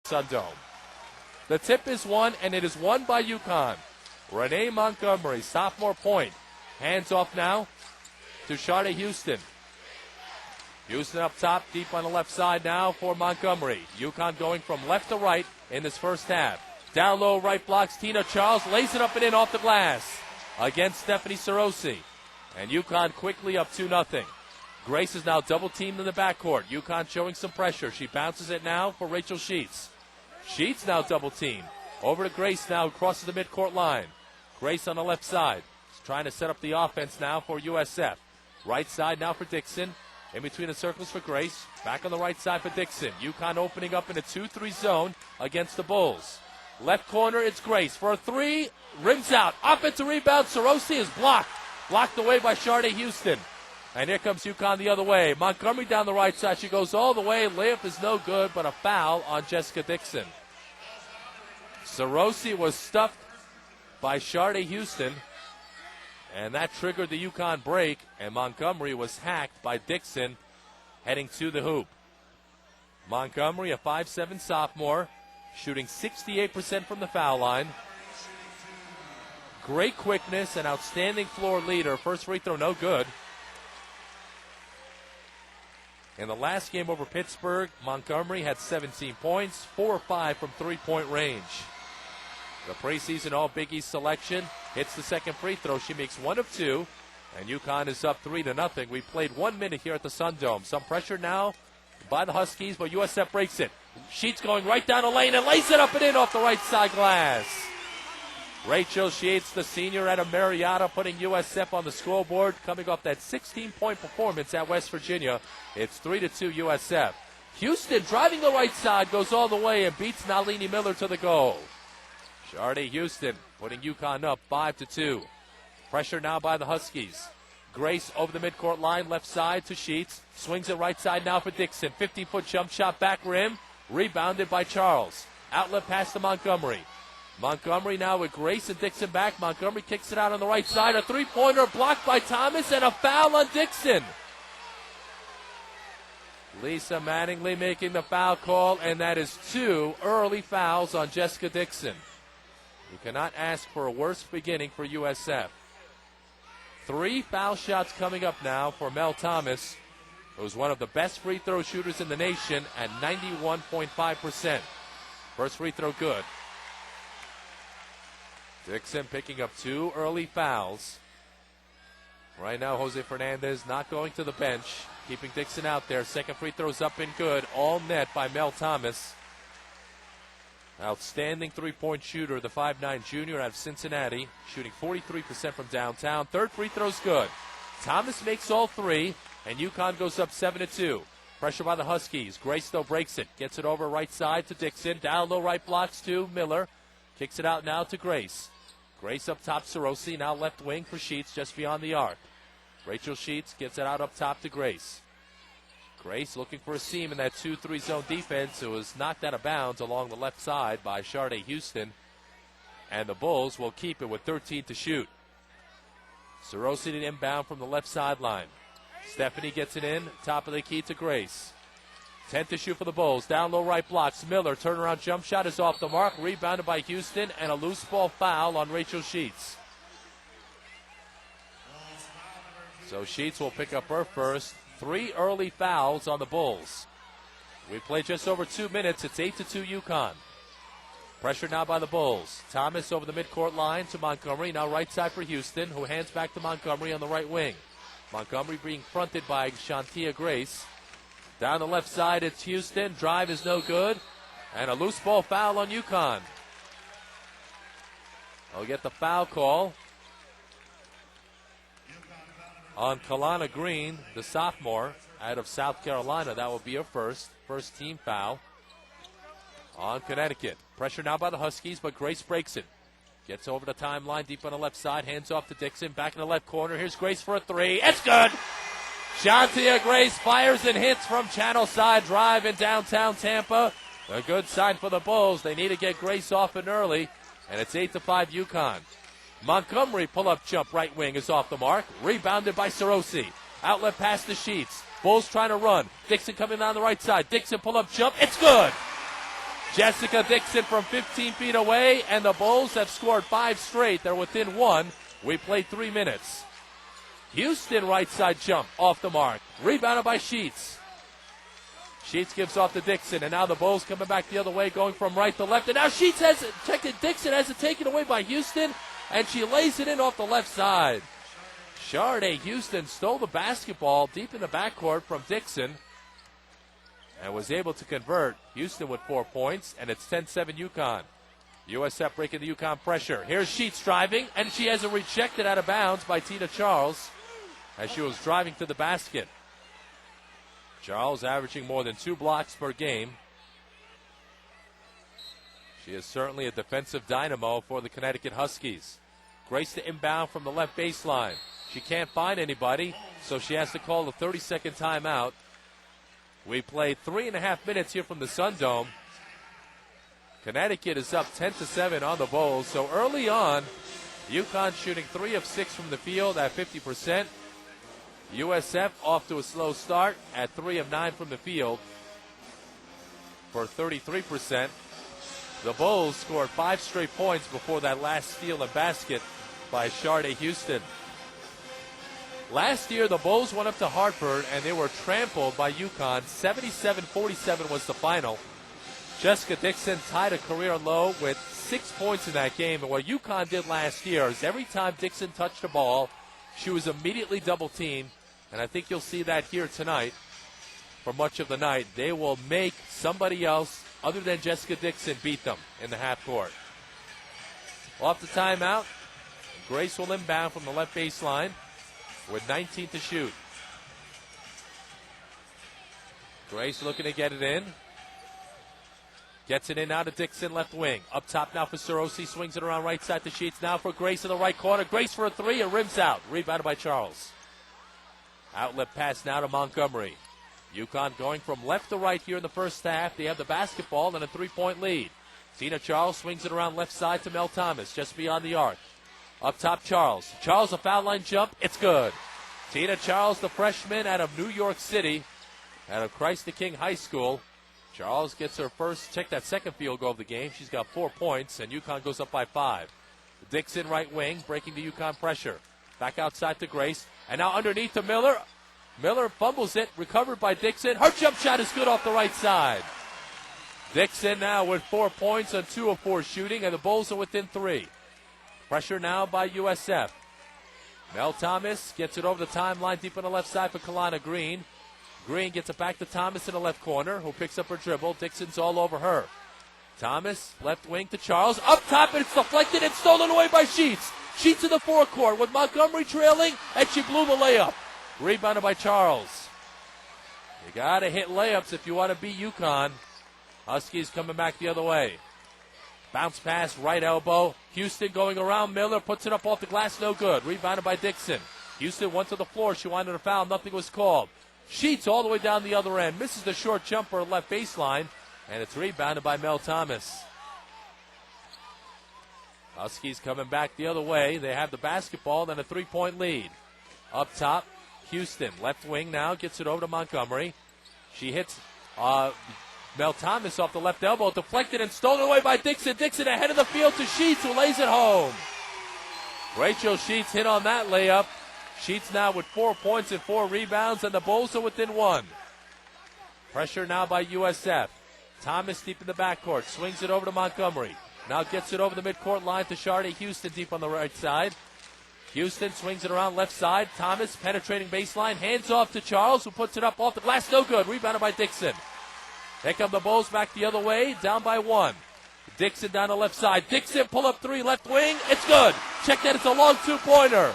Sundome. The tip is won, and it is won by UConn. Renee Montgomery, sophomore point. Hands off now to Sharday Houston. Houston up top, deep on the left side now for Montgomery. UConn going from left to right in this first half. Down low, right blocks. Tina Charles lays it up and in off the glass against Stephanie Sarosi. And UConn quickly up 2-0. Grace is now double-teamed in the backcourt. UConn showing some pressure. She bounces it now for Rachel Sheets. Sheets now double-teamed. Over to Grace now, crosses the midcourt line. Grace on the left side. She's trying to set up the offense now for USF. Right side now for Dixon. In between the circles for Grace. Back on the right side for Dixon. UConn opening up in a 2-3 zone against the Bulls. Left corner, it's Grace for a three. Rims out. Offensive rebound. Sarosi is blocked. Blocked away by Sharday Houston. And here comes UConn the other way. Montgomery down the right side. She goes all the way. Layup is no good, but a foul on Jessica Dixon. Sarosi was stuffed by Sharday Houston. And that triggered the UConn break. And Montgomery was hacked by Dixon heading to the hoop. Montgomery, a 5'7" sophomore, shooting 68% from the foul line. Great quickness and outstanding floor leader. First free throw, no good. In the last game over Pittsburgh, Montgomery had 17 points, 4 or 5 from three-point range. The preseason All-Big East selection hits the second free throw. She makes 1 of 2, and UConn is up 3-0. We played 1 minute here at the Sundome. Some pressure now by the Huskies, but USF breaks it. Sheets going right down the lane and lays it up and in off the right side glass. Rachel Sheets, the senior out of Marietta, putting USF on the scoreboard, coming off that 16-point performance at West Virginia. It's 3-2 USF. Houston driving the right side, goes all the way and beats Nalini Miller to the goal. Sharday Houston putting UConn up 5-2. Pressure now by the Huskies. Grace over the midcourt line, left side to Sheets. Swings it right side now for Dixon. 50-foot jump shot, back rim. Rebounded by Charles. Outlet pass to Montgomery. Montgomery now with Grace and Dixon back. Montgomery kicks it out on the right side. A three-pointer blocked by Thomas and a foul on Dixon. Lisa Mattingly making the foul call, and that is 2 early fouls on Jessica Dixon. You cannot ask for a worse beginning for USF. 3 foul shots coming up now for Mel Thomas, who's one of the best free throw shooters in the nation at 91.5%. First free throw good. Dixon picking up 2 early fouls. Right now, Jose Fernandez not going to the bench, keeping Dixon out there. Second free throw's up and good. All net by Mel Thomas. Outstanding three-point shooter, the 5'9" junior out of Cincinnati, shooting 43% from downtown. Third free throw's good. Thomas makes all 3, and UConn goes up 7-2. Pressure by the Huskies. Grace, though, breaks it. Gets it over right side to Dixon. Down low right blocks to Miller. Kicks it out now to Grace. Grace up top, Sarosi, now left wing for Sheets, just beyond the arc. Rachel Sheets gets it out up top to Grace. Grace looking for a seam in that 2-3 zone defense. It was knocked out of bounds along the left side by Sharday Houston. And the Bulls will keep it with 13 to shoot. Sarosi to inbound from the left sideline. Stephanie gets it in, top of the key to Grace. 10 to shoot for the Bulls. Down low right blocks. Miller, turnaround jump shot is off the mark. Rebounded by Houston, and a loose ball foul on Rachel Sheets. So Sheets will pick up her first. 3 early fouls on the Bulls. We play just over 2 minutes. It's 8-2 UConn. Pressure now by the Bulls. Thomas over the midcourt line to Montgomery. Now right side for Houston, who hands back to Montgomery on the right wing. Montgomery being fronted by Shantia Grace. Down the left side, it's Houston. Drive is no good. And a loose ball foul on UConn. They'll get the foul call on Kalana Green, the sophomore out of South Carolina. That will be her first team foul on Connecticut. Pressure now by the Huskies, but Grace breaks it. Gets over the timeline, deep on the left side, hands off to Dixon, back in the left corner. Here's Grace for a 3. It's good! Shantia Grace fires and hits from Channel Side Drive in downtown Tampa. A good sign for the Bulls. They need to get Grace off and early, and it's 8-5 UConn. Montgomery pull-up jump right wing is off the mark. Rebounded by Sarosi. Outlet pass to Sheets. Bulls trying to run. Dixon coming down the right side. Dixon pull-up jump. It's good. Jessica Dixon from 15 feet away, and the Bulls have scored 5 straight. They're within 1. We played 3 minutes. Houston right side jump off the mark. Rebounded by Sheets. Sheets gives off to Dixon, and now the Bulls coming back the other way, going from right to left. And now Sheets has it. Check it. Dixon has it taken away by Houston, and she lays it in off the left side. Sharday Houston stole the basketball deep in the backcourt from Dixon and was able to convert. Houston with 4 points, and it's 10-7 UConn. USF breaking the UConn pressure. Here's Sheets driving, and she has it rejected out of bounds by Tina Charles as she was driving to the basket. Charles averaging more than 2 blocks per game. She is certainly a defensive dynamo for the Connecticut Huskies. Grace to inbound from the left baseline. She can't find anybody, so she has to call the 30-second timeout. We played 3.5 minutes here from the Sun Dome. Connecticut is up 10-7 on the Bulls. So early on, UConn shooting 3 of 6 from the field at 50%. USF off to a slow start at 3 of 9 from the field for 33%. The Bulls scored 5 straight points before that last steal and basket by Sharday Houston. Last year, the Bulls went up to Hartford, and they were trampled by UConn. 77-47 was the final. Jessica Dixon tied a career low with 6 points in that game. And what UConn did last year is every time Dixon touched the ball, she was immediately double-teamed. And I think you'll see that here tonight for much of the night. They will make somebody else other than Jessica Dixon beat them in the half court. Off the timeout, Grace will inbound from the left baseline with 19 to shoot. Grace looking to get it in. Gets it in now to Dixon, left wing. Up top now for Sarosi, swings it around right side to Sheets. Now for Grace in the right corner. Grace for a 3, it rims out. Rebounded by Charles. Outlet pass now to Montgomery. UConn going from left to right here in the first half. They have the basketball and a 3-point lead. Tina Charles swings it around left side to Mel Thomas, just beyond the arc. Up top, Charles. Charles, a foul line jump. It's good. Tina Charles, the freshman out of New York City, out of Christ the King High School. Charles gets her first, check that second field goal of the game. She's got 4 points, and UConn goes up by 5. Dixon, right wing, breaking the UConn pressure. Back outside to Grace. And now underneath to Miller. Miller fumbles it, recovered by Dixon. Her jump shot is good off the right side. Dixon now with 4 points on 2 of 4 shooting, and the Bulls are within 3. Pressure now by USF. Mel Thomas gets it over the timeline deep on the left side for Kalana Green. Green gets it back to Thomas in the left corner, who picks up her dribble. Dixon's all over her. Thomas, left wing to Charles. Up top, and it's deflected and stolen away by Sheets. Sheets in the forecourt with Montgomery trailing, and she blew the layup. Rebounded by Charles. You got to hit layups if you want to beat UConn. Huskies coming back the other way. Bounce pass, right elbow. Houston going around Miller, puts it up off the glass, no good. Rebounded by Dixon. Houston went to the floor. She wanted a foul. Nothing was called. Sheets all the way down the other end. Misses the short jumper left baseline, and it's rebounded by Mel Thomas. Huskies coming back the other way. They have the basketball, then a 3-point lead. Up top, Houston. Left wing now, gets it over to Montgomery. She hits Mel Thomas off the left elbow, deflected and stolen away by Dixon. Dixon ahead of the field to Sheets, who lays it home. Rachel Sheets hit on that layup. Sheets now with 4 points and 4 rebounds, and the Bulls are within 1. Pressure now by USF. Thomas deep in the backcourt, swings it over to Montgomery. Now gets it over the midcourt line to Sharday Houston deep on the right side. Houston swings it around left side. Thomas penetrating baseline, hands off to Charles, who puts it up off the glass, no good. Rebounded by Dixon. Here come the Bulls back the other way, down by 1. Dixon down the left side. Dixon pull up 3 left wing. It's good. Check that. It's a long 2-pointer.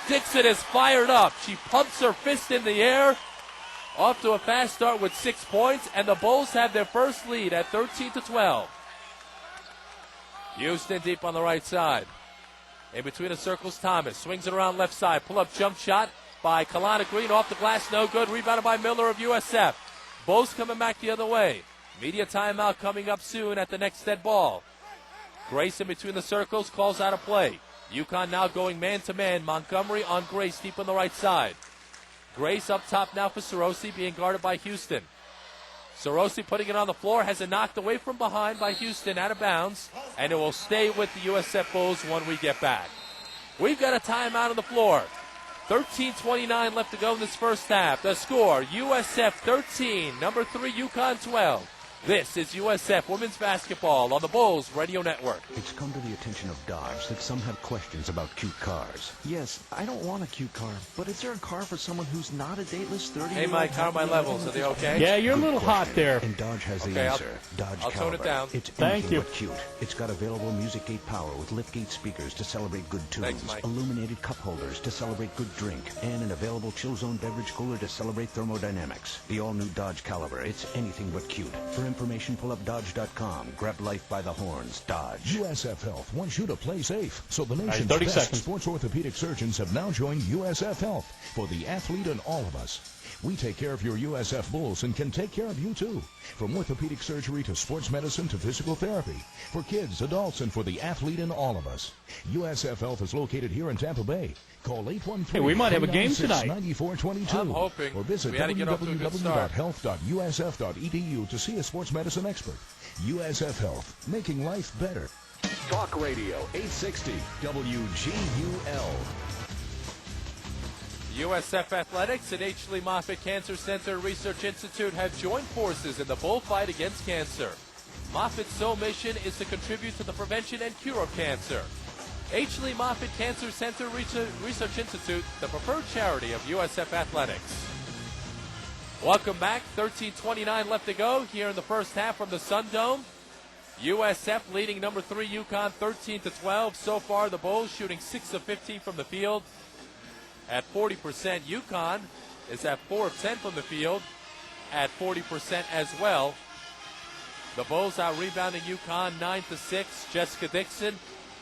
Dixon is fired up. She pumps her fist in the air. Off to a fast start with 6 points, and the Bulls have their first lead at 13-12. Houston deep on the right side. In between the circles, Thomas swings it around left side. Pull-up jump shot by Kalana Green off the glass, no good. Rebounded by Miller of USF. Bulls coming back the other way. Media timeout coming up soon at the next dead ball. Grace in between the circles calls out a play. UConn now going man-to-man. Montgomery on Grace deep on the right side. Grace up top now for Sarosi, being guarded by Houston. Sorosi putting it on the floor, has it knocked away from behind by Houston, out of bounds, and it will stay with the USF Bulls when we get back. We've got a timeout on the floor. 13:29 left to go in this first half. The score, USF 13, number 3 UConn 12. This is USF Women's Basketball on the Bulls Radio Network. It's come to the attention of Dodge that some have questions about cute cars. Yes, I don't want a cute car, but is there a car for someone who's not a dateless 30-year-old? Hey, Mike, how are my levels? Are they okay? Yeah, you're a little hot there. And Dodge has the answer. Dodge I'll tone it down. It's Thank you. But cute. It's got available music gate power with liftgate speakers to celebrate good tunes, Thanks, Mike. illuminated cup holders to celebrate good drink, and an available chill zone beverage cooler to celebrate thermodynamics. The all-new Dodge Caliber. It's anything but cute. For information, pull up Dodge.com. Grab life by the horns. Dodge. USF Health wants you to play safe, so the nation's 30 best seconds. sports orthopedic surgeons have now joined USF Health for the athlete and all of us. We take care of your USF Bulls and can take care of you too. From orthopedic surgery to sports medicine to physical therapy. For kids, adults, and for the athlete and all of us. USF Health is located here in Tampa Bay. Call 813 Hey, we might have a game tonight. 9422 I'm hoping. or visit We had to get off to a good start. www.health.usf.edu to see a sports medicine expert. USF Health, making life better. Talk Radio 860 WGUL. USF Athletics and H. Lee Moffitt Cancer Center Research Institute have joined forces in the bullfight against cancer. Moffitt's sole mission is to contribute to the prevention and cure of cancer. H. Lee Moffitt Cancer Center Research Institute, the preferred charity of USF Athletics. Welcome back. 13:29 left to go here in the first half from the Sun Dome. USF leading number 3 UConn 13-12. So far, the Bulls shooting 6 of 15 from the field at 40%. UConn is at 4 of 10 from the field at 40% as well. The Bulls out rebounding UConn 9-6. Jessica Dixon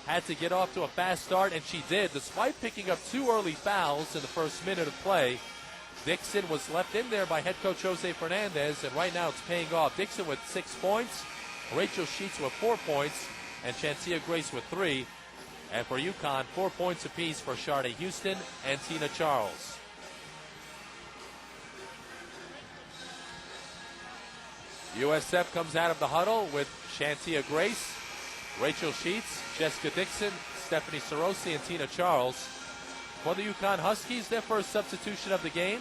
had to get off to a fast start, and she did, despite picking up 2 early fouls in the first minute of play. Dixon was left in there by head coach Jose Fernandez, and right now it's paying off. Dixon with 6 points, Rachel Sheets with 4 points, and Chantia Grace with 3. And for UConn, 4 points apiece for Sharday Houston and Tina Charles. USF comes out of the huddle with Chantia Grace, Rachel Sheets, Jessica Dixon, Stephanie Sorosi, and Tina Charles. For the UConn Huskies, their first substitution of the game,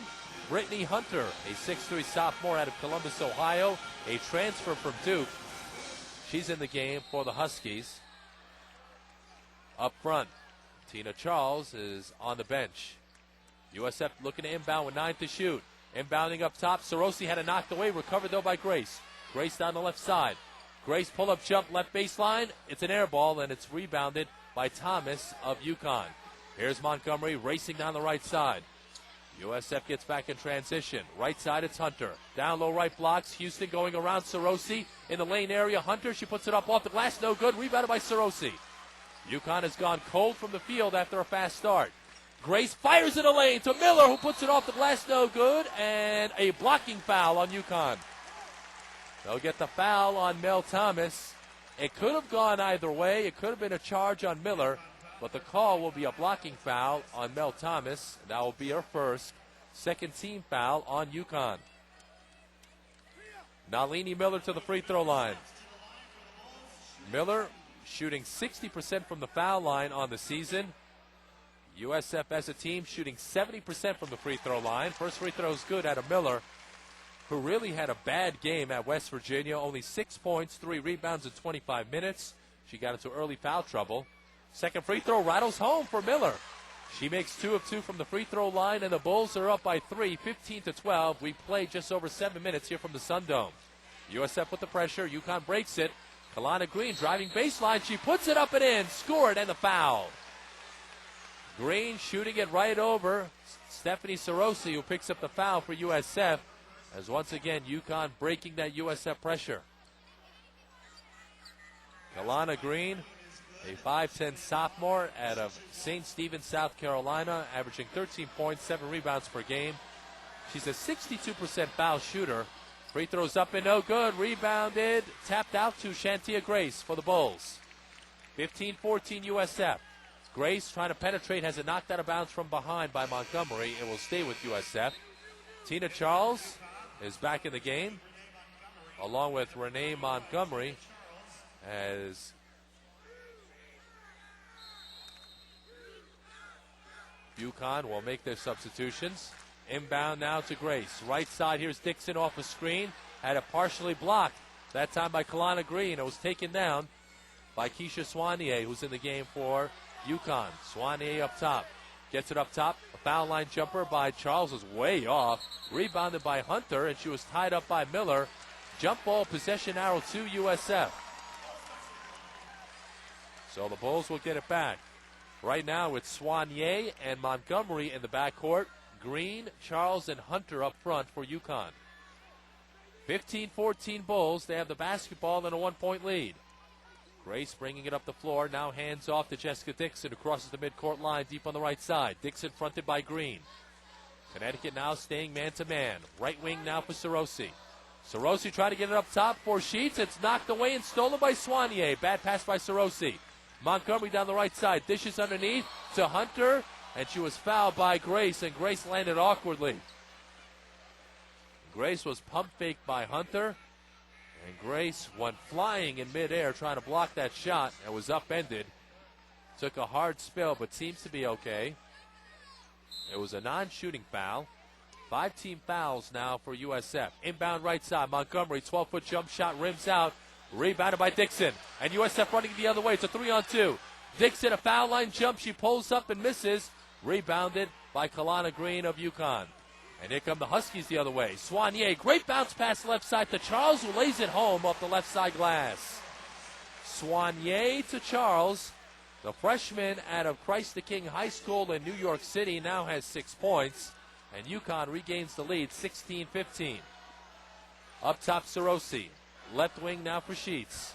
Brittany Hunter, a 6'3 sophomore out of Columbus, Ohio, a transfer from Duke. She's in the game for the Huskies. Up front, Tina Charles is on the bench. USF looking to inbound with 9 to shoot. Inbounding up top, Sorosi had it knocked away, recovered though by Grace. Grace down the left side. Grace pull-up jump left baseline. It's an air ball, and it's rebounded by Thomas of UConn. Here's Montgomery racing down the right side. USF gets back in transition. Right side, it's Hunter. Down low right blocks. Houston going around Sorosi in the lane area. Hunter, she puts it up off the glass. No good. Rebounded by Sorosi. UConn has gone cold from the field after a fast start. Grace fires in the lane to Miller, who puts it off the glass. No good. And a blocking foul on UConn. They'll get the foul on Mel Thomas. It could have gone either way. It could have been a charge on Miller. But the call will be a blocking foul on Mel Thomas. That will be her first. Second team foul on UConn. Nalini Miller to the free throw line. Miller shooting 60% from the foul line on the season. USF as a team shooting 70% from the free throw line. First free throw is good out of Miller, who really had a bad game at West Virginia. Only 6 points, 3 rebounds in 25 minutes. She got into early foul trouble. Second free throw rattles home for Miller. She makes 2 of 2 from the free throw line, and the Bulls are up by 3, 15-12. We play just over 7 minutes here from the Sun Dome. USF with the pressure. UConn breaks it. Kalana Green driving baseline. She puts it up and in. Scored, and the foul. Green shooting it right over Stephanie Sorosi, who picks up the foul for USF, as once again UConn breaking that USF pressure. Kalana Green, a 5'10 sophomore out of St. Stephen, South Carolina, averaging 13 points, 7 rebounds per game. She's a 62% foul shooter. Free throws up and no good. Rebounded, tapped out to Chantia Grace for the Bulls. 15-14 USF. Grace trying to penetrate, has it knocked out of bounds from behind by Montgomery. It will stay with USF. Tina Charles is back in the game. along with Renee Montgomery, as UConn will make their substitutions. Inbound now to Grace. Right side, here's Dixon off a screen. Had it partially blocked, that time by Kalana Green. It was taken down by Keisha Swanier, who's in the game for UConn. Swanier up top. Gets it up top. A foul line jumper by Charles was way off. Rebounded by Hunter, and she was tied up by Miller. Jump ball possession arrow to USF. So the Bulls will get it back. Right now it's Swanier and Montgomery in the backcourt. Green, Charles, and Hunter up front for UConn. 15-14 Bulls. They have the basketball and a 1-point lead. Grace bringing it up the floor. Now hands off to Jessica Dixon, who crosses the midcourt line deep on the right side. Dixon fronted by Green. Connecticut now staying man-to-man. Right wing now for Sarosi. Sarosi trying to get it up top for Sheets. It's knocked away and stolen by Swanier. Bad pass by Sarosi. Montgomery down the right side. Dishes underneath to Hunter. And she was fouled by Grace, and Grace landed awkwardly. Grace was pump faked by Hunter. And Grace went flying in midair trying to block that shot and was upended. Took a hard spill, but seems to be okay. It was a non-shooting foul. 5-team fouls now for USF. Inbound right side, Montgomery, 12-foot jump shot, rims out. Rebounded by Dixon. And USF running the other way. It's a 3-on-2. Dixon, a foul line jump. She pulls up and misses. Rebounded by Kalana Green of UConn. And here come the Huskies the other way. Swanier, great bounce pass left side to Charles, who lays it home off the left side glass. Swanier to Charles. The freshman out of Christ the King High School in New York City now has 6 points. And UConn regains the lead, 16-15. Up top, Sarosi. Left wing now for Sheets.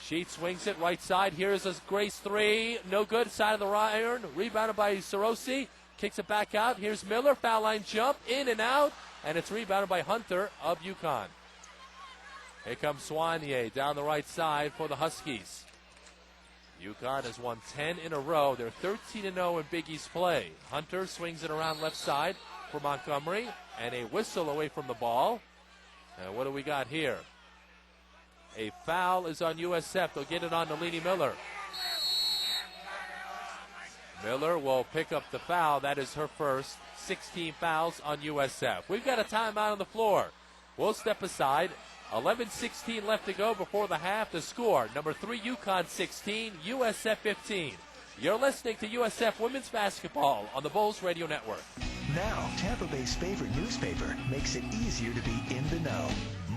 Sheets swings it right side. Here's a Grace three. No good. Side of the iron. Rebounded by Sarosi. Kicks it back out. Here's Miller. Foul line jump. In and out. And it's rebounded by Hunter of UConn. Here comes Swanier down the right side for the Huskies. UConn has won 10 in a row. They're 13-0 in Big East play. Hunter swings it around left side for Montgomery. And a whistle away from the ball. And what do we got here? A foul is on USF. They'll get it on to Leanie Miller. Miller will pick up the foul. That is her first. 16 fouls on USF. We've got a timeout on the floor. We'll step aside. 11:16 left to go before the half. The score, number 3 UConn 16, USF 15. You're listening to USF Women's Basketball on the Bulls Radio Network. Now, Tampa Bay's favorite newspaper makes it easier to be in the know.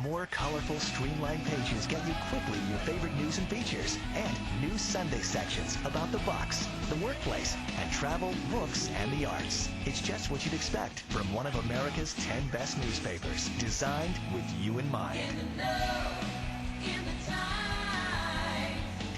More colorful, streamlined pages get you quickly your favorite news and features. And new Sunday sections about the Bucs, the workplace, and travel, books, and the arts. It's just what you'd expect from one of America's 10 best newspapers, designed with you in mind.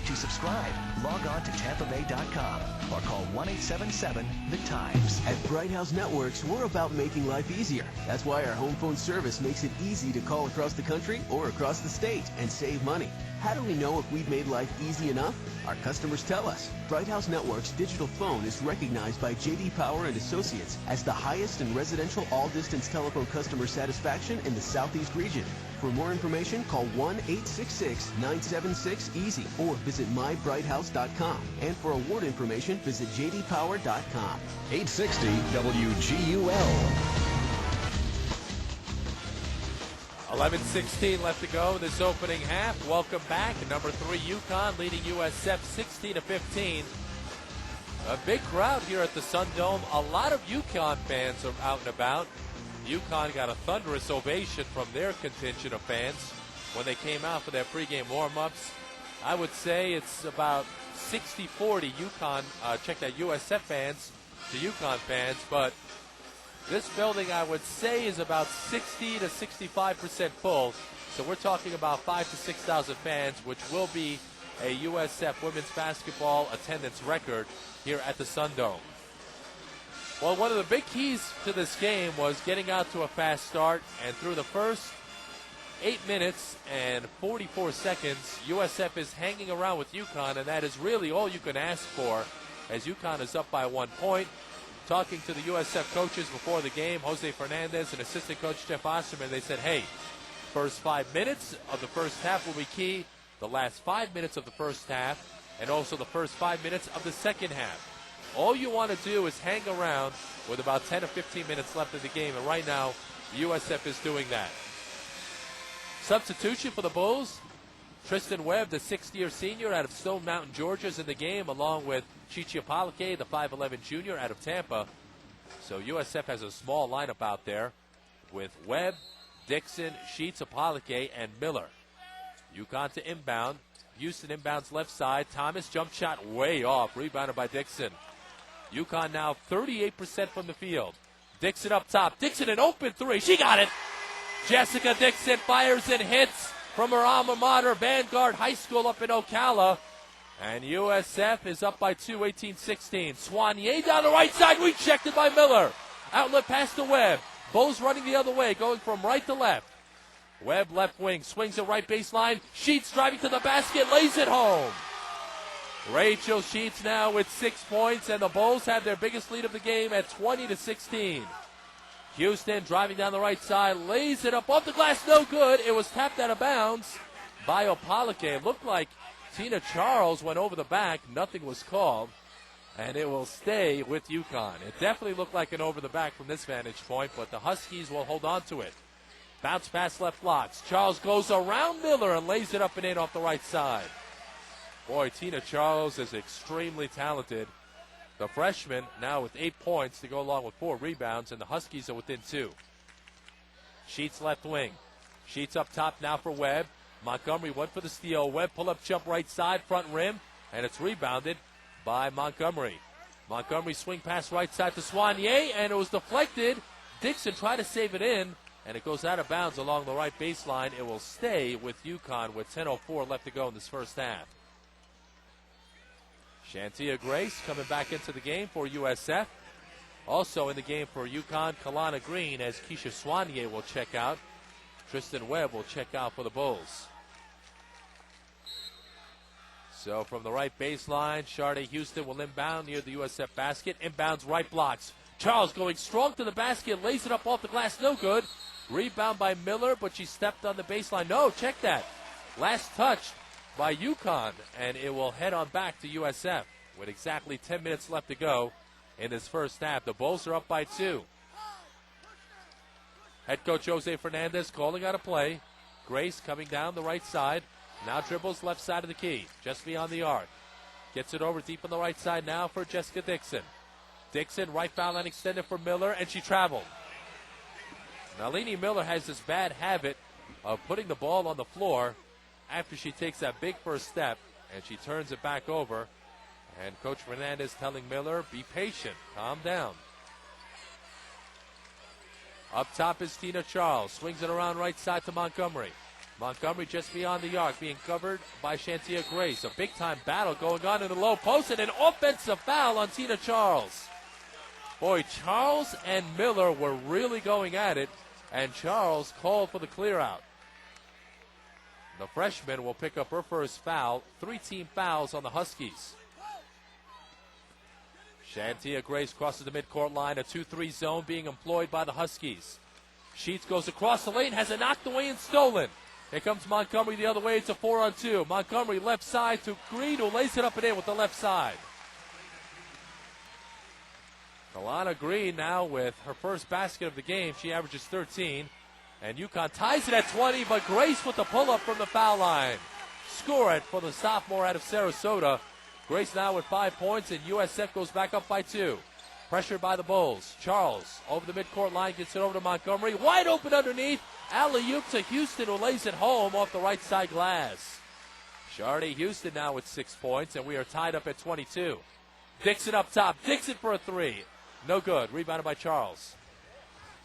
To subscribe, log on to TampaBay.com or call 1-877-THE-TIMES. At Bright House Networks, we're about making life easier. That's why our home phone service makes it easy to call across the country or across the state and save money. How do we know if we've made life easy enough? Our customers tell us. Bright House Networks digital phone is recognized by J.D. Power and Associates as the highest in residential all-distance telephone customer satisfaction in the Southeast region. For more information, call 1-866-976-EASY or visit mybrighthouse.com. And for award information, visit jdpower.com. 860 WGUL. 11:16 left to go in this opening half. Welcome back. Number 3 UConn leading USF 16-15. A big crowd here at the Sun Dome. A lot of UConn fans are out and about. UConn got a thunderous ovation from their contingent of fans when they came out for their pregame warm-ups. I would say it's about 60-40 UConn, check that, USF fans to UConn fans, but this building, I would say, is about 60 to 65% full. So we're talking about 5,000 to 6,000 fans, which will be a USF women's basketball attendance record here at the Sun Dome. Well, one of the big keys to this game was getting out to a fast start, and through the first 8 minutes and 44 seconds, USF is hanging around with UConn, and that is really all you can ask for, as UConn is up by 1 point. Talking to the USF coaches before the game, Jose Fernandez and assistant coach Jeff Osterman, they said, hey, First 5 minutes of the first half will be key. The last 5 minutes of the first half, and also the first 5 minutes of the second half. All you want to do is hang around with about 10 or 15 minutes left in the game, and right now, USF is doing that. Substitution for the Bulls. Tristan Webb, the 6th-year senior out of Stone Mountain, Georgia, is in the game, along with Chichi Apalake, the 5'11 junior out of Tampa. So USF has a small lineup out there with Webb, Dixon, Sheets, Apalake, and Miller. UConn to inbound. Houston inbounds left side. Thomas jump shot way off, rebounded by Dixon. UConn now 38% from the field. Dixon up top. Dixon an open three. She got it. Jessica Dixon fires and hits from her alma mater, Vanguard High School up in Ocala. And USF is up by 2, 18-16. Soignier down the right side, rejected by Miller. Outlet pass to Webb. Bulls running the other way, going from right to left. Webb left wing, swings it right baseline. Sheets driving to the basket, lays it home. Rachel Sheets now with 6 points, and the Bulls have their biggest lead of the game at 20-16. Houston driving down the right side, lays it up off the glass, no good. It was tapped out of bounds by Opalike. It looked like Tina Charles went over the back. Nothing was called, and it will stay with UConn. It definitely looked like an over the back from this vantage point, but the Huskies will hold on to it. Bounce pass left blocks. Charles goes around Miller and lays it up and in off the right side. Boy, Tina Charles is extremely talented. The freshman now with 8 points to go along with 4 rebounds, and the Huskies are within 2. Sheets left wing. Sheets up top now for Webb. Montgomery went for the steal. Webb pull-up jump right side, front rim, and it's rebounded by Montgomery. Montgomery swing pass right side to Soignier, and it was deflected. Dixon tried to save it in, and it goes out of bounds along the right baseline. It will stay with UConn with 10:04 left to go in this first half. Shantia Grace coming back into the game for USF. Also in the game for UConn, Kalana Green, as Keisha Soignier will check out. Tristan Webb will check out for the Bulls. So from the right baseline, Sharday Houston will inbound near the USF basket. Inbounds right blocks. Charles going strong to the basket, lays it up off the glass, no good. Rebound by Miller, but she stepped on the baseline. No, check that. Last touch by UConn, and it will head on back to USF with exactly 10 minutes left to go in this first half. The Bulls are up by 2. Head coach Jose Fernandez calling out a play. Grace coming down the right side. Now dribbles left side of the key, just beyond the arc. Gets it over deep on the right side now for Jessica Dixon. Dixon, right foul line extended for Miller, and she traveled. Nalini Miller has this bad habit of putting the ball on the floor after she takes that big first step, and she turns it back over. And Coach Fernandez telling Miller, be patient, calm down. Up top is Tina Charles. Swings it around right side to Montgomery. Montgomery just beyond the arc, being covered by Shantia Grace. A big-time battle going on in the low post, and an offensive foul on Tina Charles. Boy, Charles and Miller were really going at it, and Charles called for the clear-out. The freshman will pick up her first foul. 3 team fouls on the Huskies. Shantia Grace crosses the midcourt line. A 2-3 zone being employed by the Huskies. Sheets goes across the lane, has it knocked away and stolen. Here comes Montgomery the other way. It's a 4-on-2. Montgomery left side to Green, who lays it up and in with the left side. Kalana Green now with her first basket of the game. She averages 13. And UConn ties it at 20, but Grace with the pull-up from the foul line. Score it for the sophomore out of Sarasota. Grace now with 5 points, and USF goes back up by 2. Pressured by the Bulls. Charles over the midcourt line, gets it over to Montgomery. Wide open underneath. Alley-oop to Houston, who lays it home off the right side glass. Sharday Houston now with 6 points, and we are tied up at 22. Dixon up top. Dixon for a 3. No good. Rebounded by Charles.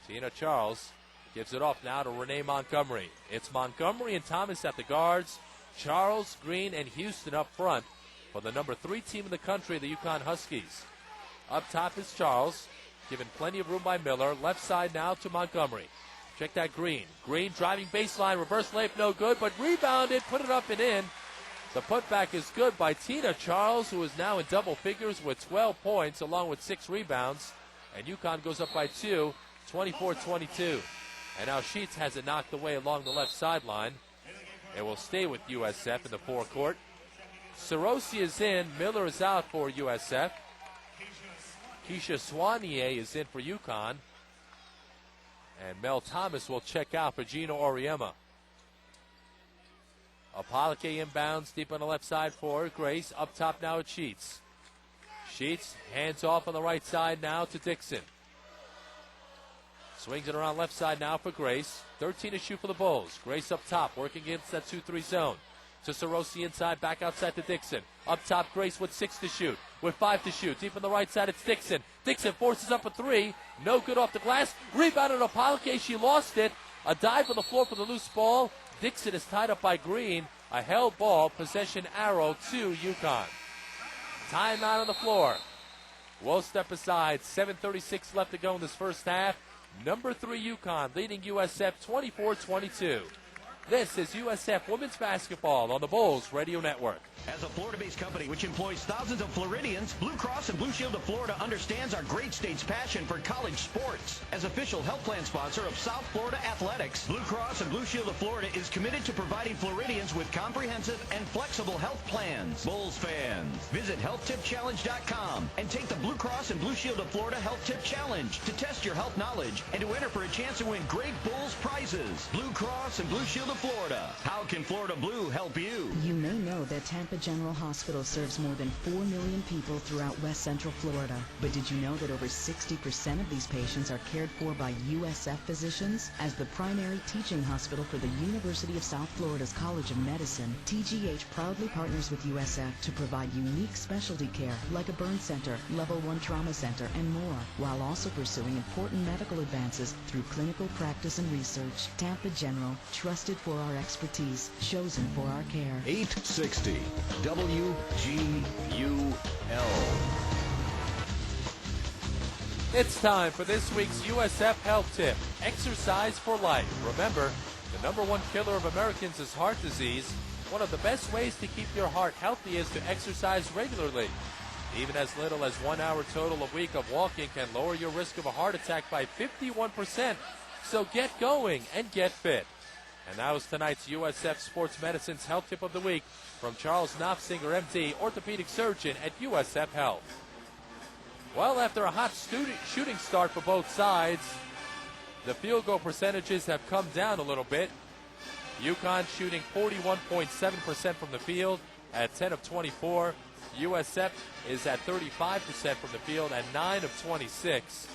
Tina Charles gives it off now to Renee Montgomery. It's Montgomery and Thomas at the guards. Charles, Green, and Houston up front for the number 3 team in the country, the UConn Huskies. Up top is Charles, given plenty of room by Miller. Left side now to Montgomery. Check that Green. Green driving baseline, reverse layup, no good, but rebounded, put it up and in. The putback is good by Tina Charles, who is now in double figures with 12 points along with 6 rebounds. And UConn goes up by 2, 24-22. And now Sheets has it knocked away along the left sideline. It will stay with USF in the forecourt. Sarosi is in. Miller is out for USF. Keisha Swanier is in for UConn. And Mel Thomas will check out for Gino Auriemma. Apalake inbounds deep on the left side for Grace. Up top now at Sheets. Sheets hands off on the right side now to Dixon. Swings it around left side now for Grace. 13 to shoot for the Bulls. Grace up top, working against that 2-3 zone. To Sarosi inside, back outside to Dixon. Up top, Grace with 6 to shoot. With 5 to shoot. Deep on the right side, it's Dixon. Dixon forces up a 3. No good off the glass. Rebounded Apalake. She lost it. A dive on the floor for the loose ball. Dixon is tied up by Green. A held ball. Possession arrow to UConn. Timeout on the floor. We'll step aside. 7:36 left to go in this first half. Number 3 UConn leading USF 24-22. This is USF Women's Basketball on the Bulls Radio Network. As a Florida-based company which employs thousands of Floridians, Blue Cross and Blue Shield of Florida understands our great state's passion for college sports. As official health plan sponsor of South Florida Athletics, Blue Cross and Blue Shield of Florida is committed to providing Floridians with comprehensive and flexible health plans. Bulls fans, visit HealthTipChallenge.com and take the Blue Cross and Blue Shield of Florida Health Tip Challenge to test your health knowledge and to enter for a chance to win great Bulls prizes. Blue Cross and Blue Shield of Florida. How can Florida Blue help you? You may know that Tampa General Hospital serves more than 4 million people throughout West Central Florida. But did you know that over 60% of these patients are cared for by USF physicians? As the primary teaching hospital for the University of South Florida's College of Medicine, TGH proudly partners with USF to provide unique specialty care like a burn center, level 1 trauma center, and more, while also pursuing important medical advances through clinical practice and research. Tampa General, trusted for our expertise, chosen for our care. 860 WGUL. It's time for this week's USF Health Tip, Exercise for Life. Remember, the #1 killer of Americans is heart disease. One of the best ways to keep your heart healthy is to exercise regularly. Even as little as 1 hour total a week of walking can lower your risk of a heart attack by 51%. So get going and get fit. And that was tonight's USF Sports Medicine's Health Tip of the Week from Charles Knopfsinger, MD, orthopedic surgeon at USF Health. Well, after a hot shooting start for both sides, the field goal percentages have come down a little bit. UConn shooting 41.7% from the field at 10 of 24. USF is at 35% from the field at 9 of 26.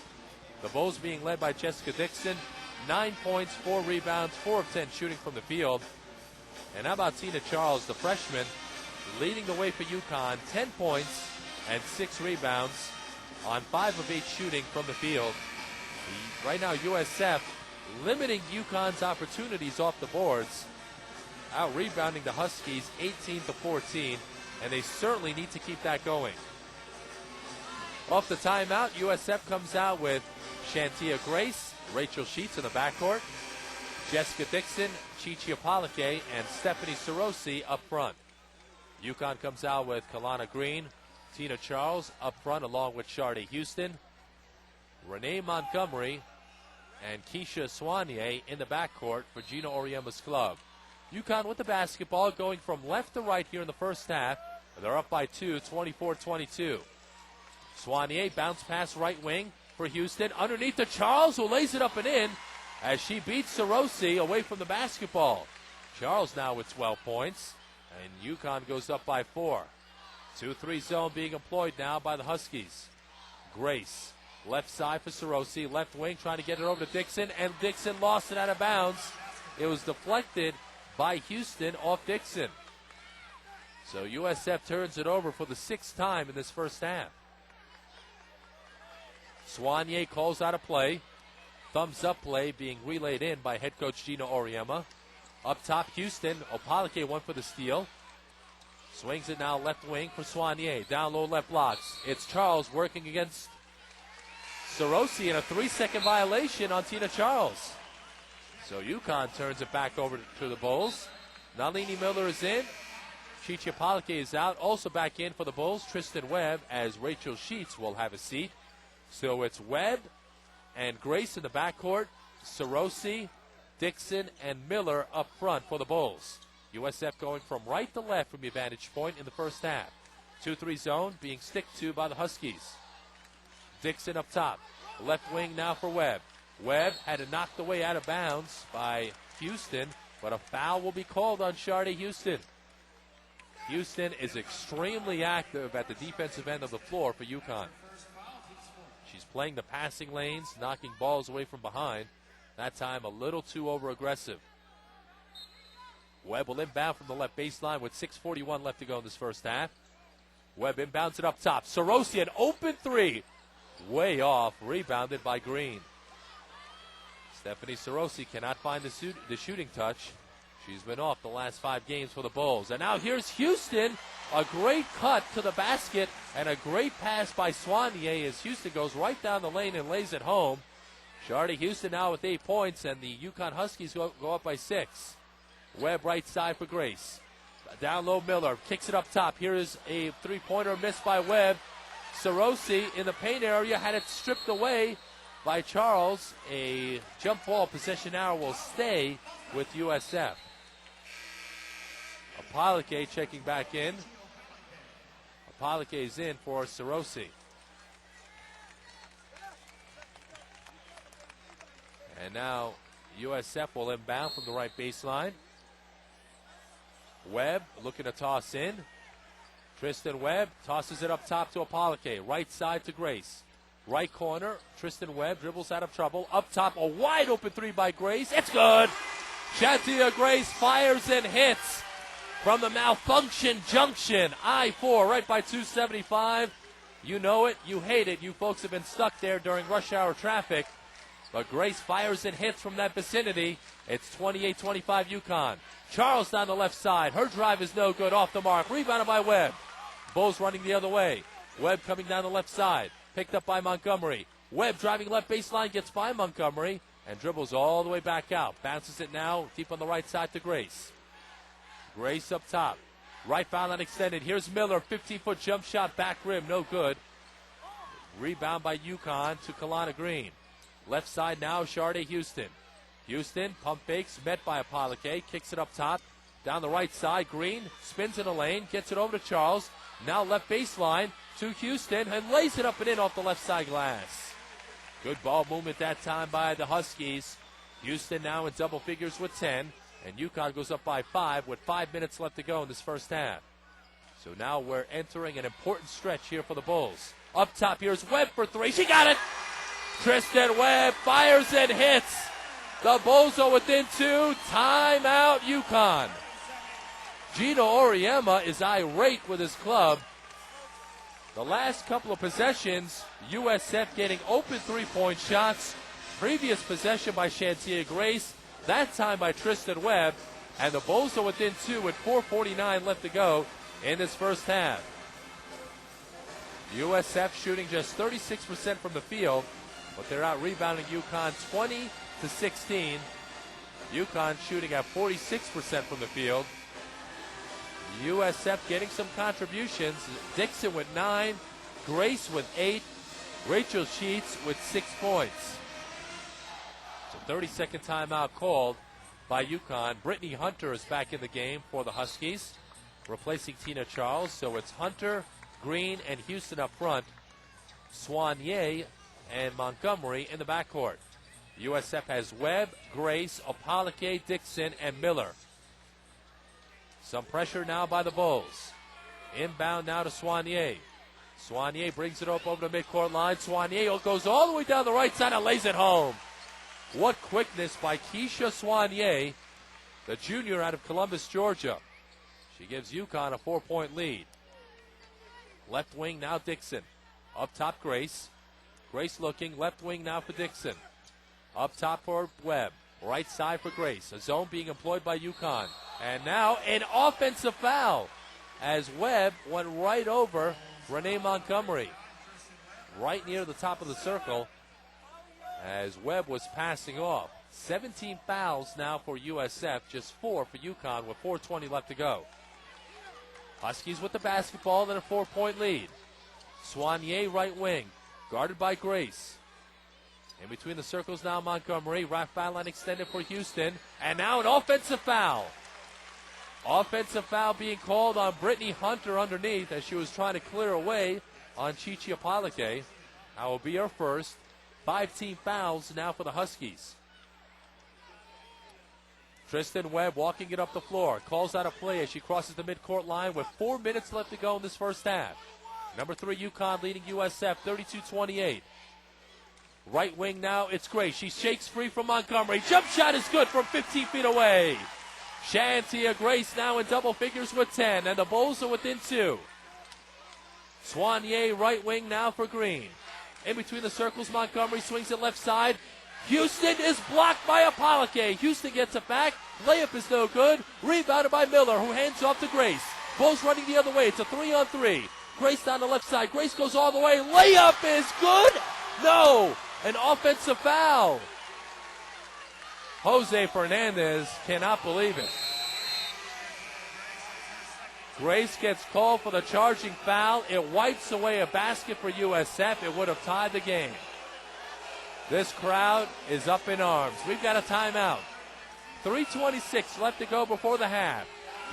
The Bulls being led by Jessica Dixon. 9 points, 4 rebounds, 4 of 10 shooting from the field. And how about Tina Charles, the freshman, leading the way for UConn, 10 points and 6 rebounds on 5 of 8 shooting from the field. Right now, USF limiting UConn's opportunities off the boards, out-rebounding the Huskies 18-14, and they certainly need to keep that going. Off the timeout, USF comes out with Shantia Grace, Rachel Sheets in the backcourt, Jessica Dixon, Chichi Apalake, and Stephanie Sarosi up front. UConn comes out with Kalana Green, Tina Charles up front along with Sharday Houston, Renee Montgomery, and Keisha Swanier in the backcourt for Gino Auriemma's club. UConn with the basketball going from left to right here in the first half. They're up by 2, 24-22. Swanier bounce pass right wing for Houston. Underneath to Charles, who lays it up and in as she beats Sarosi away from the basketball. Charles now with 12 points, and UConn goes up by 4. 2-3 zone being employed now by the Huskies. Grace, left side for Sarosi, left wing trying to get it over to Dixon, and Dixon lost it out of bounds. It was deflected by Houston off Dixon. So USF turns it over for the 6th time in this first half. Swanier calls out a play. Thumbs up play being relayed in by head coach Gino Auriemma. Up top, Houston. Apalake went for the steal. Swings it now left wing for Swanier. Down low left blocks. It's Charles working against Sarosi in a 3-second violation on Tina Charles. So UConn turns it back over to the Bulls. Nalini Miller is in. Chichi Apalake is out. Also back in for the Bulls, Tristan Webb, as Rachel Sheets will have a seat. So it's Webb and Grace in the backcourt. Sarosi, Dixon, and Miller up front for the Bulls. USF going from right to left from your vantage point in the first half. 2-3 zone being stick to by the Huskies. Dixon up top. Left wing now for Webb. Webb had it knocked away out of bounds by Houston, but a foul will be called on Sharday Houston. Houston is extremely active at the defensive end of the floor for UConn. She's playing the passing lanes, knocking balls away from behind. That time a little too over-aggressive. Webb will inbound from the left baseline with 6:41 left to go in this first half. Webb inbounds it up top. Sarosi, an open three. Way off, rebounded by Green. Stephanie Sarosi cannot find the shooting touch. She's been off the last 5 games for the Bulls. And now here's Houston. A great cut to the basket and a great pass by Swanier as Houston goes right down the lane and lays it home. Sharday Houston now with 8 points, and the UConn Huskies go up by 6. Webb right side for Grace. Down low, Miller kicks it up top. Here is a three-pointer missed by Webb. Sarosi in the paint area had it stripped away by Charles. A jump ball possession arrow will stay with USF. Apolike checking back in. Apolike is in for Sarosi. And now USF will inbound from the right baseline. Webb looking to toss in. Tristan Webb tosses it up top to Apolike. Right side to Grace. Right corner, Tristan Webb dribbles out of trouble. Up top, a wide open three by Grace. It's good. Shantia Grace fires and hits from the malfunction junction. I-4 right by 275. You know it, you hate it. You folks have been stuck there during rush hour traffic. But Grace fires and hits from that vicinity. It's 28-25 UConn. Charles down the left side. Her drive is no good, off the mark. Rebounded by Webb. Bulls running the other way. Webb coming down the left side. Picked up by Montgomery. Webb driving left baseline, gets by Montgomery and dribbles all the way back out. Bounces it now deep on the right side to Grace. Grace up top. Right foul line extended. Here's Miller. 15-foot jump shot, back rim, no good. Rebound by UConn to Kalana Green. Left side now, Sharday Houston. Houston, pump fakes, met by Apolike, kicks it up top. Down the right side, Green spins in the lane, gets it over to Charles. Now left baseline to Houston and lays it up and in off the left side glass. Good ball movement that time by the Huskies. Houston now in double figures with 10, and UConn goes up by 5 with 5 minutes left to go in this first half. So now we're entering an important stretch here for the Bulls. Up top, here's Webb for 3. She got it! Tristan Webb fires and hits. The Bulls are within 2. Timeout, UConn. Gino Oriema is irate with his club. The last couple of possessions, USF getting open three-point shots. Previous possession by Shantia Grace, that time by Tristan Webb. And the Bulls are within 2 with 4:49 left to go in this first half. USF shooting just 36% from the field, but they're out rebounding UConn 20-16. UConn shooting at 46% from the field. USF getting some contributions. Dixon with 9, Grace with 8, Rachel Sheets with 6 points. So 30-second timeout called by UConn. Brittany Hunter is back in the game for the Huskies, replacing Tina Charles. So it's Hunter, Green, and Houston up front. Swanier and Montgomery in the backcourt. USF has Webb, Grace, Apolike, Dixon, and Miller. Some pressure now by the Bulls. Inbound now to Swanier. Swanier brings it up over the midcourt line. Swanier goes all the way down the right side and lays it home. What quickness by Keisha Swanier, the junior out of Columbus, Georgia. She gives UConn a 4-point lead. Left wing now Dixon. Up top Grace. Grace looking, left wing now for Dixon. Up top for Webb. Right side for Grace. A zone being employed by UConn. And now an offensive foul as Webb went right over Renee Montgomery. Right near the top of the circle as Webb was passing off. 17 fouls now for USF, just 4 for UConn with 4:20 left to go. Huskies with the basketball and a 4-point lead. Swanier right wing, guarded by Grace. In between the circles now, Montgomery. Right foul line extended for Houston. And now an offensive foul. Offensive foul being called on Brittany Hunter underneath as she was trying to clear away on Chichi Apalake. That will be her first. 5 team fouls now for the Huskies. Tristan Webb walking it up the floor. Calls out a play as she crosses the midcourt line with 4 minutes left to go in this first half. Number 3 UConn leading USF 32-28. Right wing now, it's Grace. She shakes free from Montgomery. Jump shot is good from 15 feet away. Shantia Grace now in double figures with 10, and the Bulls are within 2. Soignier right wing now for Green. In between the circles, Montgomery swings it left side. Houston is blocked by Apalake. Houston gets it back. Layup is no good. Rebounded by Miller, who hands off to Grace. Bulls running the other way. It's a 3-on-3. Grace down the left side. Grace goes all the way. Layup is good. No. An offensive foul. Jose Fernandez cannot believe it. Grace gets called for the charging foul. It wipes away a basket for USF. It would have tied the game. This crowd is up in arms. We've got a timeout. 3:26 left to go before the half.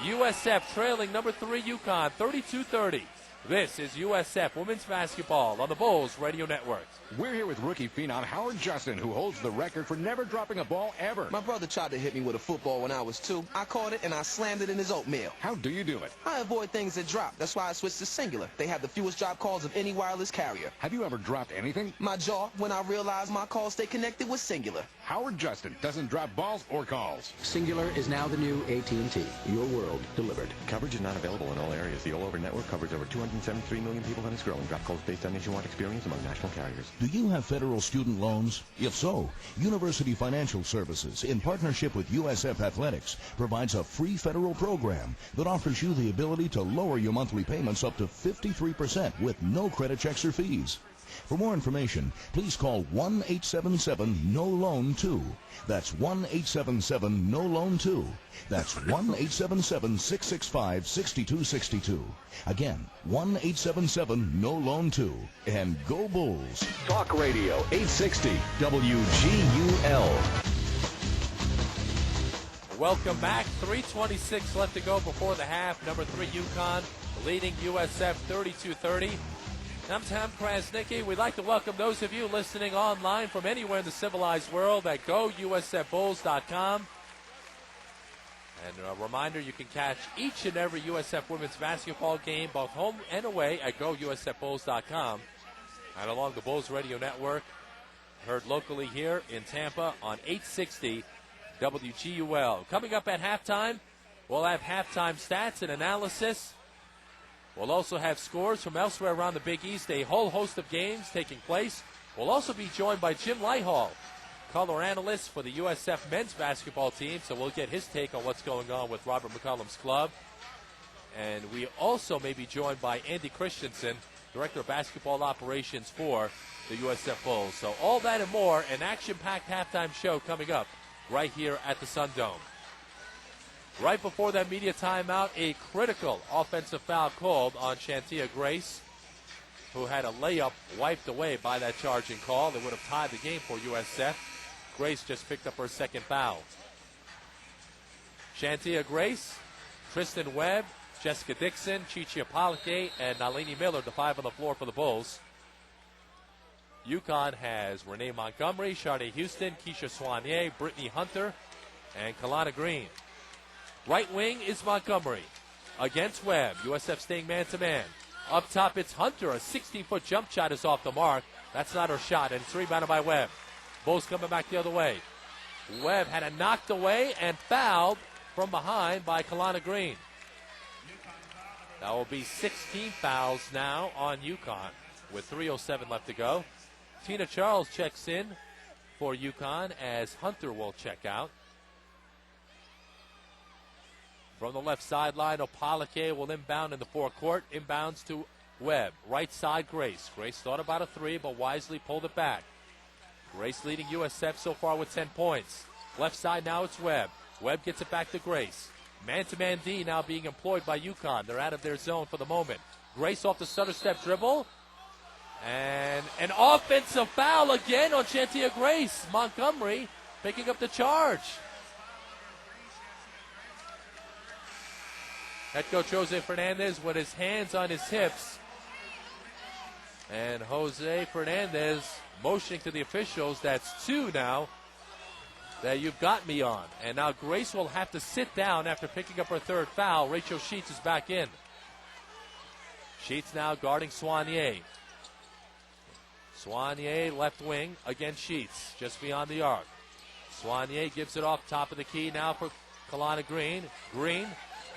USF trailing number 3 UConn 32-30. This is USF Women's Basketball on the Bulls Radio Network. We're here with rookie phenom Howard Justin, who holds the record for never dropping a ball ever. My brother tried to hit me with a football when I was 2. I caught it and I slammed it in his oatmeal. How do you do it? I avoid things that drop. That's why I switched to Singular. They have the fewest drop calls of any wireless carrier. Have you ever dropped anything? My jaw when I realized my calls stay connected with Singular. Howard Justin doesn't drop balls or calls. Singular is now the new AT&T. Your world delivered. Coverage is not available in all areas. The all-over network covers over 273 million people and is growing. Drop calls based on nationwide experience among national carriers. Do you have federal student loans? If so, University Financial Services, in partnership with USF Athletics, provides a free federal program that offers you the ability to lower your monthly payments up to 53% with no credit checks or fees. For more information, please call 1-877-NO-LOAN-2. That's 1-877-NO-LOAN-2. That's 1-877-665-6262. Again, 1-877-NO-LOAN-2. And go Bulls. Talk Radio 860 WGUL. Welcome back. 3:26 left to go before the half. Number 3 UConn leading USF 32-30. I'm Tom Krasnicki. We'd like to welcome those of you listening online from anywhere in the civilized world at GoUSFBulls.com. And a reminder, you can catch each and every USF women's basketball game, both home and away, at GoUSFBulls.com. And along the Bulls Radio Network, heard locally here in Tampa on 860 WGUL. Coming up at halftime, we'll have halftime stats and analysis. We'll also have scores from elsewhere around the Big East, a whole host of games taking place. We'll also be joined by Jim Lighthall, color analyst for the USF men's basketball team, so we'll get his take on what's going on with Robert McCollum's club. And we also may be joined by Andy Christensen, director of basketball operations for the USF Bulls. So all that and more, an action-packed halftime show coming up right here at the Sun Dome. Right before that media timeout, a critical offensive foul called on Shantia Grace, who had a layup wiped away by that charging call that would have tied the game for USF. Grace just picked up her second foul. Shantia Grace, Tristan Webb, Jessica Dixon, Chichi Apalake, and Nalini Miller, the 5 on the floor for the Bulls. UConn has Renee Montgomery, Sharday Houston, Keisha Soignier, Brittany Hunter, and Kalana Green. Right wing is Montgomery against Webb. USF staying man-to-man. Up top, it's Hunter. A 16-foot jump shot is off the mark. That's not her shot, and it's rebounded by Webb. Bulls coming back the other way. Webb had it knocked away and fouled from behind by Kalana Green. That will be 16 fouls now on UConn with 3:07 left to go. Tina Charles checks in for UConn as Hunter will check out. From the left sideline, Apalake will inbound in the forecourt. Inbounds to Webb. Right side, Grace. Grace thought about a 3, but wisely pulled it back. Grace leading USF so far with 10 points. Left side now, it's Webb. Webb gets it back to Grace. Man-to-man D now being employed by UConn. They're out of their zone for the moment. Grace off the stutter step dribble. And an offensive foul again on Chantia Grace. Montgomery picking up the charge. Head coach Jose Fernandez with his hands on his hips. And Jose Fernandez motioning to the officials. That's 2 now that you've got me on. And now Grace will have to sit down after picking up her 3rd foul. Rachel Sheets is back in. Sheets now guarding Soignier. Soignier left wing against Sheets, just beyond the arc. Soignier gives it off top of the key now for Kalana Green. Green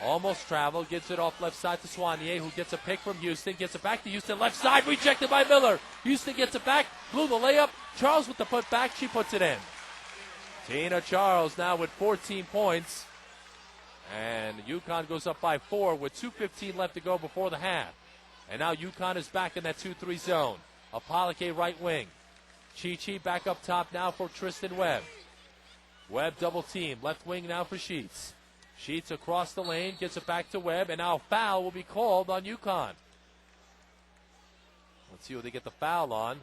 almost traveled, gives it off left side to Soignier, who gets a pick from Houston, gets it back to Houston, left side, rejected by Miller. Houston gets it back, blew the layup. Charles with the put back, she puts it in. Tina Charles now with 14 points. And UConn goes up by 4 with 2:15 left to go before the half. And now UConn is back in that 2-3 zone. Apolike right wing. Chi back up top now for Tristan Webb. Webb double team. Left wing now for Sheets. Sheets across the lane, gets it back to Webb, and now a foul will be called on UConn. Let's see what they get the foul on.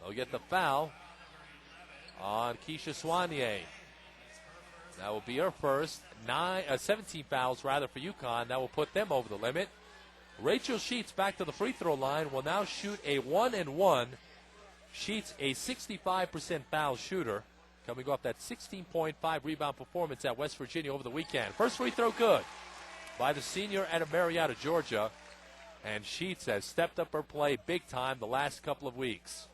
They'll get the foul on Keisha Soignier. That will be her first. 17 fouls rather for UConn. That will put them over the limit. Rachel Sheets back to the free throw line will now shoot a 1-and-1. Sheets a 65% foul shooter, coming off that 16.5 rebound performance at West Virginia over the weekend. First free throw good by the senior out of Marietta, Georgia. And Sheets has stepped up her play big time the last couple of weeks.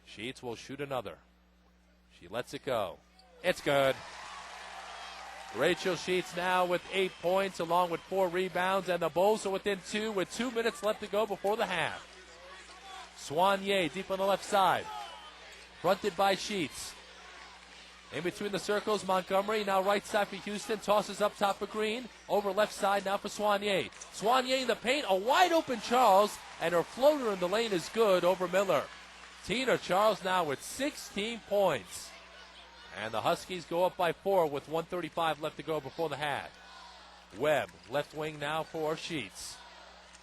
Sheets will shoot another. She lets it go. It's good. Rachel Sheets now with 8 points along with 4 rebounds, and the Bulls are within 2 with 2 minutes left to go before the half. Soignier deep on the left side. Fronted by Sheets. In between the circles, Montgomery now right side for Houston. Tosses up top for Green. Over left side now for Soignier. Soignier in the paint. A wide open Charles. And her floater in the lane is good over Miller. Tina Charles now with 16 points. And the Huskies go up by 4 with 1:35 left to go before the half. Webb, left wing now for Sheets.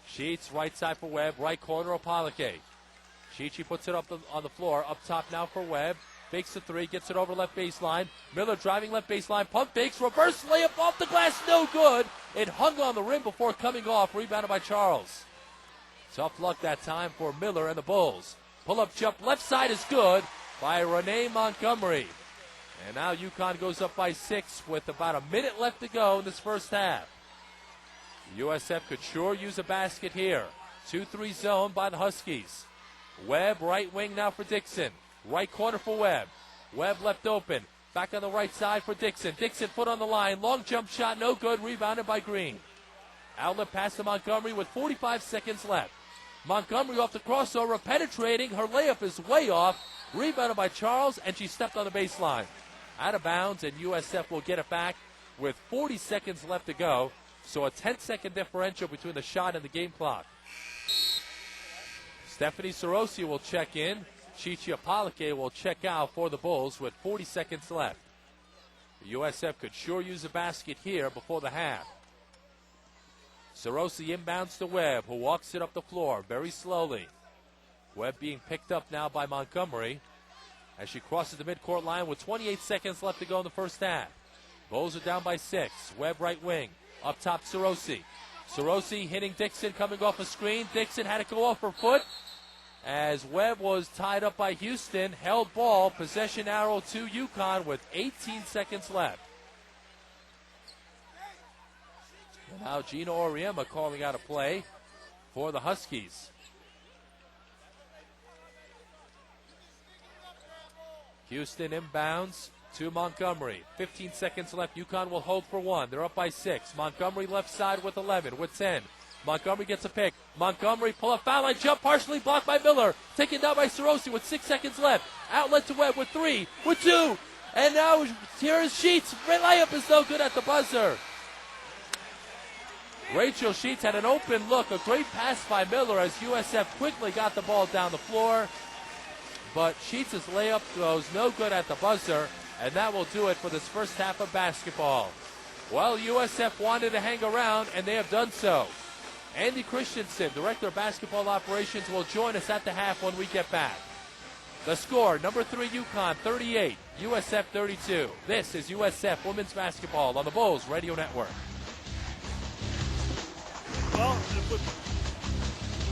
Sheets, right side for Webb, right corner Apolike. She puts it up on the floor, up top now for Webb. Fakes the 3, gets it over left baseline. Miller driving left baseline, pump fakes, reverse layup off the glass, no good. It hung on the rim before coming off, rebounded by Charles. Tough luck that time for Miller and the Bulls. Pull-up jump, left side is good by Renee Montgomery. And now UConn goes up by 6 with about a minute left to go in this first half. USF could sure use a basket here. 2-3 zone by the Huskies. Webb, right wing now for Dixon. Right corner for Webb. Webb left open. Back on the right side for Dixon. Dixon foot on the line. Long jump shot, no good. Rebounded by Green. Outlet pass to Montgomery with 45 seconds left. Montgomery off the crossover, penetrating. Her layup is way off. Rebounded by Charles, and she stepped on the baseline. Out of bounds, and USF will get it back with 40 seconds left to go. So a 10-second differential between the shot and the game clock. Stephanie Sarosi will check in. Chichi Apolike will check out for the Bulls with 40 seconds left. USF could sure use a basket here before the half. Sarosi inbounds to Webb, who walks it up the floor very slowly. Webb being picked up now by Montgomery as she crosses the midcourt line with 28 seconds left to go in the first half. Bulls are down by 6. Webb right wing. Up top, Sarosi. Sarosi hitting Dixon, coming off a screen. Dixon had to go off her foot as Webb was tied up by Houston. Held ball, possession arrow to UConn with 18 seconds left. And now Gina Oriema calling out a play for the Huskies. Houston inbounds to Montgomery. 15 seconds left. UConn will hold for 1. They're up by 6. Montgomery left side with 11, with 10. Montgomery gets a pick. Montgomery pull up foul line jump, partially blocked by Miller. Taken down by Sarosi with 6 seconds left. Outlet to Webb with 3, with 2. And now here is Sheets. Layup is no good at the buzzer. Rachel Sheets had an open look. A great pass by Miller as USF quickly got the ball down the floor. But Sheets' layup goes no good at the buzzer, and that will do it for this first half of basketball. Well, USF wanted to hang around, and they have done so. Andy Christensen, Director of Basketball Operations, will join us at the half when we get back. The score, number 3 UConn 38, USF 32. This is USF Women's Basketball on the Bulls Radio Network. Well,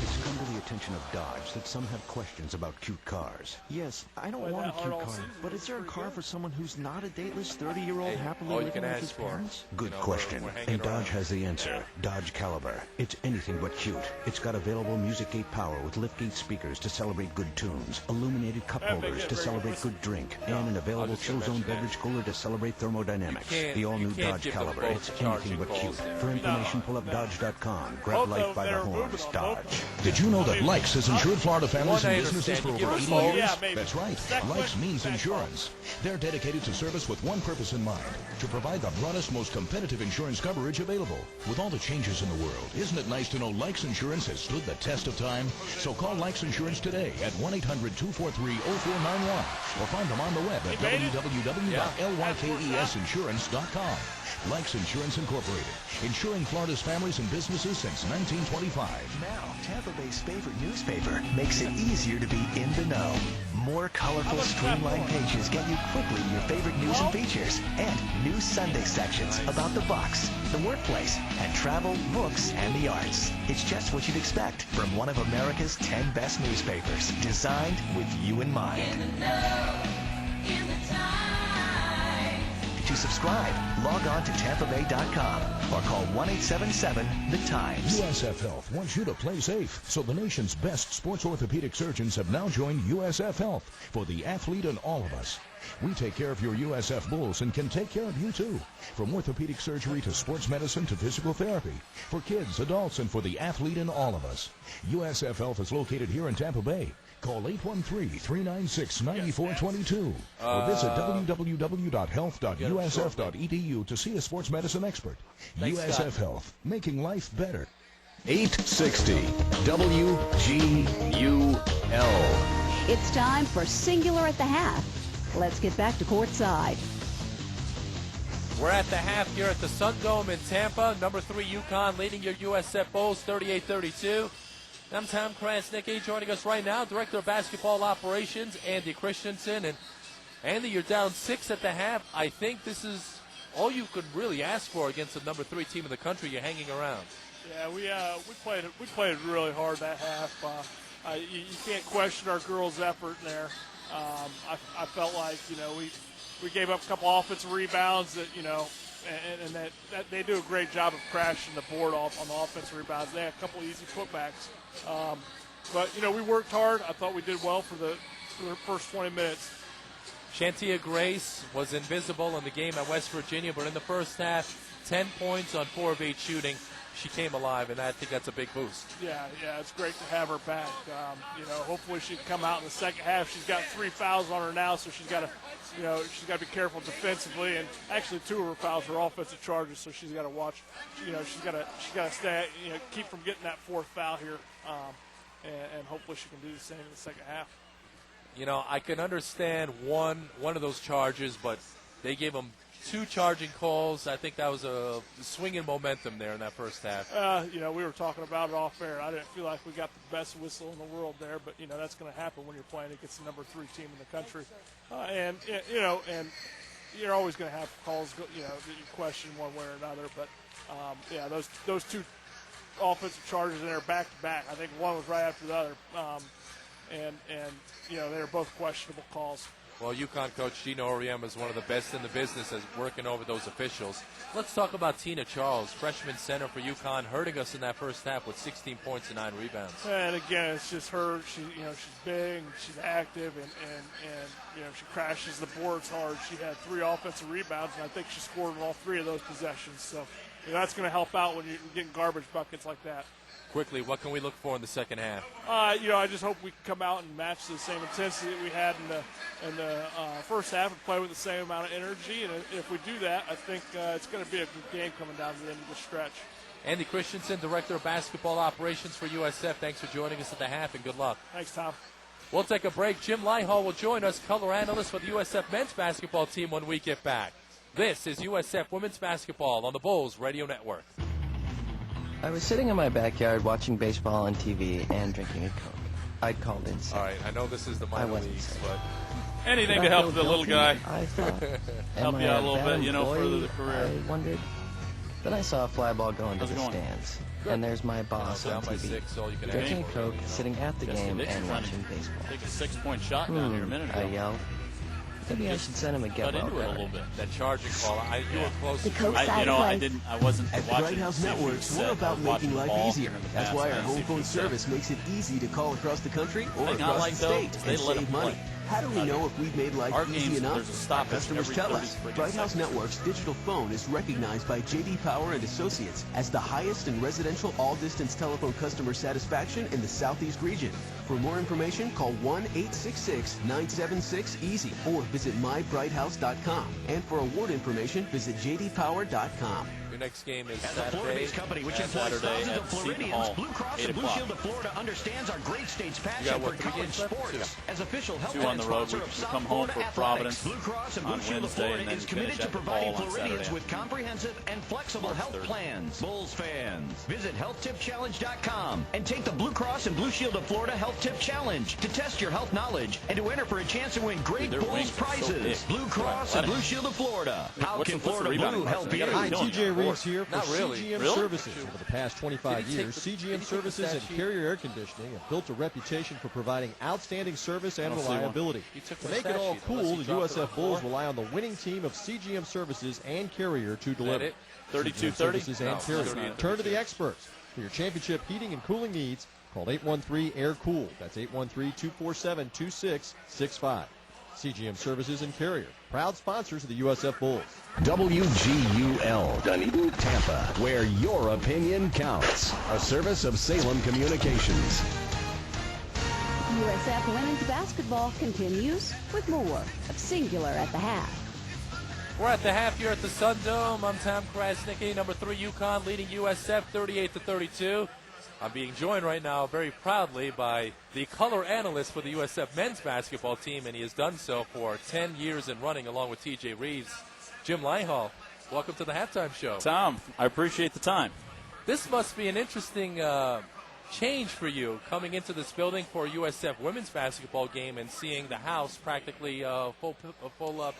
it's come to the attention of Dodge that some have questions about cute cars. Yes, I don't want a cute car, but is there a car for someone who's not a dateless 30-year-old happily living with his parents? Good question, and Dodge has the answer. Dodge Caliber. It's anything but cute. It's got available music gate power with liftgate speakers to celebrate good tunes, illuminated cup holders to celebrate good drink, and an available chill zone beverage cooler to celebrate thermodynamics. The all-new Dodge Caliber. It's anything but cute. For information, pull up Dodge.com. Grab life by the horns. Dodge. Did you know that Likes has insured Florida families and businesses for over 80 years? Yeah, That's right. Likes means insurance. They're dedicated to service with one purpose in mind, to provide the broadest, most competitive insurance coverage available. With all the changes in the world, isn't it nice to know Likes Insurance has stood the test of time? So call Likes Insurance today at 1-800-243-0491 or find them on the web at www.lykesinsurance.com. Likes Insurance Incorporated, insuring Florida's families and businesses since 1925. Now, Tampa Bay's favorite newspaper makes it easier to be in the know. More colorful, streamlined pages get you quickly your favorite news and features, and new Sunday sections about the Bucs, the workplace, and travel, books, and the arts. It's just what you'd expect from one of America's 10 best newspapers, designed with you in mind. In the know, in the time. To subscribe, log on to TampaBay.com or call 1-877-THE-TIMES. USF Health wants you to play safe, so the nation's best sports orthopedic surgeons have now joined USF Health for the athlete and all of us. We take care of your USF Bulls and can take care of you too. From orthopedic surgery to sports medicine to physical therapy. For kids, adults, and for the athlete and all of us. USF Health is located here in Tampa Bay. Call 813-396-9422 or visit www.health.usf.edu to see a sports medicine expert. USF Health, making life better. 860 WGUL. It's time for Singular at the Half. Let's get back to courtside. We're at the half here at the Sun Dome in Tampa. Number 3 UConn leading your USF Bulls 38-32. I'm Tom Krasnicki. Joining us right now, Director of Basketball Operations, Andy Christensen. And Andy, you're down 6 at the half. I think this is all you could really ask for against the number 3 team in the country. You're hanging around. Yeah, we played really hard that half. You can't question our girls' effort in there. I felt like we gave up a couple offensive rebounds that and that they do a great job of crashing the board off on the offensive rebounds. They had a couple easy putbacks. But we worked hard. I thought we did well for the first 20 minutes. Shantia Grace was invisible in the game at West Virginia, but in the first half, 10 points on 4 of 8 shooting. She came alive, and I think that's a big boost. Yeah, it's great to have her back. Hopefully she can come out in the second half. She's got 3 fouls on her now, so she's got to be careful defensively. And actually, 2 of her fouls are offensive charges, so she's got to watch. She's got to stay. Keep from getting that 4th foul here, and hopefully she can do the same in the second half. I can understand one of those charges, but they gave them 2 charging calls. I think that was a swing in momentum there in that first half. We were talking about it off air. I didn't feel like we got the best whistle in the world there, but that's going to happen when you're playing against the number 3 team in the country. And you're always going to have calls that you question one way or another. But those 2 offensive charges in there back to back. I think one was right after the other, and they were both questionable calls. Well, UConn coach Gino Auriemma is one of the best in the business as working over those officials. Let's talk about Tina Charles, freshman center for UConn, hurting us in that first half with 16 points and 9 rebounds. And again, it's just her. She's big, she's active, and she crashes the boards hard. She had 3 offensive rebounds, and I think she scored on all 3 of those possessions. So that's going to help out when you're getting garbage buckets like that. Quickly, what can we look for in the second half? I just hope we can come out and match the same intensity that we had in the first half and play with the same amount of energy. And if we do that, I think it's going to be a good game coming down to the end of the stretch. Andy Christensen, Director of Basketball Operations for USF. Thanks for joining us at the half, and good luck. Thanks, Tom. We'll take a break. Jim Lihal will join us, color analyst for the USF men's basketball team, when we get back. This is USF Women's Basketball on the Bulls Radio Network. I was sitting in my backyard watching baseball on TV and drinking a Coke. I'd called in sick. All right, I know this is the minor leagues, but anything to help the little guy. I thought, help you out a little bit, further the career. I wondered. Then I saw a fly ball go into the stands. Good. And there's my boss on down by TV, 6, all you can drinking a ask for. Coke, sitting at the game and watching baseball. Take a 6-point shot down here a minute ago. I yelled. Maybe I should send him a get well into it a little bit. That charging call, you were close. The Coke side I wasn't At watching. Bright House Networks, we're about making life easier. That's why our home phone service makes it easy to call across the country or across the state and save money. How do we know if we've made life easy enough? Our customers tell us. Bright House Network's digital phone is recognized by J.D. Power and Associates as the highest in residential all-distance telephone customer satisfaction in the Southeast region. For more information, call 1-866-976-EASY or visit mybrighthouse.com. And for award information, visit jdpower.com. Your next game is As a Florida-based company which employs thousands of Floridians, Blue Cross and Blue Shield of Florida understands our great state's passion for college sports. As official health plan sponsor of South Florida Athletics, Blue Cross and Blue Shield of Florida is committed to providing Floridians with comprehensive and flexible health plans. Bulls fans, visit HealthTipChallenge.com and take the Blue Cross and Blue Shield of Florida Health Tip Challenge to test your health knowledge and to enter for a chance to win great Bulls prizes. Blue Cross and Blue Shield of Florida. How can Florida Blue help you? Hi, TJ Reeves here for Not really. CGM Services. Over the past 25 years, CGM Services and Carrier Air Conditioning have built a reputation for providing outstanding service and reliability. To make it all cool, the USF Bulls rely on the winning team of CGM Services and Carrier to deliver. 32-30? Services and Carrier. Turn to the experts. For your championship heating and cooling needs, call 813-AIR-COOL. That's 813-247-2665. CGM Services and Carrier, proud sponsors of the USF Bulls. WGUL, Dunedin, Tampa, where your opinion counts. A service of Salem Communications. USF women's basketball continues with more of Singular at the half. We're at the half here at the Sun Dome. I'm Tom Krasnicki, number 3 UConn leading USF 38-32. I'm being joined right now very proudly by the color analyst for the USF men's basketball team, and he has done so for 10 years and running along with TJ Reeves. Jim Leinhall, welcome to the halftime show. Tom, I appreciate the time. This must be an interesting change for you coming into this building for a USF women's basketball game and seeing the house practically full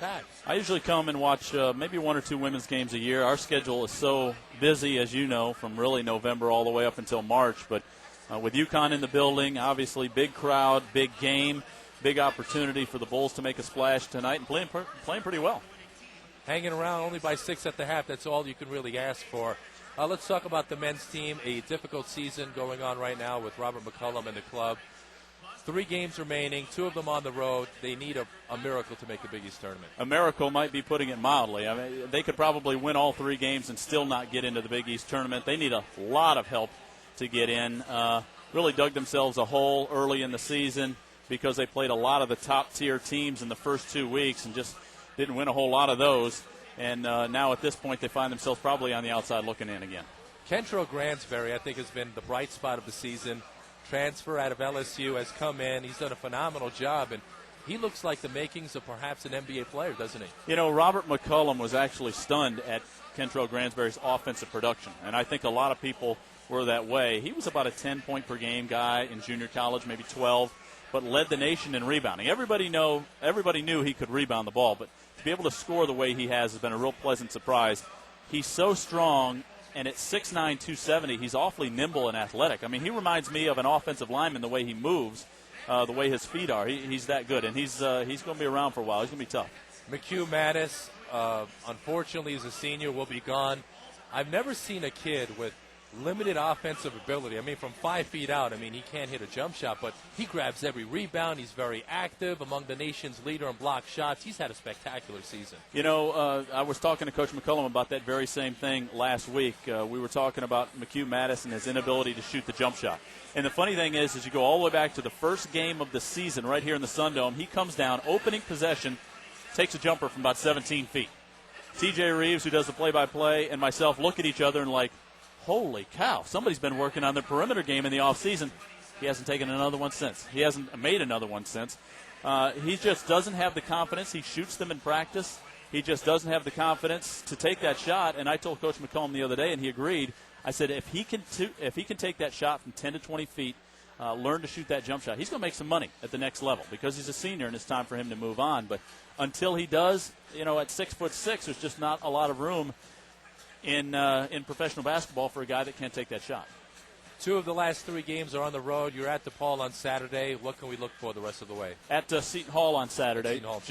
packed. I usually come and watch maybe 1 or 2 women's games a year. Our schedule is so busy, as you know, from really November all the way up until March. But with UConn in the building, obviously big crowd, big game, big opportunity for the Bulls to make a splash tonight and playing pretty well. Hanging around only by 6 at the half, that's all you can really ask for. Let's talk about the men's team. A difficult season going on right now with Robert McCullum and the club. 3 games remaining, 2 of them on the road. They need a miracle to make the Big East tournament. A miracle might be putting it mildly. I mean, they could probably win all 3 games and still not get into the Big East tournament. They need a lot of help to get in. Really dug themselves a hole early in the season because they played a lot of the top-tier teams in the first 2 weeks and just didn't win a whole lot of those. And now at this point they find themselves probably on the outside looking in again. Kentrell Gransberry, I think, has been the bright spot of the season. Transfer out of LSU has come in. He's done a phenomenal job, and he looks like the makings of perhaps an NBA player, doesn't he? You know, Robert McCullum was actually stunned at Kentrell Gransberry's offensive production, and I think a lot of people were that way. He was about a 10-point-per-game guy in junior college, maybe 12, but led the nation in rebounding. Everybody knew he could rebound the ball, but to be able to score the way he has been a real pleasant surprise. He's so strong, and at 6'9", 270, he's awfully nimble and athletic. I mean, he reminds me of an offensive lineman, the way he moves, the way his feet are. He's that good, and he's going to be around for a while. He's going to be tough. McHugh Mattis, unfortunately, is a senior, will be gone. I've never seen a kid with limited offensive ability. I mean, from 5 feet out, I mean, he can't hit a jump shot, but he grabs every rebound. He's very active, among the nation's leader in block shots. He's had a spectacular season. You know, I was talking to Coach McCullum about that very same thing last week. We were talking about McHugh Mattis and his inability to shoot the jump shot. And the funny thing is you go all the way back to the first game of the season right here in the Sun Dome. He comes down, opening possession, takes a jumper from about 17 feet. TJ Reeves, who does the play-by-play, and myself look at each other and like, holy cow, somebody's been working on their perimeter game in the offseason. He hasn't taken another one since. He hasn't made another one since. He just doesn't have the confidence. He shoots them in practice. He just doesn't have the confidence to take that shot. And I told Coach McCollum the other day, and he agreed, I said if he can take that shot from 10 to 20 feet, learn to shoot that jump shot, he's going to make some money at the next level because he's a senior and it's time for him to move on. But until he does, at 6'6", there's just not a lot of room in professional basketball for a guy that can't take that shot. 2 of the last 3 games are on the road. You're at DePaul on Saturday. What can we look for the rest of the way? At Seton Hall on Saturday. Seton Hall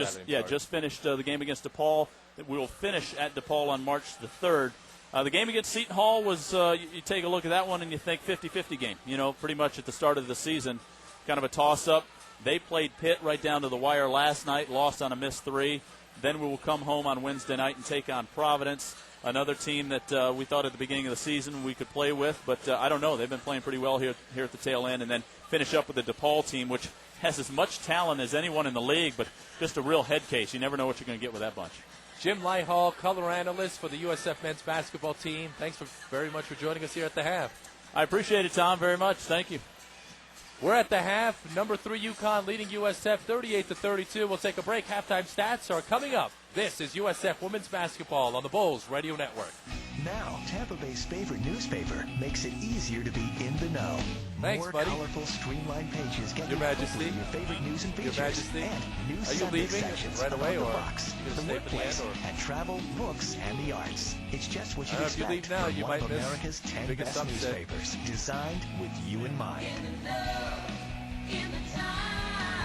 just finished the game against DePaul. We will finish at DePaul on March the 3rd. The game against Seton Hall was, you take a look at that one and you think 50-50 game. Pretty much at the start of the season, kind of a toss-up. They played Pitt right down to the wire last night, lost on a missed 3. Then we will come home on Wednesday night and take on Providence, another team that we thought at the beginning of the season we could play with. But I don't know. They've been playing pretty well here at the tail end. And then finish up with the DePaul team, which has as much talent as anyone in the league, but just a real head case. You never know what you're going to get with that bunch. Jim Lighthall, color analyst for the USF men's basketball team. Thanks very much for joining us here at the half. I appreciate it, Tom, very much. Thank you. We're at the half. Number 3 UConn leading USF 38-32. We'll take a break. Halftime stats are coming up. This is USF women's basketball on the Bulls Radio Network. Now, Tampa Bay's favorite newspaper makes it easier to be in the know. Thanks, More buddy. colorful, streamlined pages get Your you Majesty. your favorite news and features. Your Majesty. And new Are you Sunday leaving sections right away, about the or box, you the gonna stay for the workplace, end, or? and travel, books, and the arts. It's just what you'd If you expect leave now, from you one might of miss America's 10 biggest best upset. newspapers, designed with you in mind.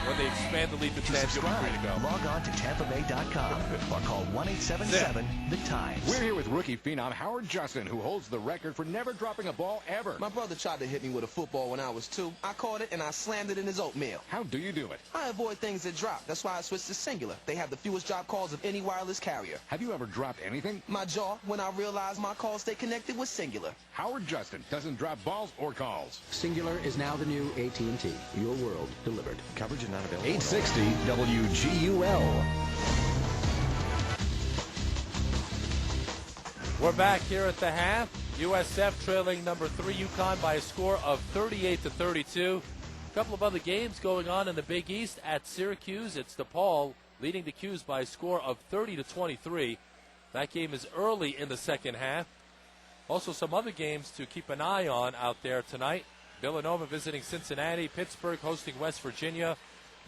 When they expand the lead to To 10, you'll be free to subscribe, go. log on to TampaBay.com or call 1-877-THE-TIMES. We're here with rookie phenom Howard Justin, who holds the record for never dropping a ball ever. My brother tried to hit me with a football when I was 2. I caught it and I slammed it in his oatmeal. How do you do it? I avoid things that drop. That's why I switched to Singular. They have the fewest drop calls of any wireless carrier. Have you ever dropped anything? My jaw when I realized my calls stay connected with Singular. Howard Justin doesn't drop balls or calls. Singular is now the new AT&T. Your world delivered. Coverage is not available. 860 WGUL. We're back here at the half. USF trailing number 3 UConn by a score of 38-32. A couple of other games going on in the Big East. At Syracuse, it's DePaul leading the Cuse by a score of 30-23. That game is early in the second half. Also some other games to keep an eye on out there tonight. Villanova visiting Cincinnati. Pittsburgh hosting West Virginia.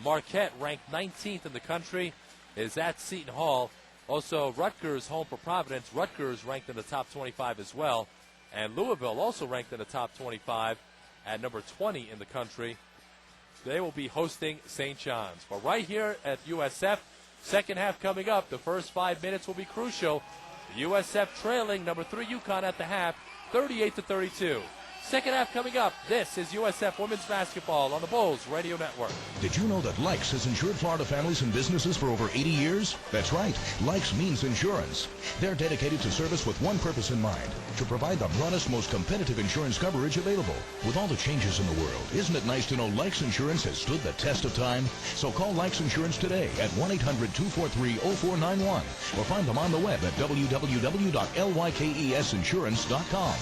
Marquette, ranked 19th in the country, is at Seton Hall. Also, Rutgers home for Providence. Rutgers ranked in the top 25 as well. And Louisville also ranked in the top 25 at number 20 in the country. They will be hosting St. John's. But right here at USF, second half coming up. The first 5 minutes will be crucial. USF trailing number 3 UConn at the half, 38-32. Second half coming up. This is USF women's basketball on the Bulls Radio Network. Did you know that Likes has insured Florida families and businesses for over 80 years? That's right. Likes means insurance. They're dedicated to service with one purpose in mind, to provide the broadest, most competitive insurance coverage available. With all the changes in the world, isn't it nice to know Likes Insurance has stood the test of time? So call Likes Insurance today at 1-800-243-0491 or find them on the web at www.lykesinsurance.com.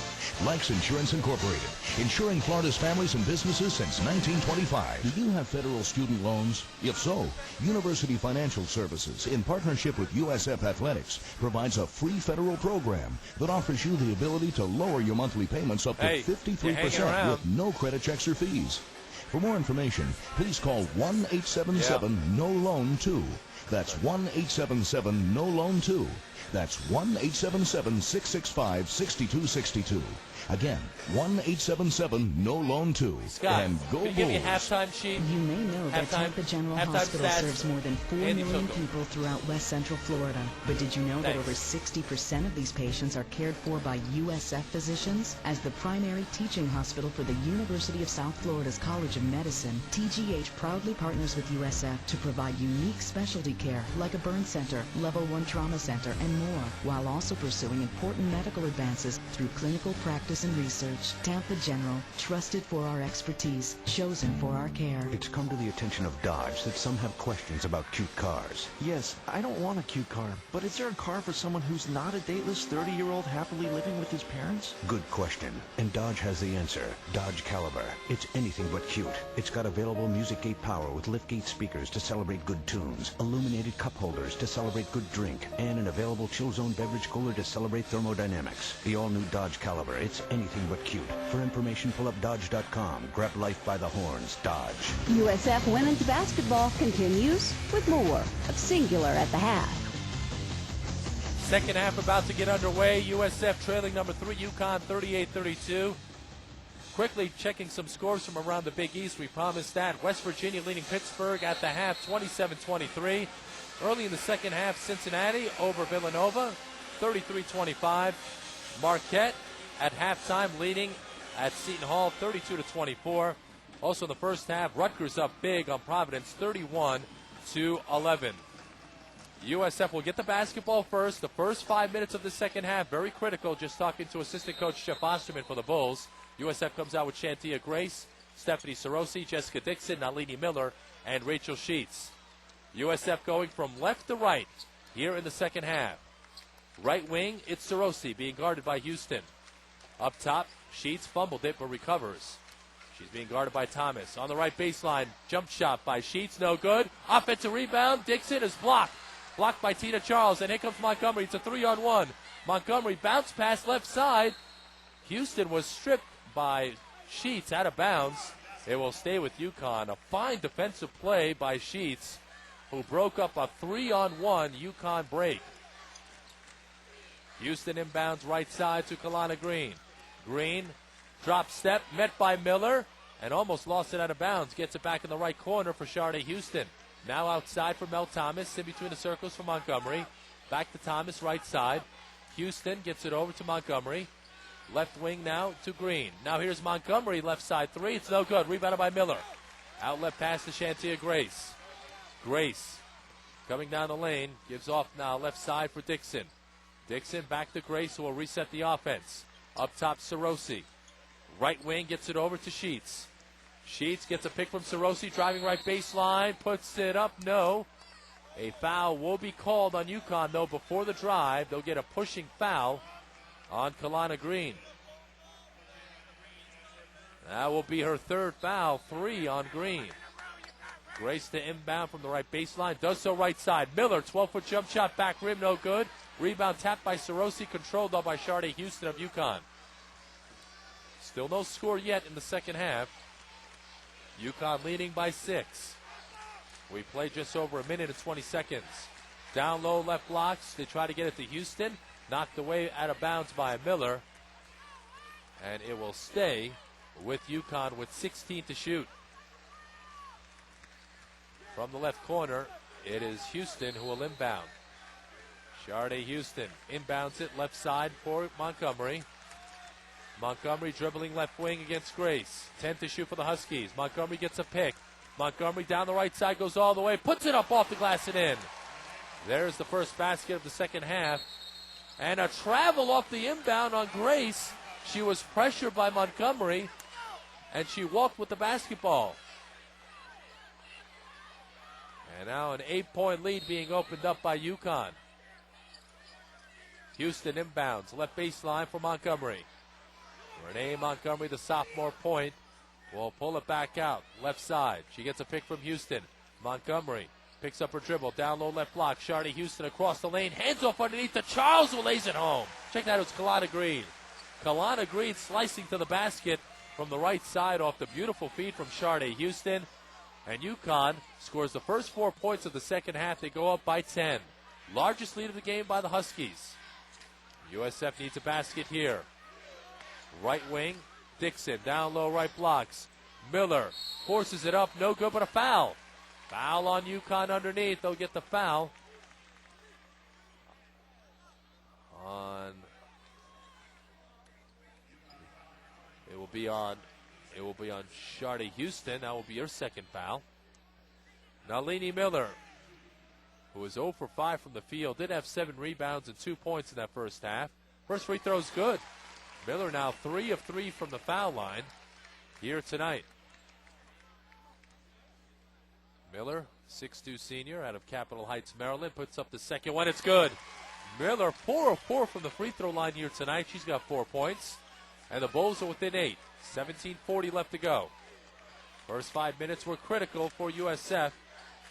Likes Insurance Incorporated, insuring Florida's families and businesses since 1925. Do you have federal student loans? If so, University Financial Services, in partnership with USF Athletics, provides a free federal program that offers you the ability to lower your monthly payments up to 53% with no credit checks or fees. For more information, please call 1-877-NO-LOAN-2. That's 1-877-NO-LOAN-2. That's 1-877-665-6262. Again, 1-877-NO-LOAN-2. Scott, and go can you give me a Bulls. halftime sheet? You may know that Tampa General Hospital stats. serves more than 4 Andy million took 'em. people throughout West Central Florida. But did you know that over 60% of these patients are cared for by USF physicians? As the primary teaching hospital for the University of South Florida's College of Medicine, TGH proudly partners with USF to provide unique specialty care like a burn center, level 1 trauma center, and more, while also pursuing important medical advances through clinical practice and research. Tampa General, trusted for our expertise, chosen for our care. It's come to the attention of Dodge that some have questions about cute cars. Yes, I don't want a cute car, but is there a car for someone who's not a dateless 30-year-old happily living with his parents? Good question. And Dodge has the answer. Dodge Caliber. It's anything but cute. It's got available music gate power with liftgate speakers to celebrate good tunes, illuminated cup holders to celebrate good drink, and an available chill zone beverage cooler to celebrate thermodynamics. The all-new Dodge Caliber. It's It's anything but cute. For information, pull up Dodge.com. Grab life by the horns. Dodge. USF women's basketball continues with more of Singular at the half. Second half about to get underway. USF trailing number 3, UConn 38-32. Quickly checking some scores from around the Big East. We promised that. West Virginia leading Pittsburgh at the half 27-23. Early in the second half, Cincinnati over Villanova 33-25. Marquette at halftime leading at Seton Hall 32-24. Also in the first half, Rutgers up big on Providence 31-11. USF will get the basketball first. The first 5 minutes of the second half, very critical. Just talking to assistant coach Jeff Osterman for the Bulls. USF comes out with Shantia Grace, Stephanie Sarosi, Jessica Dixon, Nalini Miller, and Rachel Sheets. USF going from left to right here in the second half. Right wing, it's Sarosi being guarded by Houston. Up top, Sheets fumbled it but recovers. She's being guarded by Thomas. On the right baseline, jump shot by Sheets, no good. Offensive rebound, Dixon is blocked. Blocked by Tina Charles, and here comes Montgomery. It's a 3-on-1. Montgomery bounced pass left side. Houston was stripped by Sheets out of bounds. It will stay with UConn. A fine defensive play by Sheets, who broke up a 3-on-1 UConn break. Houston inbounds right side to Kalana Green. Green, drop step, met by Miller, and almost lost it out of bounds. Gets it back in the right corner for Sharday Houston. Now outside for Mel Thomas, in between the circles for Montgomery. Back to Thomas, right side. Houston gets it over to Montgomery. Left wing now to Green. Now here's Montgomery, left side three. It's no good. Rebounded by Miller. Outlet pass to Shantia Grace. Grace coming down the lane. Gives off now left side for Dixon. Dixon back to Grace, who will reset the offense. Up top, Sarosi. Right wing gets it over to Sheets. Sheets gets a pick from Sarosi, driving right baseline. Puts it up, no. A foul will be called on UConn, though, before the drive. They'll get a pushing foul on Kalana Green. That will be her third foul, 3 on Green. Grace to inbound from the right baseline. Does so right side. Miller, 12-foot jump shot, back rim, no good. Rebound tapped by Sarosi, controlled though by Sharday Houston of UConn. Still no score yet in the second half. UConn leading by 6. We play just over a minute and 20 seconds. Down low left blocks. They try to get it to Houston. Knocked away out of bounds by Miller. And it will stay with UConn with 16 to shoot. From the left corner, it is Houston who will inbound. Sharday Houston inbounds it left side for Montgomery. Montgomery dribbling left wing against Grace. 10 to shoot for the Huskies. Montgomery gets a pick. Montgomery down the right side, goes all the way, puts it up off the glass and in. There's the first basket of the second half. And a travel off the inbound on Grace. She was pressured by Montgomery, and she walked with the basketball. And now an 8-point lead being opened up by UConn. Houston inbounds, left baseline for Montgomery. Renee Montgomery, the sophomore point, will pull it back out, left side. She gets a pick from Houston. Montgomery picks up her dribble, down low left block. Sharday Houston across the lane, hands off underneath to Charles, who lays it home. Check that out, it's Kalana Green. Kalana Green slicing to the basket from the right side off the beautiful feed from Sharday Houston. And UConn scores the first 4 points of the second half. They go up by 10. Largest lead of the game by the Huskies. USF needs a basket here. Right wing, Dixon, down low right blocks. Miller forces it up, no good, but a foul. Foul on UConn underneath. They'll get the foul on. It will be on Sharday Houston. That will be her second foul. Nalini Miller, who was 0 for 5 from the field, did have 7 rebounds and 2 points in that first half. First free throw's good. Miller now 3 of 3 from the foul line here tonight. Miller, 6'2" senior out of Capitol Heights, Maryland, puts up the second one. It's good. Miller 4 of 4 from the free throw line here tonight. She's got 4 points. And the Bulls are within 8. 17:40 left to go. First 5 minutes were critical for USF.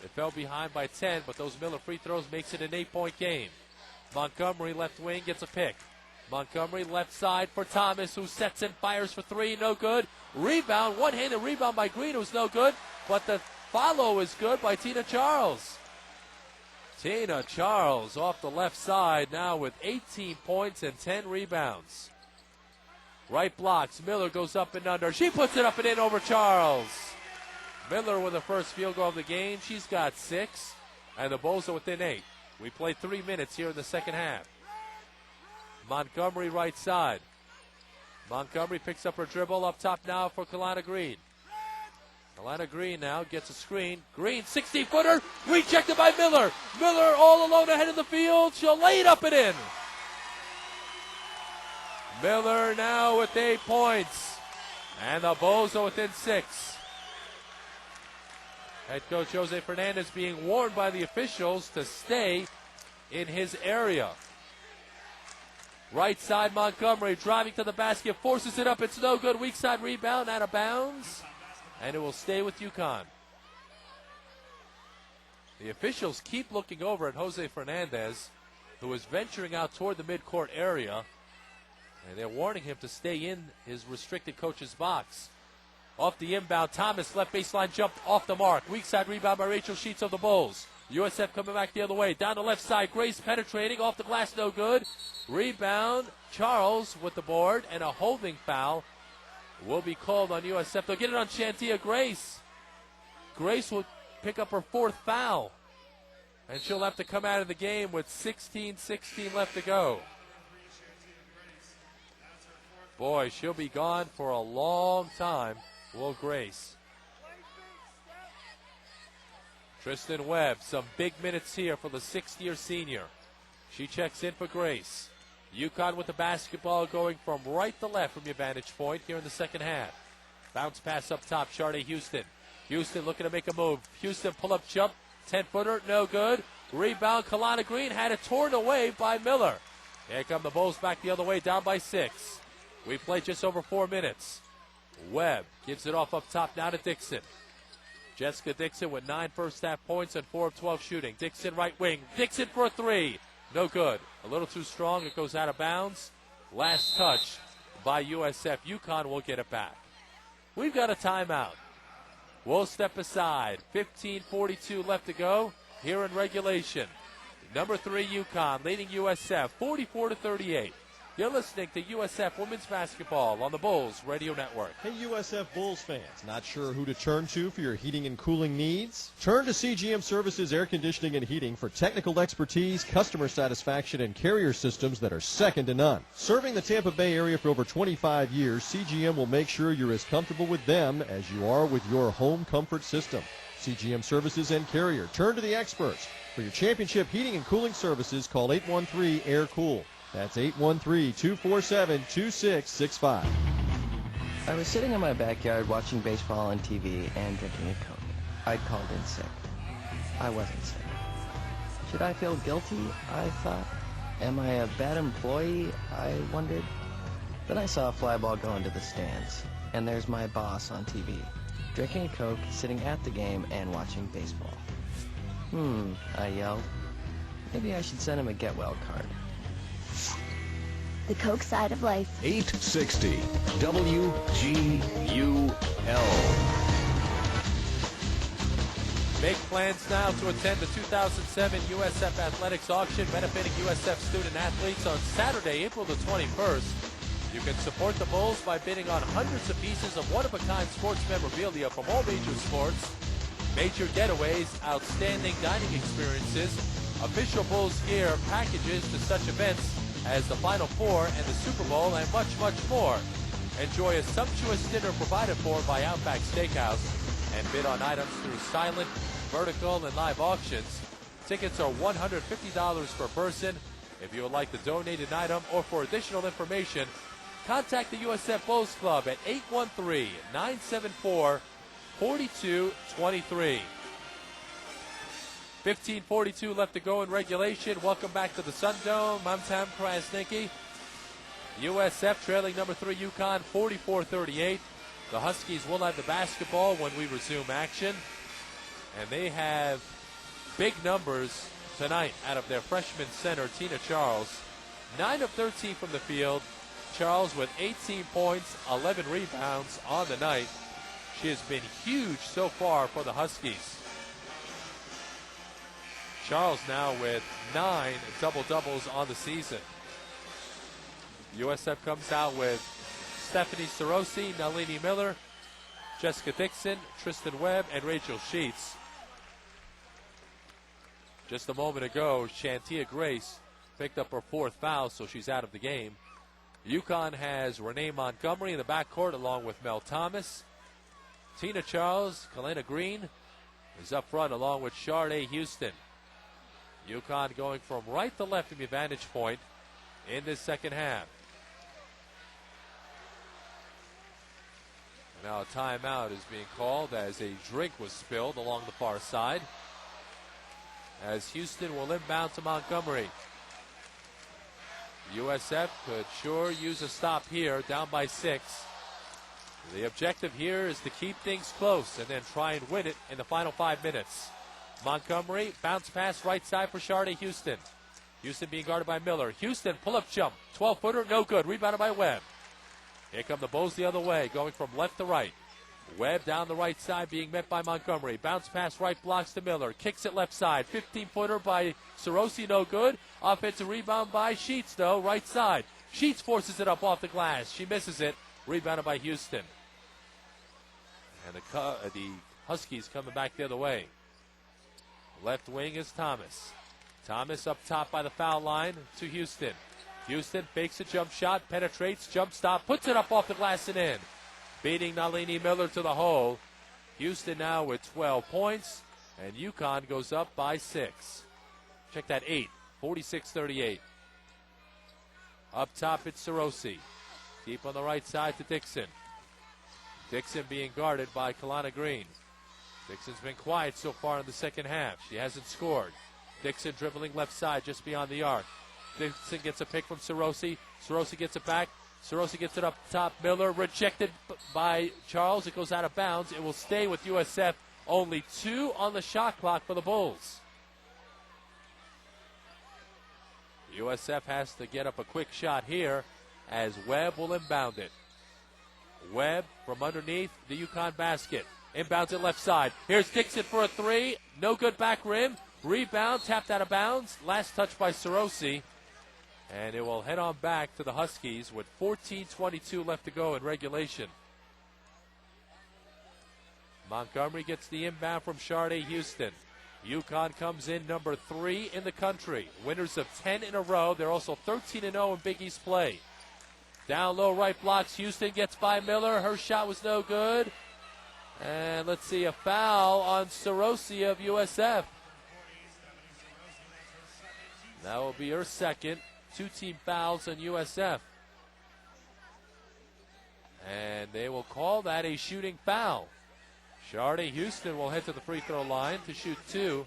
They fell behind by 10, but those Miller free throws makes it an 8-point game. Montgomery left wing gets a pick. Montgomery left side for Thomas, who sets and fires for three. No good. Rebound, one-handed rebound by Green, who's no good. But the follow is good by Tina Charles. Tina Charles off the left side now with 18 points and 10 rebounds. Right blocks. Miller goes up and under. She puts it up and in over Charles. Miller with the first field goal of the game. She's got 6. And the Bulls are within 8. We play 3 minutes here in the second half. Montgomery right side. Montgomery picks up her dribble up top now for Kalana Green. Kalana Green now gets a screen. Green, 60-footer, rejected by Miller. Miller all alone ahead of the field. She'll lay it up and in. Miller now with 8 points. And the Bulls are within 6. Head coach Jose Fernandez being warned by the officials to stay in his area. Right side, Montgomery driving to the basket, forces it up. It's no good. Weak side rebound, out of bounds. And it will stay with UConn. The officials keep looking over at Jose Fernandez, who is venturing out toward the midcourt area. And they're warning him to stay in his restricted coach's box. Off the inbound, Thomas, left baseline jump off the mark. Weak side rebound by Rachel Sheets of the Bulls. USF coming back the other way. Down the left side, Grace penetrating, off the glass, no good. Rebound, Charles with the board, and a holding foul will be called on USF. They'll get it on Shantia Grace. Grace will pick up her 4th foul. And she'll have to come out of the game with 16 left to go. Boy, she'll be gone for a long time, will Grace. Tristan Webb, some big minutes here for the 6th-year senior. She checks in for Grace. UConn with the basketball going from right to left from your vantage point here in the second half. Bounce pass up top, Sharday Houston. Houston looking to make a move. Houston pull-up jump, 10-footer, no good. Rebound, Kalana Green had it torn away by Miller. Here come the Bulls back the other way, down by 6. We play just over 4 minutes. Webb gives it off up top now to Dixon. Jessica Dixon with 9 first-half points and 4 of 12 shooting. Dixon right wing. Dixon for a 3. No good. A little too strong. It goes out of bounds. Last touch by USF. UConn will get it back. We've got a timeout. We'll step aside. 15:42 left to go here in regulation. Number 3 UConn leading USF 44-38. You're listening to USF Women's Basketball on the Bulls Radio Network. Hey, USF Bulls fans, not sure who to turn to for your heating and cooling needs? Turn to CGM Services Air Conditioning and Heating for technical expertise, customer satisfaction, and carrier systems that are second to none. Serving the Tampa Bay area for over 25 years, CGM will make sure you're as comfortable with them as you are with your home comfort system. CGM Services and Carrier. Turn to the experts. For your championship heating and cooling services, call 813-AIR-COOL. That's 813-247-2665. I was sitting in my backyard watching baseball on TV and drinking a Coke. I'd called in sick. I wasn't sick. Should I feel guilty? I thought. Am I a bad employee? I wondered. Then I saw a fly ball go into the stands, and there's my boss on TV, drinking a Coke, sitting at the game, and watching baseball. I yelled. Maybe I should send him a get well card. The Coke side of life. 860 WGUL. Make plans now to attend the 2007 USF Athletics Auction benefiting USF student athletes on Saturday, April the 21st. You can support the Bulls by bidding on hundreds of pieces of one-of-a-kind sports memorabilia from all major sports, major getaways, outstanding dining experiences, official Bulls gear, packages to such events as the Final Four and the Super Bowl, and much, much more. Enjoy a sumptuous dinner provided for by Outback Steakhouse and bid on items through silent, vertical, and live auctions. Tickets are $150 per person. If you would like to donate an item or for additional information, contact the USF Bulls Club at 813-974-4223. 15:42 left to go in regulation. Welcome back to the Sun Dome. I'm Tom Krasnicki. USF trailing number 3 UConn 44-38. The Huskies will have the basketball when we resume action. And they have big numbers tonight out of their freshman center, Tina Charles. 9 of 13 from the field. Charles with 18 points, 11 rebounds on the night. She has been huge so far for the Huskies. Charles now with 9 double-doubles on the season. USF comes out with Stephanie Sarosi, Nalini Miller, Jessica Dixon, Tristan Webb, and Rachel Sheets. Just a moment ago, Shantia Grace picked up her 4th foul, so she's out of the game. UConn has Renee Montgomery in the backcourt along with Mel Thomas. Tina Charles, Kalena Green is up front along with Sharday Houston. UConn going from right to left from the vantage point in this second half. Now a timeout is being called as a drink was spilled along the far side. As Houston will inbound to Montgomery. USF could sure use a stop here, down by 6. The objective here is to keep things close and then try and win it in the final 5 minutes. Montgomery, bounce pass right side for Sharday Houston. Houston being guarded by Miller. Houston, pull-up jump, 12-footer, no good. Rebounded by Webb. Here come the Bulls the other way, going from left to right. Webb down the right side being met by Montgomery. Bounce pass right, blocks to Miller. Kicks it left side. 15-footer by Sarosi, no good. Offensive rebound by Sheets, though, right side. Sheets forces it up off the glass. She misses it. Rebounded by Houston. And the Huskies coming back the other way. Left wing is Thomas. Thomas up top by the foul line to Houston. Houston fakes a jump shot, penetrates, jump stop, puts it up off the glass and in. Beating Nalini Miller to the hole. Houston now with 12 points, and UConn goes up by 6. Check that, 8, 46-38. Up top, it's Sarosi. Deep on the right side to Dixon. Dixon being guarded by Kalana Green. Dixon's been quiet so far in the second half. She hasn't scored. Dixon dribbling left side just beyond the arc. Dixon gets a pick from Sarosi. Sarosi gets it back. Sarosi gets it up top. Miller rejected by Charles. It goes out of bounds. It will stay with USF. Only 2 on the shot clock for the Bulls. USF has to get up a quick shot here as Webb will inbound it. Webb from underneath the UConn basket. Inbounds it left side. Here's Dixon for a 3. No good back rim. Rebound, tapped out of bounds. Last touch by Sarosi. And it will head on back to the Huskies with 14:22 left to go in regulation. Montgomery gets the inbound from Sharday Houston. UConn comes in number 3 in the country. Winners of 10 in a row. They're also 13-0 in Big East play. Down low right blocks. Houston gets by Miller. Her shot was no good. And let's see, a foul on Sarosi of USF. That will be her second. 2 team fouls on USF. And they will call that a shooting foul. Sharday Houston will head to the free throw line to shoot 2.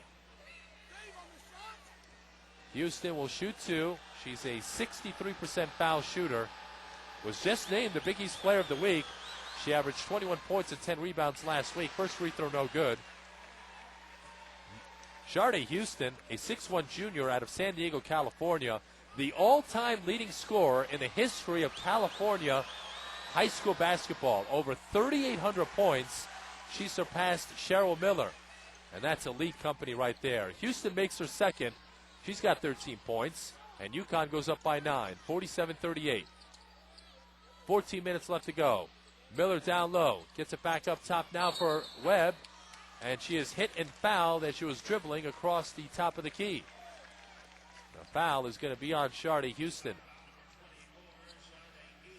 Houston will shoot 2. She's a 63% foul shooter. Was just named the Big East Player of the Week. She averaged 21 points and 10 rebounds last week. First free throw no good. Sharday Houston, a 6'1 junior out of San Diego, California, the all-time leading scorer in the history of California high school basketball. Over 3,800 points. She surpassed Cheryl Miller. And that's elite company right there. Houston makes her second. She's got 13 points. And UConn goes up by 9, 47-38. 14 minutes left to go. Miller down low. Gets it back up top now for Webb. And she is hit and fouled as she was dribbling across the top of the key. The foul is going to be on Sharday Houston.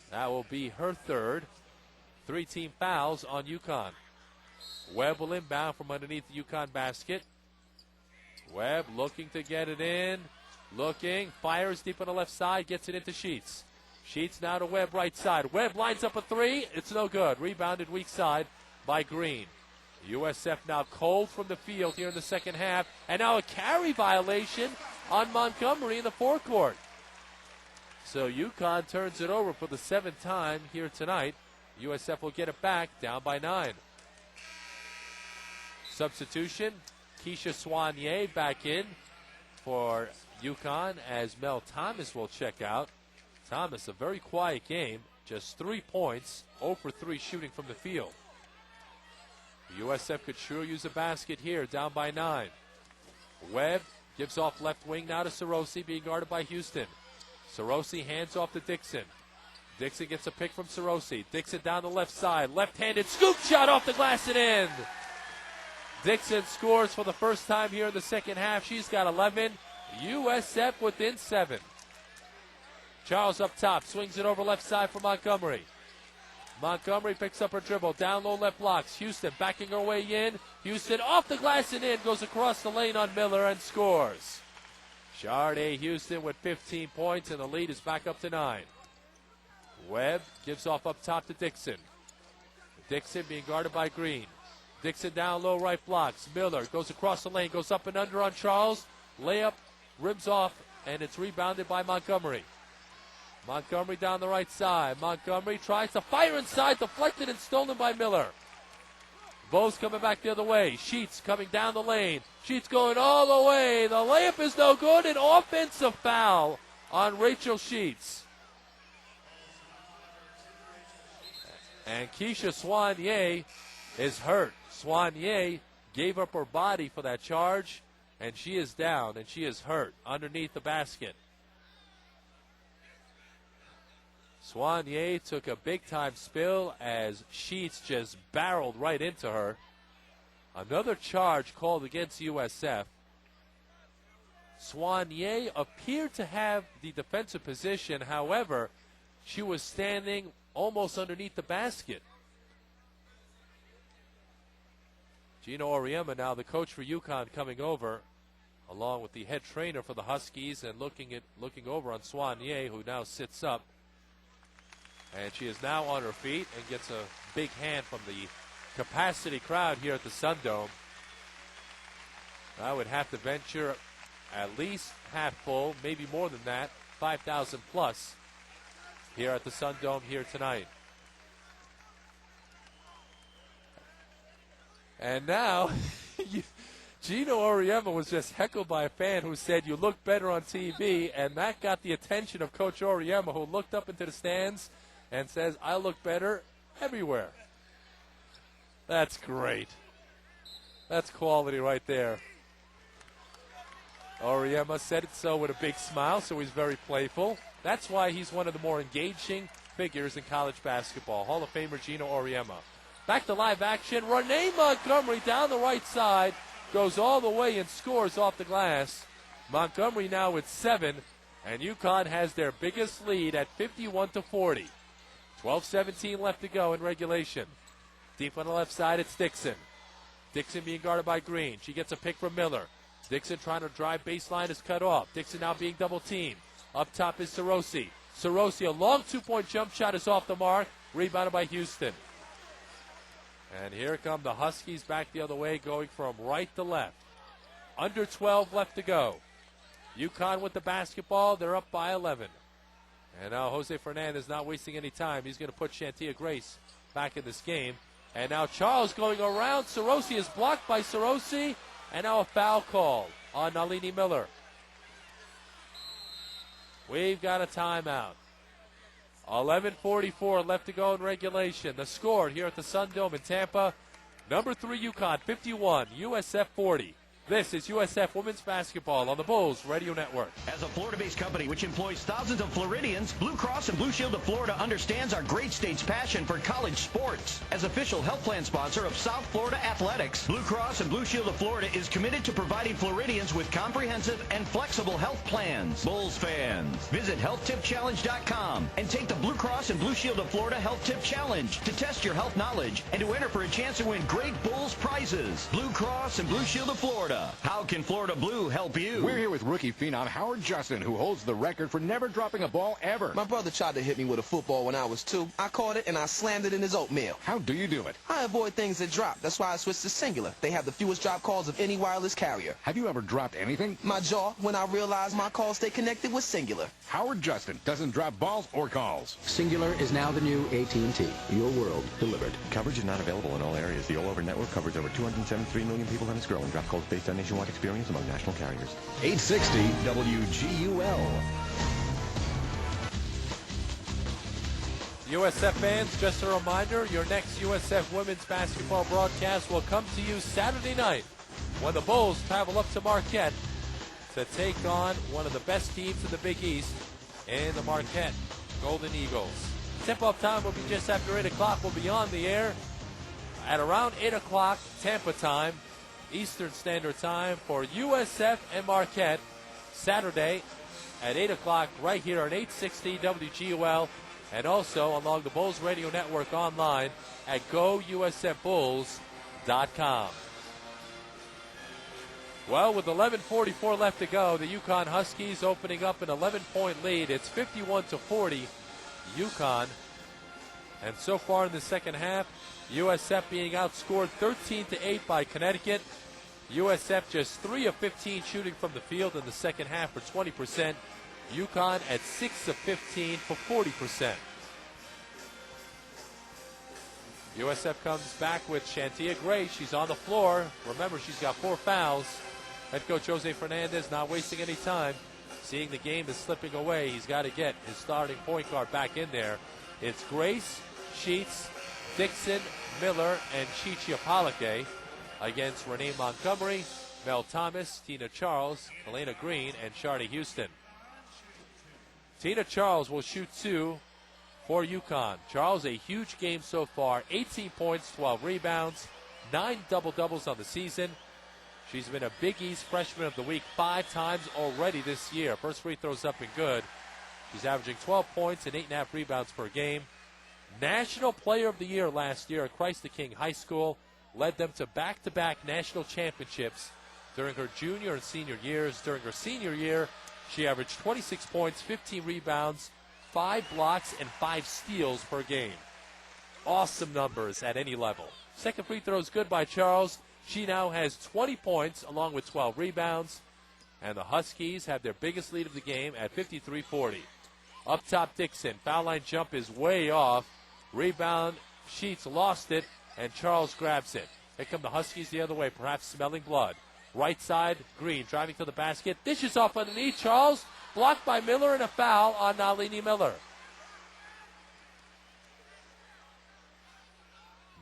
That will be her third. 3 team fouls on UConn. Webb will inbound from underneath the UConn basket. Webb looking to get it in. Looking. Fires deep on the left side. Gets it into Sheets. Sheets now to Webb right side. Webb lines up a 3. It's no good. Rebounded weak side by Green. USF now cold from the field here in the second half. And now a carry violation on Montgomery in the forecourt. So UConn turns it over for the 7th time here tonight. USF will get it back, down by 9. Substitution, Keisha Soignier back in for UConn as Mel Thomas will check out. Thomas, a very quiet game, just 3 points, 0 for 3 shooting from the field. USF could sure use a basket here, down by 9. Webb gives off left wing now to Sarosi, being guarded by Houston. Sarosi hands off to Dixon. Dixon gets a pick from Sarosi. Dixon down the left side. Left-handed scoop shot off the glass and in. Dixon scores for the first time here in the second half. She's got 11. USF within 7. Charles up top. Swings it over left side for Montgomery. Montgomery picks up her dribble. Down low left blocks. Houston backing her way in. Houston off the glass and in. Goes across the lane on Miller and scores. Sharday Houston with 15 points, and the lead is back up to 9. Webb gives off up top to Dixon. Dixon being guarded by Green. Dixon down low right blocks. Miller goes across the lane, goes up and under on Charles. Layup rims off, and it's rebounded by Montgomery. Montgomery down the right side. Montgomery tries to fire inside, deflected and stolen by Miller. Bowes coming back the other way. Sheets coming down the lane. Sheets going all the way. The layup is no good. An offensive foul on Rachel Sheets. And Keisha Soignier is hurt. Soignier gave up her body for that charge, and she is down, and she is hurt underneath the basket. Soignier took a big-time spill as Sheets just barreled right into her. Another charge called against USF. Soignier appeared to have the defensive position. However, she was standing almost underneath the basket. Gino Auriemma, now the coach for UConn, coming over, along with the head trainer for the Huskies, and looking over on Soignier, who now sits up. And she is now on her feet and gets a big hand from the capacity crowd here at the Sun Dome. I would have to venture at least half full, maybe more than that, 5,000 plus here at the Sun Dome here tonight. And now, Gino Auriemma was just heckled by a fan who said, "You look better on TV," and that got the attention of Coach Auriemma, who looked up into the stands and says, "I look better everywhere." That's great. That's quality right there. Auriemma said it so with a big smile, so he's very playful. That's why he's one of the more engaging figures in college basketball. Hall of Famer Gino Auriemma. Back to live action. Renee Montgomery down the right side. Goes all the way and scores off the glass. Montgomery now with 7. And UConn has their biggest lead at 51-40. 12:17 left to go in regulation. Deep on the left side, it's Dixon. Dixon being guarded by Green. She gets a pick from Miller. Dixon trying to drive baseline is cut off. Dixon now being double teamed. Up top is Sarosi. Sarosi, a long two-point jump shot is off the mark. Rebounded by Houston. And here come the Huskies back the other way, going from right to left. Under 12 left to go. UConn with the basketball. They're up by 11. And now Jose Fernandez not wasting any time. He's going to put Shantia Grace back in this game. And now Charles going around. Sarosi is blocked by Sarosi. And now a foul call on Nalini Miller. We've got a timeout. 11:44 left to go in regulation. The score here at the Sun Dome in Tampa. Number 3 UConn 51, USF 40. This is USF Women's Basketball on the Bulls Radio Network. As a Florida-based company which employs thousands of Floridians, Blue Cross and Blue Shield of Florida understands our great state's passion for college sports. As official health plan sponsor of South Florida Athletics, Blue Cross and Blue Shield of Florida is committed to providing Floridians with comprehensive and flexible health plans. Bulls fans, visit HealthTipChallenge.com and take the Blue Cross and Blue Shield of Florida Health Tip Challenge to test your health knowledge and to enter for a chance to win great Bulls prizes. Blue Cross and Blue Shield of Florida. How can Florida Blue help you? We're here with rookie phenom Howard Justin, who holds the record for never dropping a ball ever. My brother tried to hit me with a football when I was 2. I caught it and I slammed it in his oatmeal. How do you do it? I avoid things that drop. That's why I switched to Singular. They have the fewest drop calls of any wireless carrier. Have you ever dropped anything? My jaw, when I realized my calls stay connected with Singular. Howard Justin doesn't drop balls or calls. Singular is now the new AT&T. Your world delivered. Coverage is not available in all areas. The all-over network covers over 273 million people and is growing. Drop calls based based on nationwide experience among national carriers. 860 WGUL. USF fans, just a reminder, your next USF women's basketball broadcast will come to you Saturday night when the Bulls travel up to Marquette to take on one of the best teams in the Big East in the Marquette Golden Eagles. Tip-off time will be just after 8 o'clock. We'll be on the air at around 8 o'clock Tampa time, Eastern Standard Time, for USF and Marquette Saturday at 8 o'clock right here on 860 WGUL. And also along the Bulls Radio Network online at GoUSFBulls.com. Well, with 11:44 left to go, the UConn Huskies opening up an 11-point lead. It's 51-40, UConn. And so far in the second half, USF being outscored 13-8 by Connecticut. USF just 3 of 15 shooting from the field in the second half for 20%. UConn at 6 of 15 for 40%. USF comes back with Shantia Gray. She's on the floor. Remember, she's got 4 fouls. Head coach Jose Fernandez not wasting any time. Seeing the game is slipping away, he's got to get his starting point guard back in there. It's Grace, Sheets, Dixon, Miller, and Chichi Apalake against Renee Montgomery, Mel Thomas, Tina Charles, Elena Green, and Shardy Houston. Tina Charles will shoot 2 for UConn. Charles, a huge game so far. 18 points, 12 rebounds, 9 double-doubles on the season. She's been a Big East Freshman of the Week 5 times already this year. First free throws up and good. She's averaging 12 points and 8.5 rebounds per game. National Player of the Year last year at Christ the King High School. Led them to back-to-back national championships during her junior and senior years. During her senior year, she averaged 26 points, 15 rebounds, 5 blocks, and 5 steals per game. Awesome numbers at any level. Second free throw is good by Charles. She now has 20 points along with 12 rebounds. And the Huskies have their biggest lead of the game at 53-40. Up top, Dixon. Foul line jump is way off. Rebound, Sheets lost it, and Charles grabs it. Here come the Huskies the other way, perhaps smelling blood. Right side, Green driving to the basket. Dishes off underneath. Charles blocked by Miller, and a foul on Nalini Miller.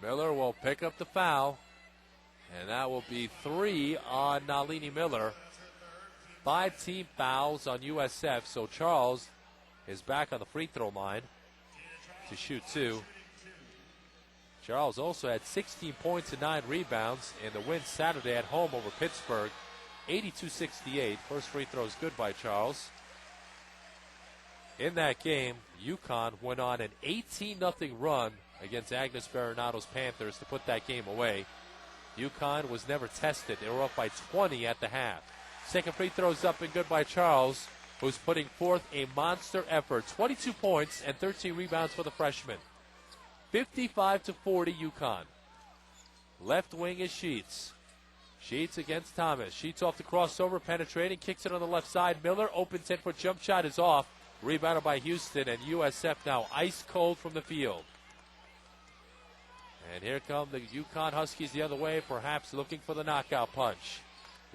Miller will pick up the foul, and that will be 3 on Nalini Miller. 5 team fouls on USF, so Charles is back on the free throw line to shoot 2. Charles also had 16 points and 9 rebounds in the win Saturday at home over Pittsburgh, 82-68. First free throw is good by Charles. In that game, UConn went on an 18-0 run against Agnes Baronato's Panthers to put that game away. UConn was never tested. They were up by 20 at the half. Second free throw is up and good by Charles, who's putting forth a monster effort. 22 points and 13 rebounds for the freshman. 55-40 UConn. Left wing is Sheets. Sheets against Thomas. Sheets off the crossover, penetrating, kicks it on the left side. Miller, open 10-foot jump shot is off. Rebounded by Houston, and USF now ice cold from the field. And here come the UConn Huskies the other way, perhaps looking for the knockout punch.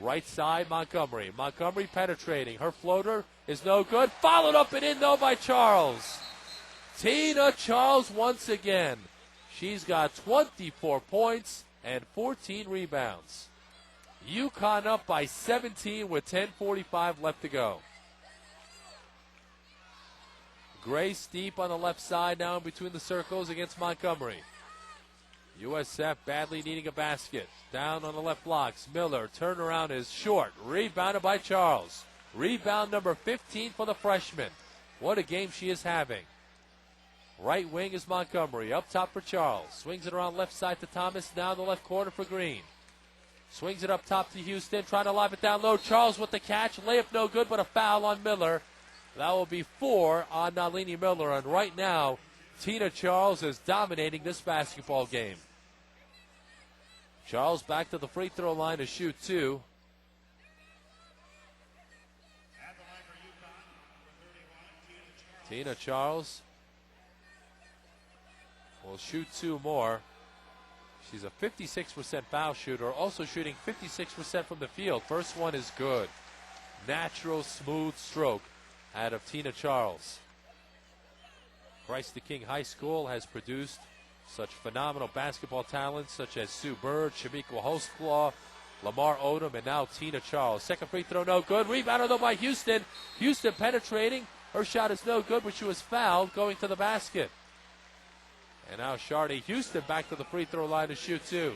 Right side, Montgomery. Montgomery penetrating. Her floater is no good. Followed up and in, though, by Charles. Tina Charles once again. She's got 24 points and 14 rebounds. UConn up by 17 with 10:45 left to go. Grace deep on the left side now in between the circles against Montgomery. USF badly needing a basket. Down on the left blocks. Miller, turnaround is short. Rebounded by Charles. Rebound number 15 for the freshman. What a game she is having. Right wing is Montgomery. Up top for Charles. Swings it around left side to Thomas. Now in the left corner for Green. Swings it up top to Houston. Trying to lob it down low. Charles with the catch. Layup no good, but a foul on Miller. That will be 4 on Nalini Miller. And right now, Tina Charles is dominating this basketball game. Charles back to the free throw line to shoot 2. Tina Charles will shoot 2 more. She's a 56% foul shooter, also shooting 56% from the field. First one is good. Natural, smooth stroke out of Tina Charles. Christ the King High School has produced such phenomenal basketball talents such as Sue Bird, Shamika Hostclaw, Lamar Odom, and now Tina Charles. Second free throw, no good. Rebounded though by Houston. Houston penetrating. Her shot is no good, but she was fouled going to the basket. And now Shardy Houston back to the free throw line to shoot two.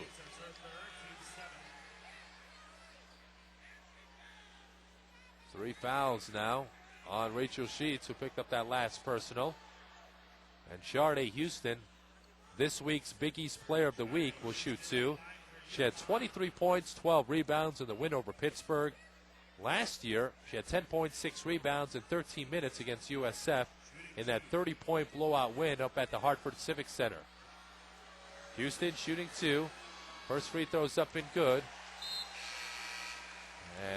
3 fouls now on Rachel Sheets, who picked up that last personal. And Shardy Houston, this week's Big East Player of the Week, will shoot two. She had 23 points, 12 rebounds in the win over Pittsburgh. Last year, she had 10.6 rebounds in 13 minutes against USF in that 30-point blowout win up at the Hartford Civic Center. Houston shooting two. First free throw's up and good.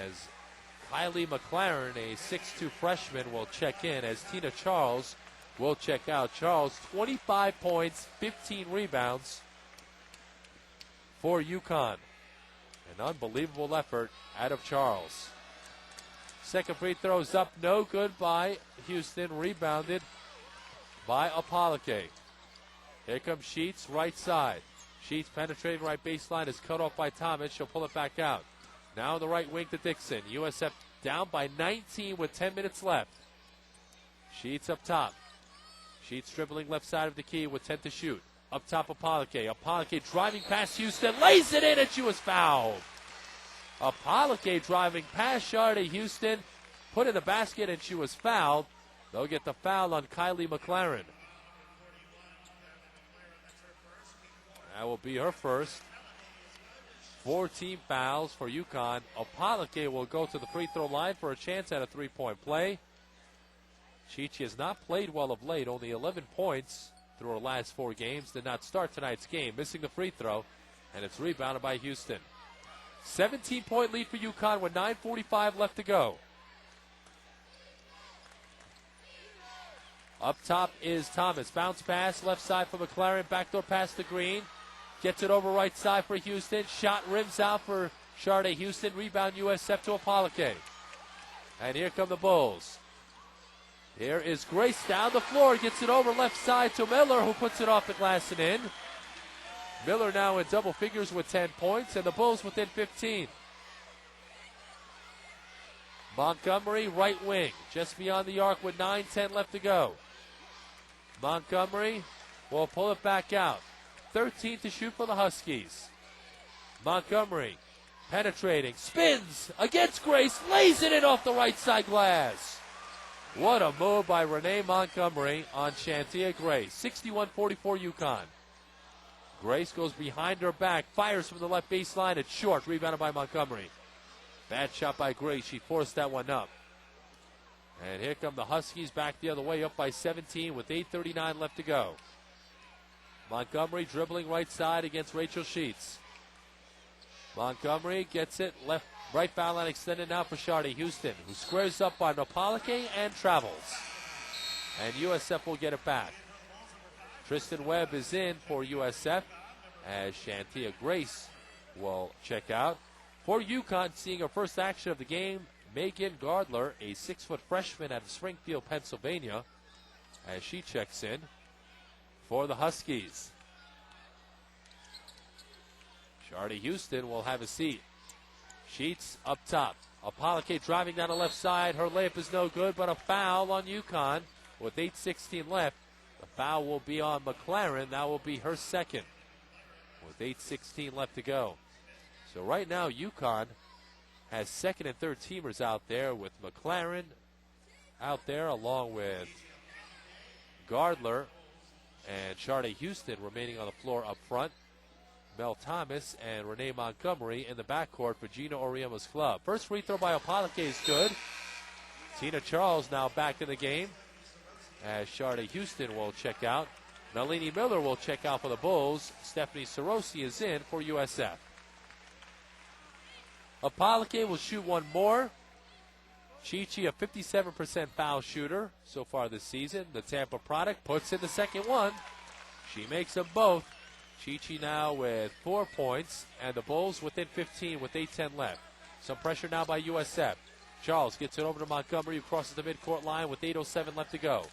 As Kylie McLaren, a 6'2 freshman, will check in, as Tina Charles will check out. Charles, 25 points, 15 rebounds for UConn. An unbelievable effort out of Charles. Second free throw is up, no good by Houston. Rebounded by Apolake. Here comes Sheets, right side. Sheets penetrating right baseline, is cut off by Thomas. She'll pull it back out. Now on the right wing to Dixon. USF down by 19 with 10 minutes left. Sheets up top. Sheets dribbling left side of the key with 10 to shoot. Up top, Apolake. Apolake driving past Houston, lays it in, and she was fouled. Apolake driving past Shardy Houston, put in the basket, and she was fouled. They'll get the foul on Kylie McLaren. That will be her first. 14 fouls for UConn. Apolake will go to the free throw line for a chance at a three-point play. Chichi has not played well of late, only 11 points through her last 4 games. Did not start tonight's game, missing the free throw, and it's rebounded by Houston. 17-point lead for UConn with 9:45 left to go. Up top is Thomas. Bounce pass, left side for McLaren. Backdoor pass to Green. Gets it over right side for Houston. Shot rims out for Shardy Houston. Rebound USF to Apolake. And here come the Bulls. Here is Grace down the floor. Gets it over left side to Miller, who puts it off the glass and in. Miller now in double figures with 10 points, and the Bulls within 15. Montgomery, right wing, just beyond the arc with 9:10 left to go. Montgomery will pull it back out. 13 to shoot for the Huskies. Montgomery penetrating, spins against Grace, lays it in off the right side glass. What a move by Renee Montgomery on Shantia Grace. 61-44 UConn. Grace goes behind her back, fires from the left baseline. It's short, rebounded by Montgomery. Bad shot by Grace. She forced that one up. And here come the Huskies back the other way, up by 17 with 8:39 left to go. Montgomery dribbling right side against Rachel Sheets. Montgomery gets it left, right foul line extended now for Shardy Houston, who squares up on Apolake and travels. And USF will get it back. Tristan Webb is in for USF as Shantia Grace will check out. For UConn, seeing her first action of the game, Megan Gardler, a 6-foot freshman out of Springfield, Pennsylvania, as she checks in for the Huskies. Shardy Houston will have a seat. Sheets up top. Apolake driving down the left side. Her layup is no good, but a foul on UConn with 8:16 left. The foul will be on McLaren. That will be her second with 8:16 left to go. So right now, UConn has second and third teamers out there with McLaren out there along with Gardler and Shardy Houston remaining on the floor up front. Mel Thomas and Renee Montgomery in the backcourt for Gina Oriema's club. First free throw by Apolake is good. Tina Charles now back in the game as Shardy Houston will check out. Nalini Miller will check out for the Bulls. Stephanie Sarosi is in for USF. Apolake will shoot one more. Chichi, a 57% foul shooter so far this season. The Tampa product puts in the second one. She makes them both. Chi-Chi now with 4 points, and the Bulls within 15 with 8:10 left. Some pressure now by USF. Charles gets it over to Montgomery, who crosses the midcourt line with 8:07 left to go.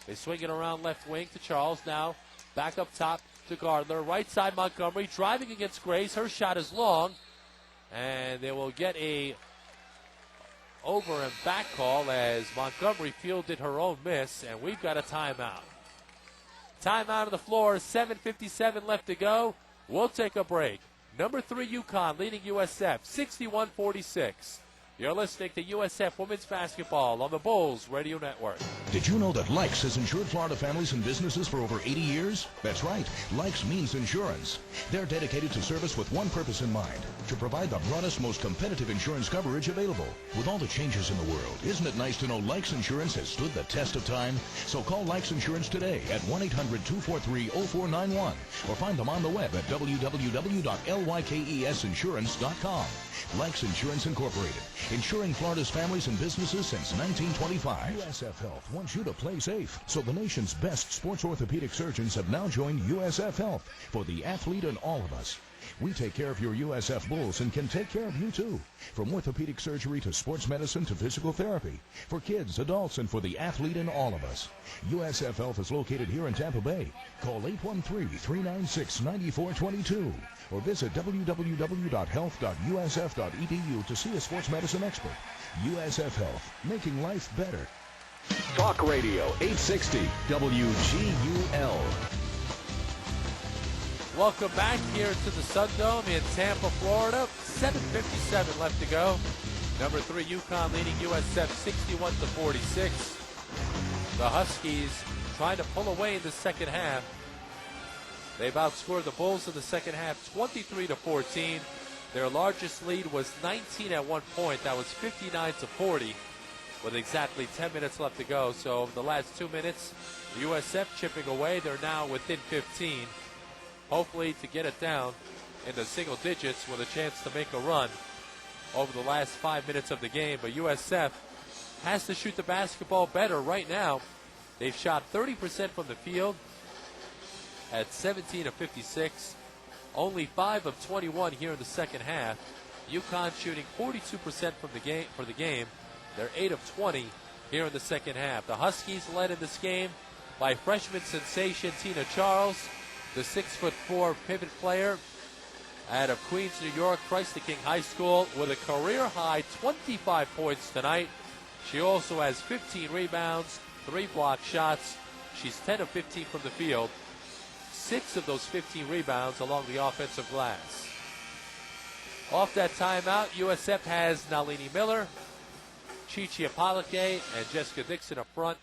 They swing it around left wing to Charles. Now back up top to Gardner. Right side Montgomery driving against Grace. Her shot is long, and they will get a over and back call as Montgomery fielded her own miss, and we've got a timeout. Timeout on the floor, 7:57 left to go. We'll take a break. Number 3 UConn leading USF 61-46. You're listening to USF Women's Basketball on the Bulls Radio Network. Did you know that Likes has insured Florida families and businesses for over 80 years? That's right. Likes means insurance. They're dedicated to service with one purpose in mind, to provide the broadest, most competitive insurance coverage available. With all the changes in the world, isn't it nice to know Likes Insurance has stood the test of time? So call Likes Insurance today at 1-800-243-0491 or find them on the web at www.lykesinsurance.com. Likes Insurance Incorporated, insuring Florida's families and businesses since 1925. USF Health wants you to play safe, so the nation's best sports orthopedic surgeons have now joined USF Health for the athlete and all of us. We take care of your USF Bulls and can take care of you too. From orthopedic surgery to sports medicine to physical therapy. For kids, adults, and for the athlete in all of us. USF Health is located here in Tampa Bay. Call 813-396-9422 or visit www.health.usf.edu to see a sports medicine expert. USF Health, making life better. Talk Radio 860 WGUL. Welcome back here to the Sun Dome in Tampa, Florida. 7:57 left to go. Number 3 UConn leading USF 61-46. The Huskies trying to pull away in the second half. They've outscored the Bulls in the second half 23-14. Their largest lead was 19 at one point. That was 59-40 with exactly 10 minutes left to go. So over the last 2 minutes, USF chipping away. They're now within 15. Hopefully to get it down in the single digits with a chance to make a run over the last 5 minutes of the game. But USF has to shoot the basketball better right now. They've shot 30% from the field at 17 of 56. Only 5 of 21 here in the second half. UConn shooting 42% from the game for the game. They're 8 of 20 here in the second half. The Huskies led in this game by freshman sensation Tina Charles, the 6'4" pivot player out of Queens, New York, Christ the King High School, with a career-high 25 points tonight. She also has 15 rebounds, 3 block shots. She's 10 of 15 from the field. 6 of those 15 rebounds along the offensive glass. Off that timeout, USF has Nalini Miller, Chi-Chi Apalake, and Jessica Dixon up front.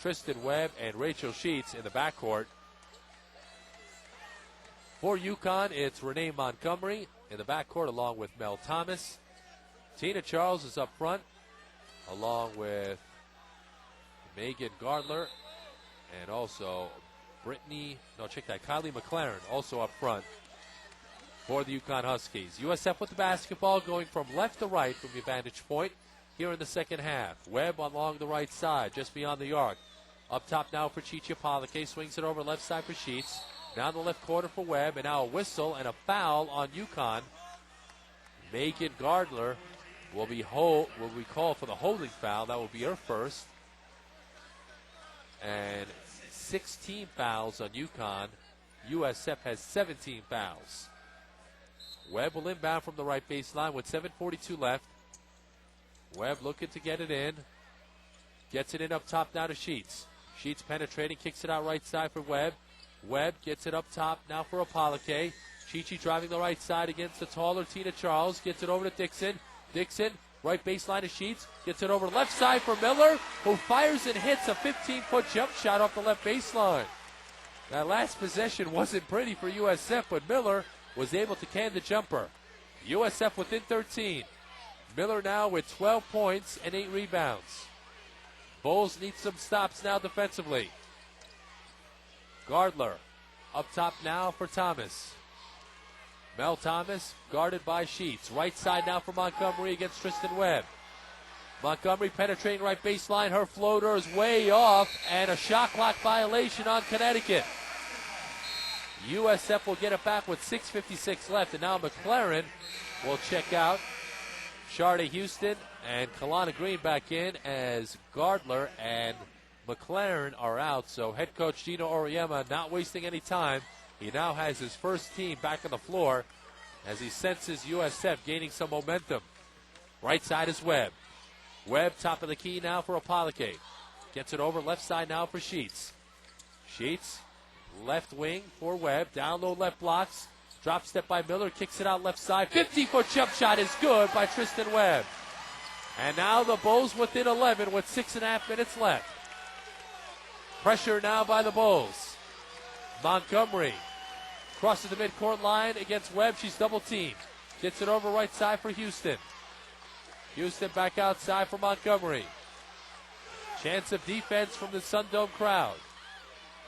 Tristan Webb and Rachel Sheets in the backcourt. For UConn, it's Renee Montgomery in the backcourt along with Mel Thomas. Tina Charles is up front along with Megan Gardler and also Kylie McLaren also up front for the UConn Huskies. USF with the basketball going from left to right from your vantage point here in the second half. Webb along the right side just beyond the arc. Up top now for Chi-Chi Apalake. Swings it over left side for Sheets. Now in the left corner for Webb, and now a whistle and a foul on UConn. Megan Gardler will be called for the holding foul. That will be her first. And 16 fouls on UConn. USF has 17 fouls. Webb will inbound from the right baseline with 7:42 left. Webb looking to get it in. Gets it in up top now to Sheets. Sheets penetrating, kicks it out right side for Webb. Webb gets it up top now for Apalake. Chi-Chi driving the right side against the taller Tina Charles. Gets it over to Dixon. Dixon, right baseline to Sheets. Gets it over left side for Miller, who fires and hits a 15-foot jump shot off the left baseline. That last possession wasn't pretty for USF, but Miller was able to can the jumper. USF within 13. Miller now with 12 points and 8 rebounds. Bulls need some stops now defensively. Gardler up top now for Thomas. Mel Thomas guarded by Sheets. Right side now for Montgomery against Tristan Webb. Montgomery penetrating right baseline. Her floater is way off and a shot clock violation on Connecticut. USF will get it back with 6:56 left, and now McLaren will check out. Sharda Houston and Kalana Green back in as Gardler and McLaren are out. So head coach Gino Auriemma not wasting any time. He now has his first team back on the floor as he senses USF gaining some momentum. Right side is Webb. Webb top of the key now for Apolike. Gets it over left side now for Sheets. Sheets, left wing for Webb. Down low left blocks. Drop step by Miller. Kicks it out left side. 50-foot jump shot is good by Tristan Webb. And now the Bulls within 11 with 6.5 minutes left. Pressure now by the Bulls. Montgomery crosses the midcourt line against Webb. She's double teamed. Gets it over right side for Houston. Houston back outside for Montgomery. Chance of defense from the Sun Dome crowd.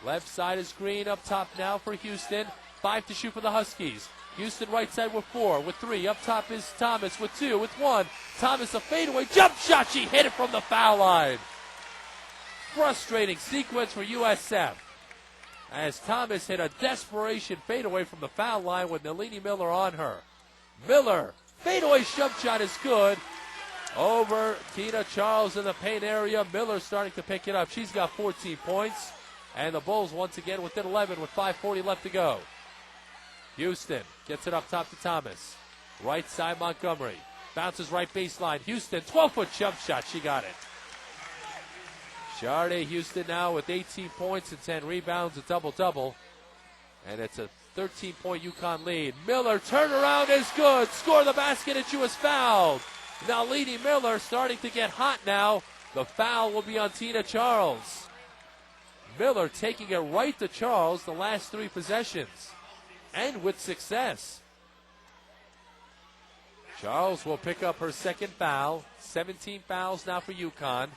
Left side is Green up top now for Houston. 5 to shoot for the Huskies. Houston right side with 4, with 3. Up top is Thomas with 2, with 1. Thomas a fadeaway jump shot. She hit it from the foul line. Frustrating sequence for USF as Thomas hit a desperation fadeaway from the foul line with Nalini Miller on her. Miller, fadeaway jump shot is good. Over Tina Charles in the paint area. Miller starting to pick it up. She's got 14 points. And the Bulls once again within 11 with 5:40 left to go. Houston gets it up top to Thomas. Right side Montgomery. Bounces right baseline. Houston, 12-foot jump shot. She got it. Sharda Houston now with 18 points and 10 rebounds, a double-double. And it's a 13-point UConn lead. Miller, turnaround is good. Score the basket and she was fouled. Now Nalini Miller starting to get hot now. The foul will be on Tina Charles. Miller taking it right to Charles the last 3 possessions. And with success. Charles will pick up her second foul. 17 fouls now for UConn.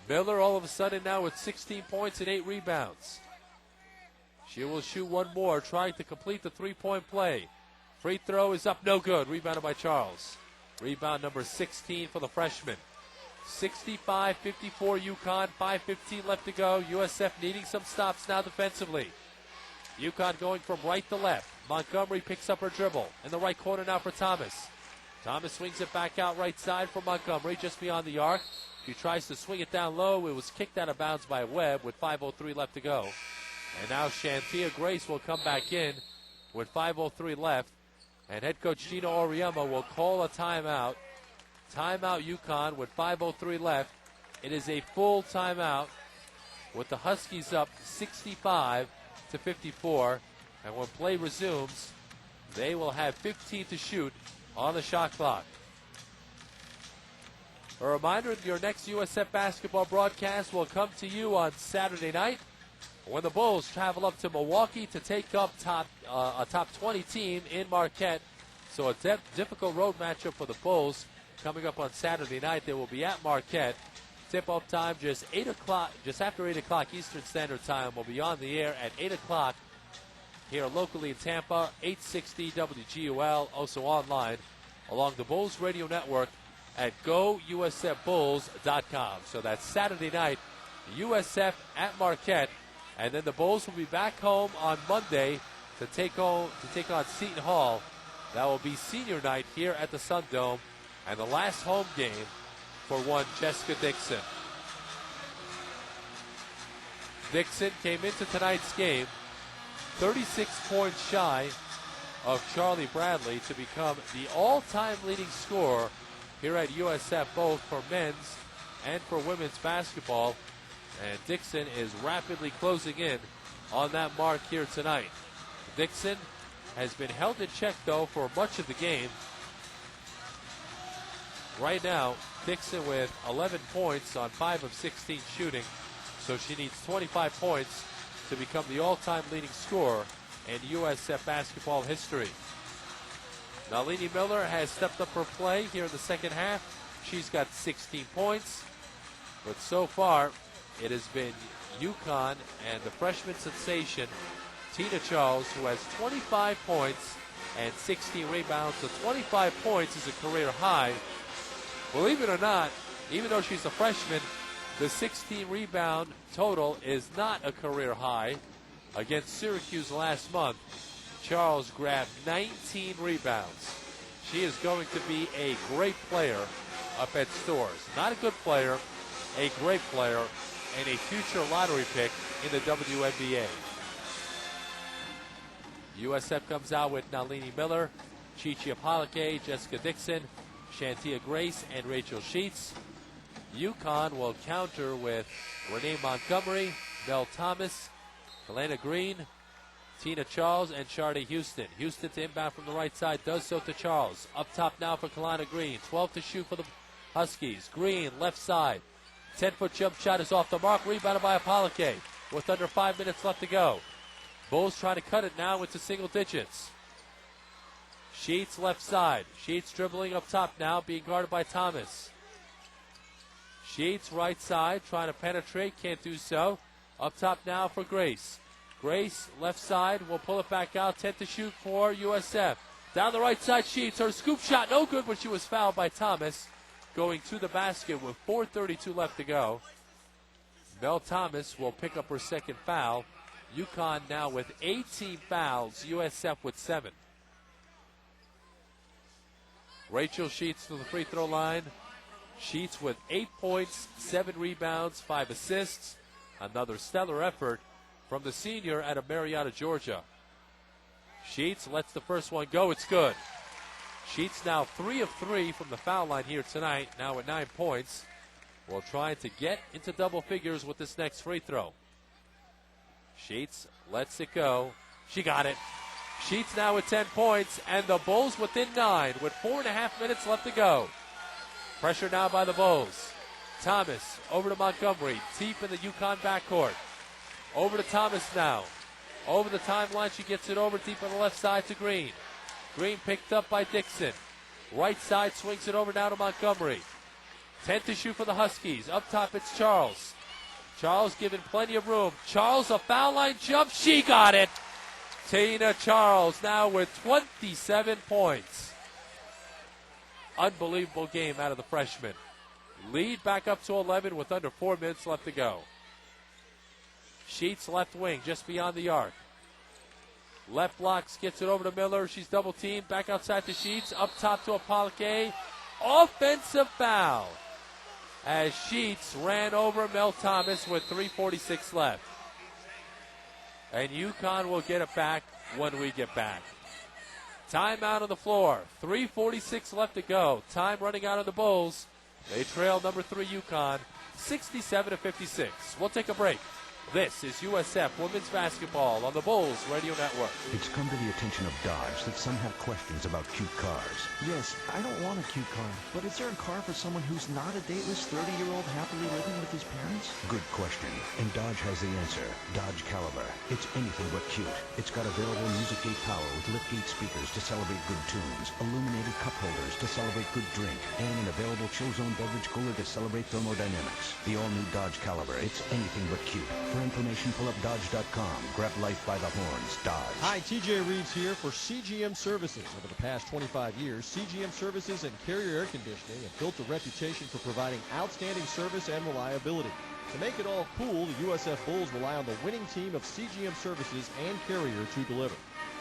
Miller all of a sudden now with 16 points and 8 rebounds. She will shoot one more, trying to complete the 3-point play. Free throw is up, no good. Rebounded by Charles. Rebound number 16 for the freshman. 65-54 UConn, 5:15 left to go. USF needing some stops now defensively. UConn going from right to left. Montgomery picks up her dribble. In the right corner now for Thomas. Thomas swings it back out right side for Montgomery, just beyond the arc. She tries to swing it down low. It was kicked out of bounds by Webb with 5:03 left to go. And now Shantia Grace will come back in with 5:03 left. And head coach Gino Auriemma will call a timeout. Timeout UConn with 5:03 left. It is a full timeout with the Huskies up 65-54. And when play resumes, they will have 15 to shoot on the shot clock. A reminder, your next USF basketball broadcast will come to you on Saturday night when the Bulls travel up to Milwaukee to take up a top 20 team in Marquette. So a difficult road matchup for the Bulls coming up on Saturday night. They will be at Marquette. Tip-off time just after 8 o'clock Eastern Standard Time. Will be on the air at 8 o'clock here locally in Tampa, 860 WGUL, also online along the Bulls Radio Network at GoUSFBulls.com. So that's Saturday night, USF at Marquette, and then the Bulls will be back home on Monday to take on Seton Hall. That will be senior night here at the Sun Dome, and the last home game for one Jessica Dixon. Dixon came into tonight's game 36 points shy of Charlie Bradley to become the all-time leading scorer here at USF, both for men's and for women's basketball. And Dixon is rapidly closing in on that mark here tonight. Dixon has been held in check, though, for much of the game. Right now, Dixon with 11 points on 5 of 16 shooting. So she needs 25 points to become the all-time leading scorer in USF basketball history. Nalini Miller has stepped up her play here in the second half. She's got 16 points. But so far, it has been UConn and the freshman sensation, Tina Charles, who has 25 points and 16 rebounds. So 25 points is a career high. Believe it or not, even though she's a freshman, the 16 rebound total is not a career high. against Syracuse last month, Charles grabbed 19 rebounds. She is going to be a great player up at Storrs. Not a good player, a great player, and a future lottery pick in the WNBA. USF comes out with Nalini Miller, Chichi Apolike, Jessica Dixon, Shantia Grace, and Rachel Sheets. UConn will counter with Renee Montgomery, Mel Thomas, Helena Green, Tina Charles, and Sharday Houston. Houston to inbound from the right side, does so to Charles. Up top now for Kalana Green. 12 to shoot for the Huskies. Green, left side. 10-foot jump shot is off the mark. Rebounded by Apolike with under 5 minutes left to go. Bulls trying to cut it now into single digits. Sheets left side. Sheets dribbling up top now, being guarded by Thomas. Sheets right side, trying to penetrate, can't do so. Up top now for Grace. Grace, left side, will pull it back out. 10 to shoot for USF. Down the right side, Sheets. Her scoop shot, no good, but she was fouled by Thomas. Going to the basket with 4:32 left to go. Mel Thomas will pick up her second foul. UConn now with 18 fouls. USF with 7. Rachel Sheets to the free throw line. Sheets with 8 points, 7 rebounds, 5 assists. Another stellar effort from the senior out of Marietta, Georgia. Sheets lets the first one go. It's good. Sheets now 3 of 3 from the foul line here tonight, now with 9 points. Will try to get into double figures with this next free throw. Sheets lets it go. She got it. Sheets now with 10 points, and the Bulls within 9 with 4.5 minutes left to go. Pressure now by the Bulls. Thomas over to Montgomery, deep in the UConn backcourt. Over to Thomas now. Over the timeline, she gets it over deep on the left side to Green. Green picked up by Dixon. Right side swings it over now to Montgomery. 10 to shoot for the Huskies. Up top, it's Charles. Charles given plenty of room. Charles, a foul line jump. She got it. Tina Charles now with 27 points. Unbelievable game out of the freshman. Lead back up to 11 with under 4 minutes left to go. Sheets left wing, just beyond the arc. Left blocks, gets it over to Miller. She's double teamed. Back outside to Sheets. Up top to Apolike. Offensive foul as Sheets ran over Mel Thomas with 3:46 left. And UConn will get it back when we get back. Timeout on the floor. 3:46 left to go. Time running out of the Bulls. They trail number 3 UConn 67-56. We'll take a break. This is USF Women's Basketball on the Bulls Radio Network. It's come to the attention of Dodge that some have questions about cute cars. Yes, I don't want a cute car, but is there a car for someone who's not a dateless 30-year-old happily living with his parents? Good question. And Dodge has the answer. Dodge Caliber. It's anything but cute. It's got available music gate power with liftgate speakers to celebrate good tunes, illuminated cup holders to celebrate good drink, and an available chill zone beverage cooler to celebrate thermodynamics. The all-new Dodge Caliber. It's anything but cute. For information, pull up Dodge.com. Grab life by the horns. Dodge. Hi, TJ Reeves here for CGM Services. Over the past 25 years, CGM Services and Carrier Air Conditioning have built a reputation for providing outstanding service and reliability. To make it all cool, the USF Bulls rely on the winning team of CGM Services and Carrier to deliver.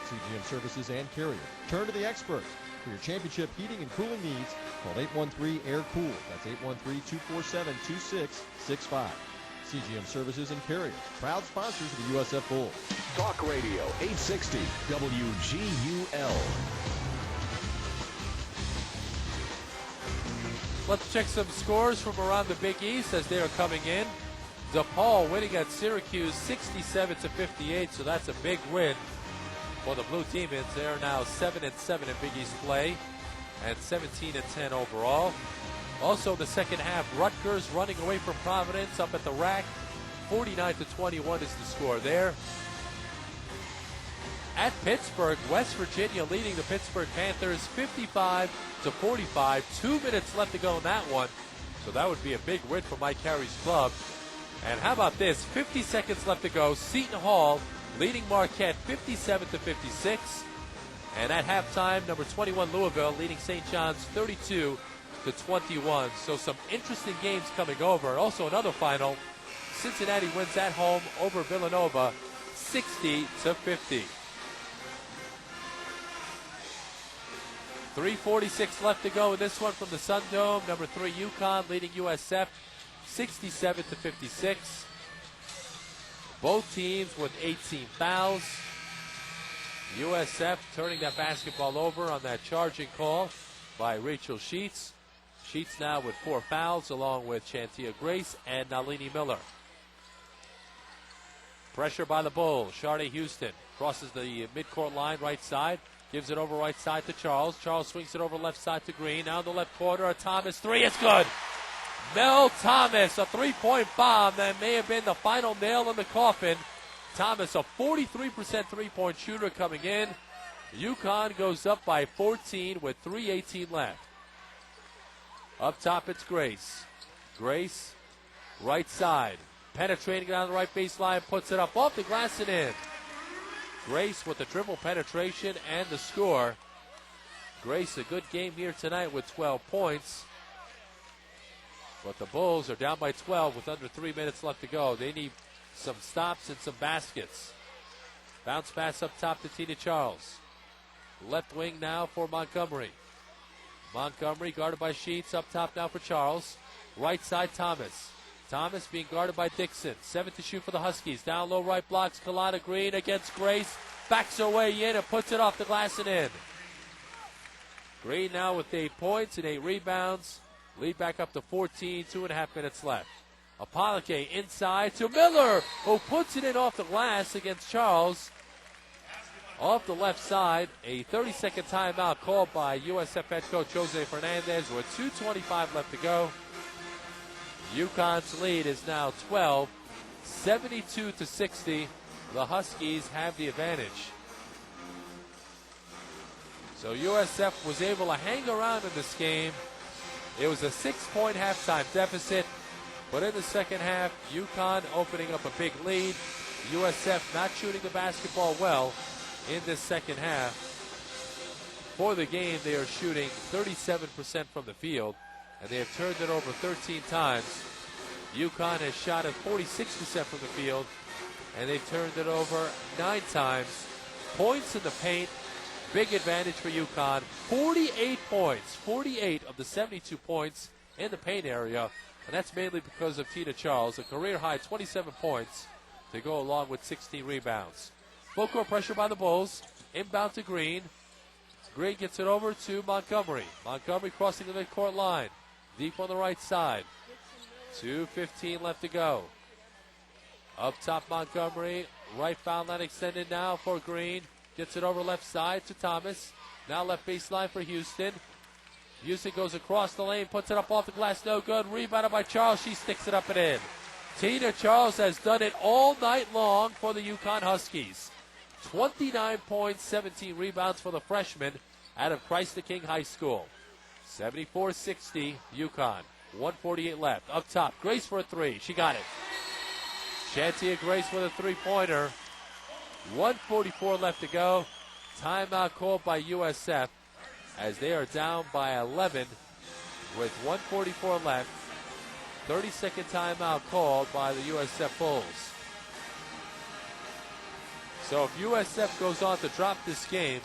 CGM Services and Carrier. Turn to the experts. For your championship heating and cooling needs, call 813-AIR-COOL. That's 813-247-2665. CGM Services and Carrier, proud sponsors of the USF Bulls. Talk Radio 860 WGUL. Let's check some scores from around the Big East as they are coming in. DePaul winning at Syracuse 67-58, so that's a big win for the Blue Demons. They are now 7-7 in Big East play and 17-10 overall. Also, the second half, Rutgers running away from Providence up at the rack. 49-21 is the score there. At Pittsburgh, West Virginia leading the Pittsburgh Panthers 55-45. 2 minutes left to go in that one. So that would be a big win for Mike Carey's club. And how about this? 50 seconds left to go. Seton Hall leading Marquette 57-56. And at halftime, number 21 Louisville leading St. John's 32-21. So some interesting games coming over. Also another final. Cincinnati wins at home over Villanova 60-50. 3:46 left to go in this one from the Sun Dome. Number 3 UConn leading USF 67-56. Both teams with 18 fouls. USF turning that basketball over on that charging call by Rachel Sheets. Sheets now with 4 fouls along with Chantia Grace and Nalini Miller. Pressure by the Bulls. Sharday Houston crosses the midcourt line right side. Gives it over right side to Charles. Charles swings it over left side to Green. Now in the left corner, a Thomas three. It's good. Mel Thomas, a three-point bomb that may have been the final nail in the coffin. Thomas, a 43% three-point shooter coming in. UConn goes up by 14 with 3:18 left. Up top, it's Grace. Grace, right side. Penetrating down the right baseline, puts it up off the glass and in. Grace with the dribble penetration and the score. Grace, a good game here tonight with 12 points. But the Bulls are down by 12 with under 3 minutes left to go. They need some stops and some baskets. Bounce pass up top to Tina Charles. Left wing now for Montgomery. Montgomery guarded by Sheets. Up top now for Charles. Right side, Thomas. Thomas being guarded by Dixon. 7 to shoot for the Huskies. Down low right blocks. Kalana Green against Grace. Backs her way in and puts it off the glass and in. Green now with 8 points and 8 rebounds. Lead back up to 14. 2.5 minutes left. Apolike inside to Miller, who puts it in off the glass against Charles. Off the left side, a 30-second timeout called by USF head coach Jose Fernandez with 2:25 left to go. UConn's lead is now 12, 72-60. The Huskies have the advantage. So USF was able to hang around in this game. It was a 6-point halftime deficit, but in the second half, UConn opening up a big lead. USF not shooting the basketball well in this second half. For the game, they are shooting 37% from the field, and they have turned it over 13 times. UConn has shot at 46% from the field, and they've turned it over 9 times. Points in the paint, big advantage for UConn. 48 points, 48 of the 72 points in the paint area, and that's mainly because of Tina Charles, a career-high 27 points to go along with 16 rebounds. Full court pressure by the Bulls. Inbound to Green. Green gets it over to Montgomery. Montgomery crossing the midcourt line. Deep on the right side. 2:15 left to go. Up top, Montgomery. Right foul line extended now for Green. Gets it over left side to Thomas. Now left baseline for Houston. Houston goes across the lane, puts it up off the glass, no good. Rebounded by Charles. She sticks it up and in. Tina Charles has done it all night long for the UConn Huskies. 29 points, 17 rebounds for the freshman out of Christ the King High School. 74-60, UConn. 1:48 left. Up top, Grace for a three. She got it. Chantia Grace with a three-pointer. 1:44 left to go. Timeout called by USF as they are down by 11 with 1:44 left. 30-second timeout called by the USF Bulls. So if USF goes on to drop this game,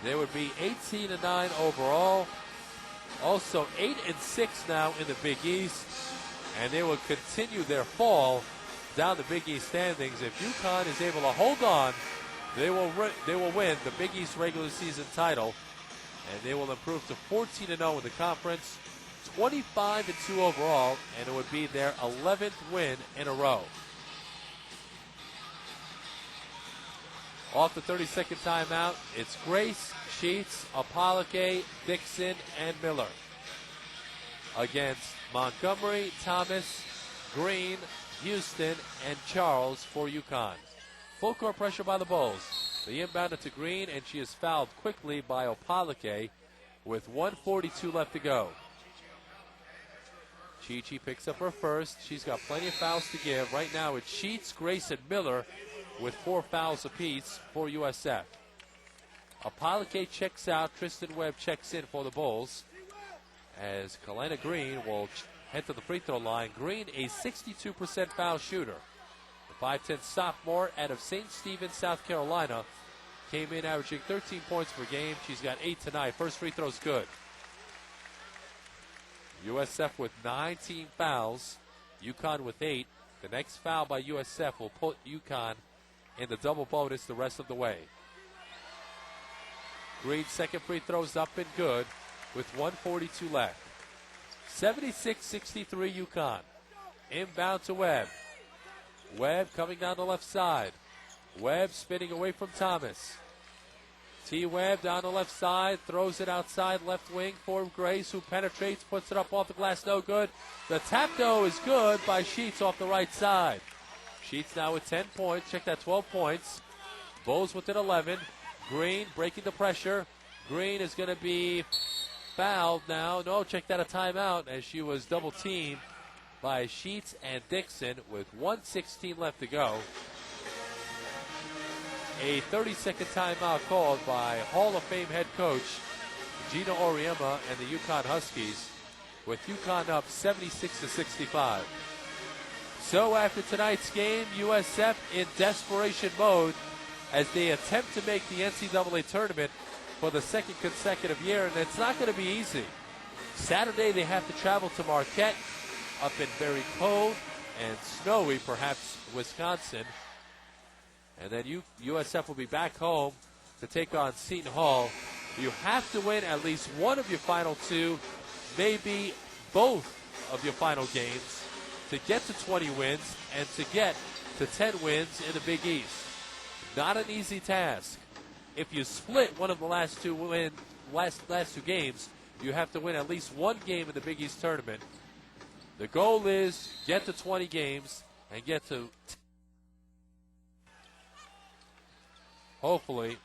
they would be 18-9 overall. Also 8-6 now in the Big East, and they will continue their fall down the Big East standings. If UConn is able to hold on, they will win the Big East regular season title, and they will improve to 14-0 in the conference, 25-2 overall, and it would be their 11th win in a row. Off the 30-second timeout, it's Grace, Sheets, Apolike, Dixon, and Miller against Montgomery, Thomas, Green, Houston, and Charles for UConn. Full court pressure by the Bulls. They inbound it to Green, and she is fouled quickly by Apolike with 1:42 left to go. Chi-Chi picks up her first. She's got plenty of fouls to give. Right now it's Sheets, Grace, and Miller with 4 fouls apiece for USF. Apolike checks out. Tristan Webb checks in for the Bulls as Kalena Green will head to the free throw line. Green, a 62% foul shooter. 5'10 sophomore out of St. Stephen, South Carolina. Came in averaging 13 points per game. She's got 8 tonight. First free throw's good. USF with 19 fouls. UConn with 8. The next foul by USF will put UConn in the double bonus the rest of the way. Green's second free throw's up and good with 1:42 left. 76-63 UConn. Inbound to Webb. Webb coming down the left side. Webb spinning away from Thomas. T. Webb down the left side, throws it outside left wing for Grace, who penetrates, puts it up off the glass, no good. The tap, though, is good by Sheets off the right side. Sheets now with 10 points. Check that, 12 points. Bulls with an 11. Green breaking the pressure. Green is going to be fouled now. No, check that, a timeout, as she was double teamed by Sheets and Dixon with 1:16 left to go. A 30-second timeout called by Hall of Fame head coach Gina Auriemma and the UConn Huskies, with UConn up 76-65. So after tonight's game, USF in desperation mode as they attempt to make the NCAA tournament for the second consecutive year, and it's not going to be easy. Saturday they have to travel to Marquette, up in very cold and snowy, perhaps, Wisconsin. And then USF will be back home to take on Seton Hall. You have to win at least one of your final two, maybe both of your final games, to get to 20 wins and to get to 10 wins in the Big East. Not an easy task. If you split one of the last two games, you have to win at least one game in the Big East tournament. The goal is get to 20 games and get to. Hopefully,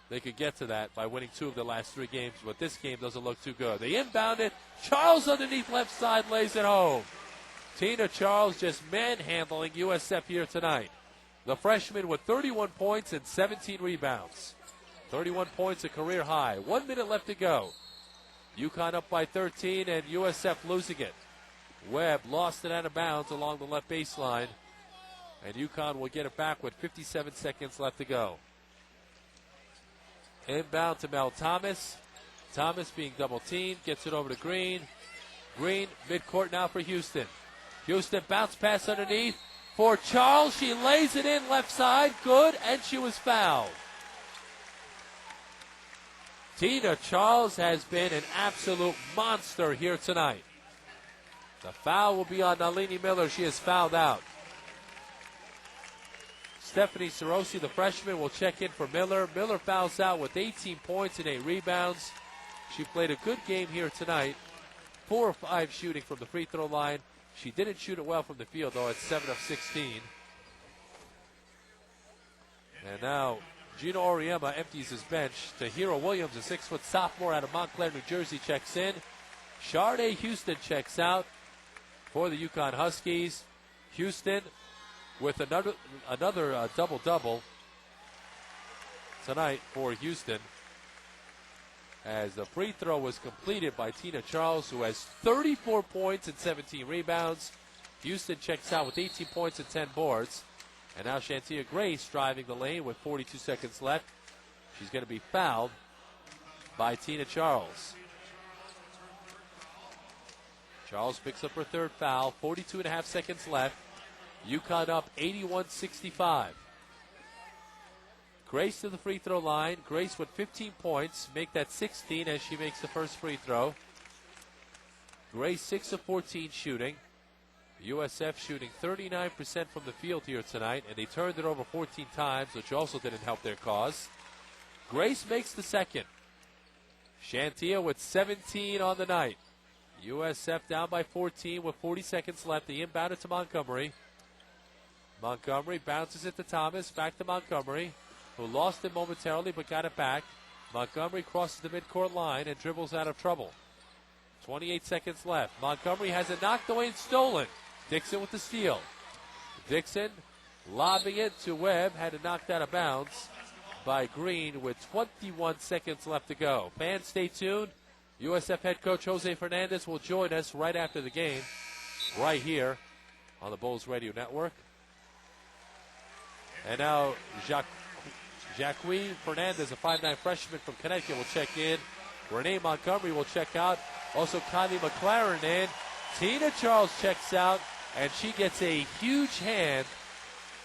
they could get to that by winning two of the last three games, but this game doesn't look too good. They inbound it. Charles underneath left side lays it home. Tina Charles just manhandling USF here tonight. The freshman with 31 points and 17 rebounds. 31 points, a career high. 1 minute left to go. UConn up by 13 and USF losing it. Webb lost it out of bounds along the left baseline, and UConn will get it back with 57 seconds left to go. Inbound to Mel Thomas. Thomas being double teamed, gets it over to Green. Green midcourt now for Houston. Houston bounce pass underneath for Charles. She lays it in left side, good, and she was fouled. Tina Charles has been an absolute monster here tonight. The foul will be on Nalini Miller. She is fouled out. Stephanie Sarosi, the freshman, will check in for Miller. Miller fouls out with 18 points and 8 rebounds. She played a good game here tonight. 4 of 5 shooting from the free throw line. She didn't shoot it well from the field, though, at 7 of 16. And now Gino Auriemma empties his bench. Tahira Williams, a 6-foot sophomore out of Montclair, New Jersey, checks in. Sharday Houston checks out for the UConn Huskies. Houston with another double-double tonight for Houston, as the free throw was completed by Tina Charles, who has 34 points and 17 rebounds. Houston checks out with 18 points and 10 boards. And now Shantia Grace driving the lane with 42 seconds left. She's going to be fouled by Tina Charles. Charles picks up her third foul, 42 and a half seconds left. UConn up 81-65. Grace to the free throw line. Grace with 15 points. Make that 16 as she makes the first free throw. Grace 6 of 14 shooting. USF shooting 39% from the field here tonight, and they turned it over 14 times, which also didn't help their cause. Grace makes the second. Shantia with 17 on the night. USF down by 14 with 40 seconds left. They inbound it to Montgomery. Montgomery bounces it to Thomas. Back to Montgomery, who lost it momentarily but got it back. Montgomery crosses the midcourt line and dribbles out of trouble. 28 seconds left. Montgomery has it knocked away and stolen. Dixon with the steal. Dixon lobbing it to Webb. Had it knocked out of bounds by Green with 21 seconds left to go. Fans, stay tuned. USF head coach Jose Fernandez will join us right after the game, right here on the Bulls Radio Network. And now Jacques Fernandez, a 5'9 freshman from Connecticut, will check in. Renee Montgomery will check out. Also Kylie McLaren in. Tina Charles checks out, and she gets a huge hand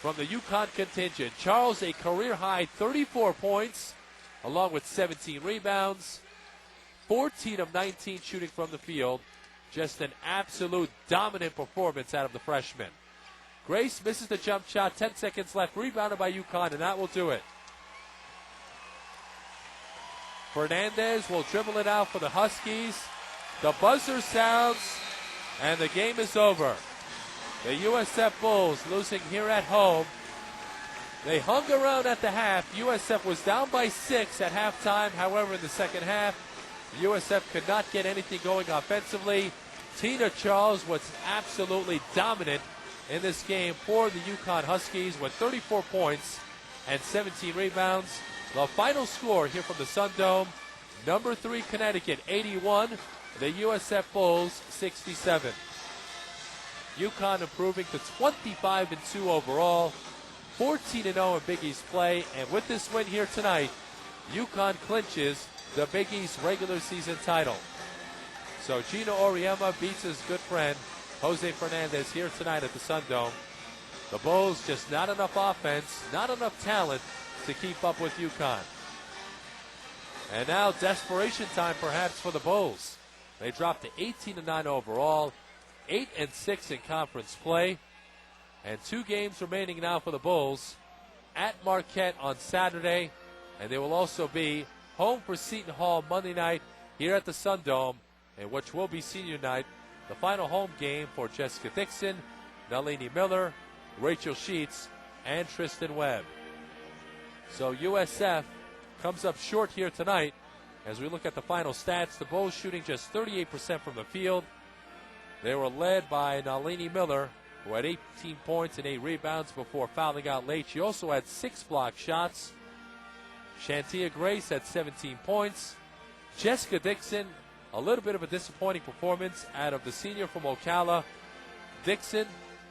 from the UConn contingent. Charles, a career-high 34 points, along with 17 rebounds, 14 of 19 shooting from the field. Just an absolute dominant performance out of the freshman. Grace misses the jump shot, 10 seconds left, rebounded by UConn, and that will do it. Fernandez will dribble it out for the Huskies. The buzzer sounds, and the game is over. The USF Bulls losing here at home. They hung around at the half. USF was down by 6 at halftime. However, in the second half, USF could not get anything going offensively. Tina Charles was absolutely dominant in this game for the UConn Huskies with 34 points and 17 rebounds. The final score here from the Sun Dome, number 3 Connecticut 81, the USF Bulls 67. UConn improving to 25-2 overall, 14-0 in Big East play, and with this win here tonight, UConn clinches the Big East regular season title. So Gino Auriemma beats his good friend Jose Fernandez here tonight at the Sun Dome. The Bulls just not enough offense, not enough talent to keep up with UConn. And now desperation time perhaps for the Bulls. They dropped to 18-9 overall, 8-6 in conference play, and 2 games remaining now for the Bulls at Marquette on Saturday, and they will also be home for Seton Hall Monday night here at the Sun Dome, and which will be senior night, the final home game for Jessica Dixon, Nalini Miller, Rachel Sheets, and Tristan Webb. So USF comes up short here tonight. As we look at the final stats, the Bulls shooting just 38% from the field. They were led by Nalini Miller, who had 18 points and 8 rebounds before fouling out late. She also had 6 block shots. Shantia Grace had 17 points. Jessica Dixon, a little bit of a disappointing performance out of the senior from Ocala. Dixon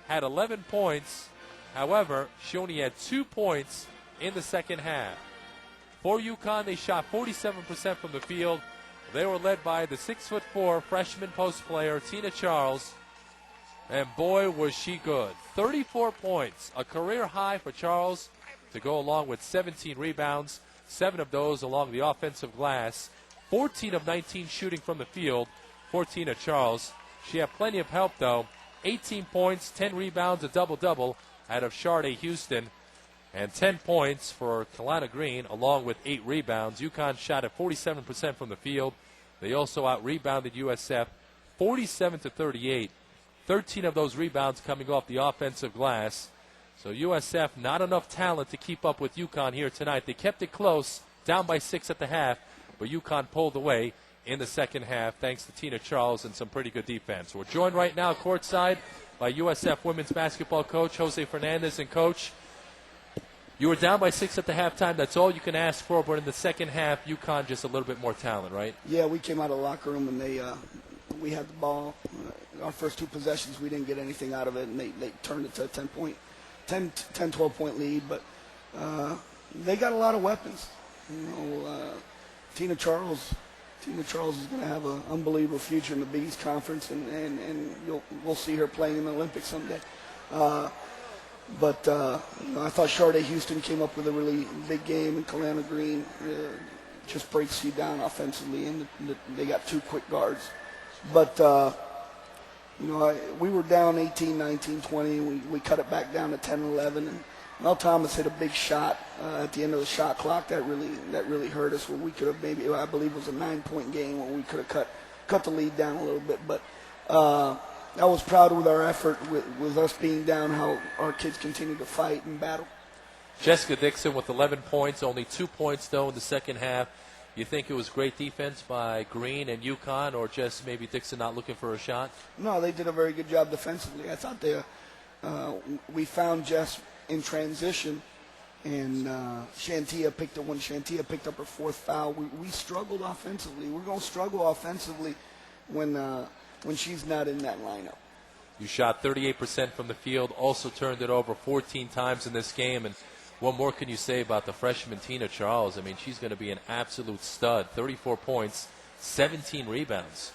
had 11 points. However, she only had 2 points in the second half. For UConn, they shot 47% from the field. They were led by the 6'4" freshman post player, Tina Charles. And boy, was she good. 34 points, a career high for Charles, to go along with 17 rebounds, 7 of those along the offensive glass. 14 of 19 shooting from the field for Tina Charles. She had plenty of help, though. 18 points, 10 rebounds, a double-double out of Sharday Houston. And 10 points for Kalana Green, along with 8 rebounds. UConn shot at 47% from the field. They also out-rebounded USF 47-38. 13 of those rebounds coming off the offensive glass. So USF, not enough talent to keep up with UConn here tonight. They kept it close, down by 6 at the half, but UConn pulled away in the second half thanks to Tina Charles and some pretty good defense. We're joined right now courtside by USF women's basketball coach Jose Fernandez. And, Coach, you were down by 6 at the halftime. That's all you can ask for. But in the second half, UConn just a little bit more talent, right? Yeah, we came out of the locker room and we had the ball. Our first 2 possessions, we didn't get anything out of it, and they turned it to a 12-point lead. But they got a lot of weapons. Tina Charles is going to have an unbelievable future in the Big East Conference, and we'll see her playing in the Olympics someday. But I thought Sharday Houston came up with a really big game, and Kalana Green just breaks you down offensively, and they got 2 quick guards. But, we were down 18, 19, 20, and we cut it back down to 10, 11. And Mel Thomas hit a big shot at the end of the shot clock. That really hurt us. Where we could have maybe, I believe it was a 9-point game where we could have cut the lead down a little bit. But I was proud with our effort with us being down, how our kids continue to fight and battle. Jessica Dixon with 11 points, only 2 points, though, in the second half. You think it was great defense by Green and UConn, or just maybe Dixon not looking for a shot? No, they did a very good job defensively. I thought we found Jess in transition, and Shantia picked up her 4th foul. We struggled offensively. We're going to struggle offensively when she's not in that lineup. You shot 38% from the field, also turned it over 14 times in this game, and What more can you say about the freshman Tina Charles? I mean, she's going to be an absolute stud. 34 points, 17 rebounds.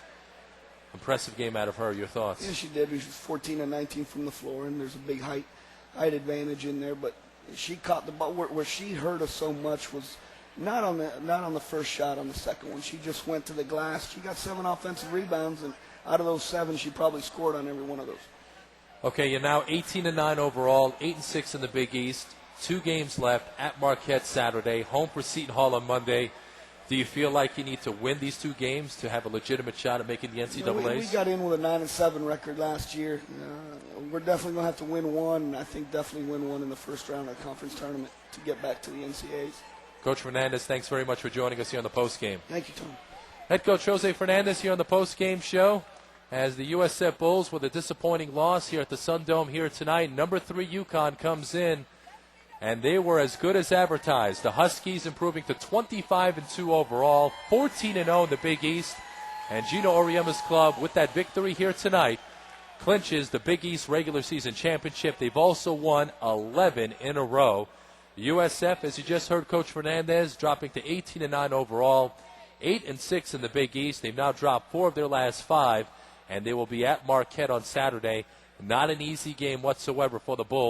Impressive game out of her. Your thoughts? Yeah, she did. She was 14 and 19 from the floor, and there's a big height advantage in there. But she caught the ball. Where she hurt us so much was not on the first shot, on the second one. She just went to the glass. She got 7 offensive rebounds, and out of those 7, she probably scored on every one of those. Okay, you're now 18-9 overall, 8-6 in the Big East. 2 games left at Marquette Saturday, home for Seton Hall on Monday. Do you feel like you need to win these 2 games to have a legitimate shot at making the NCAAs? We got in with a 9-7 record last year. We're definitely going to have to win one, and I think definitely win one in the first round of the conference tournament to get back to the NCAAs. Coach Fernandez, thanks very much for joining us here on the postgame. Thank you, Tom. Head coach Jose Fernandez here on the postgame show as the USF Bulls with a disappointing loss here at the Sun Dome here tonight. Number 3 UConn comes in, and they were as good as advertised. The Huskies improving to 25-2 overall, 14-0 in the Big East. And Gino Auriemma's club, with that victory here tonight, clinches the Big East regular season championship. They've also won 11 in a row. USF, as you just heard Coach Fernandez, dropping to 18-9 overall, 8-6 in the Big East. They've now dropped 4 of their last 5, and they will be at Marquette on Saturday. Not an easy game whatsoever for the Bulls.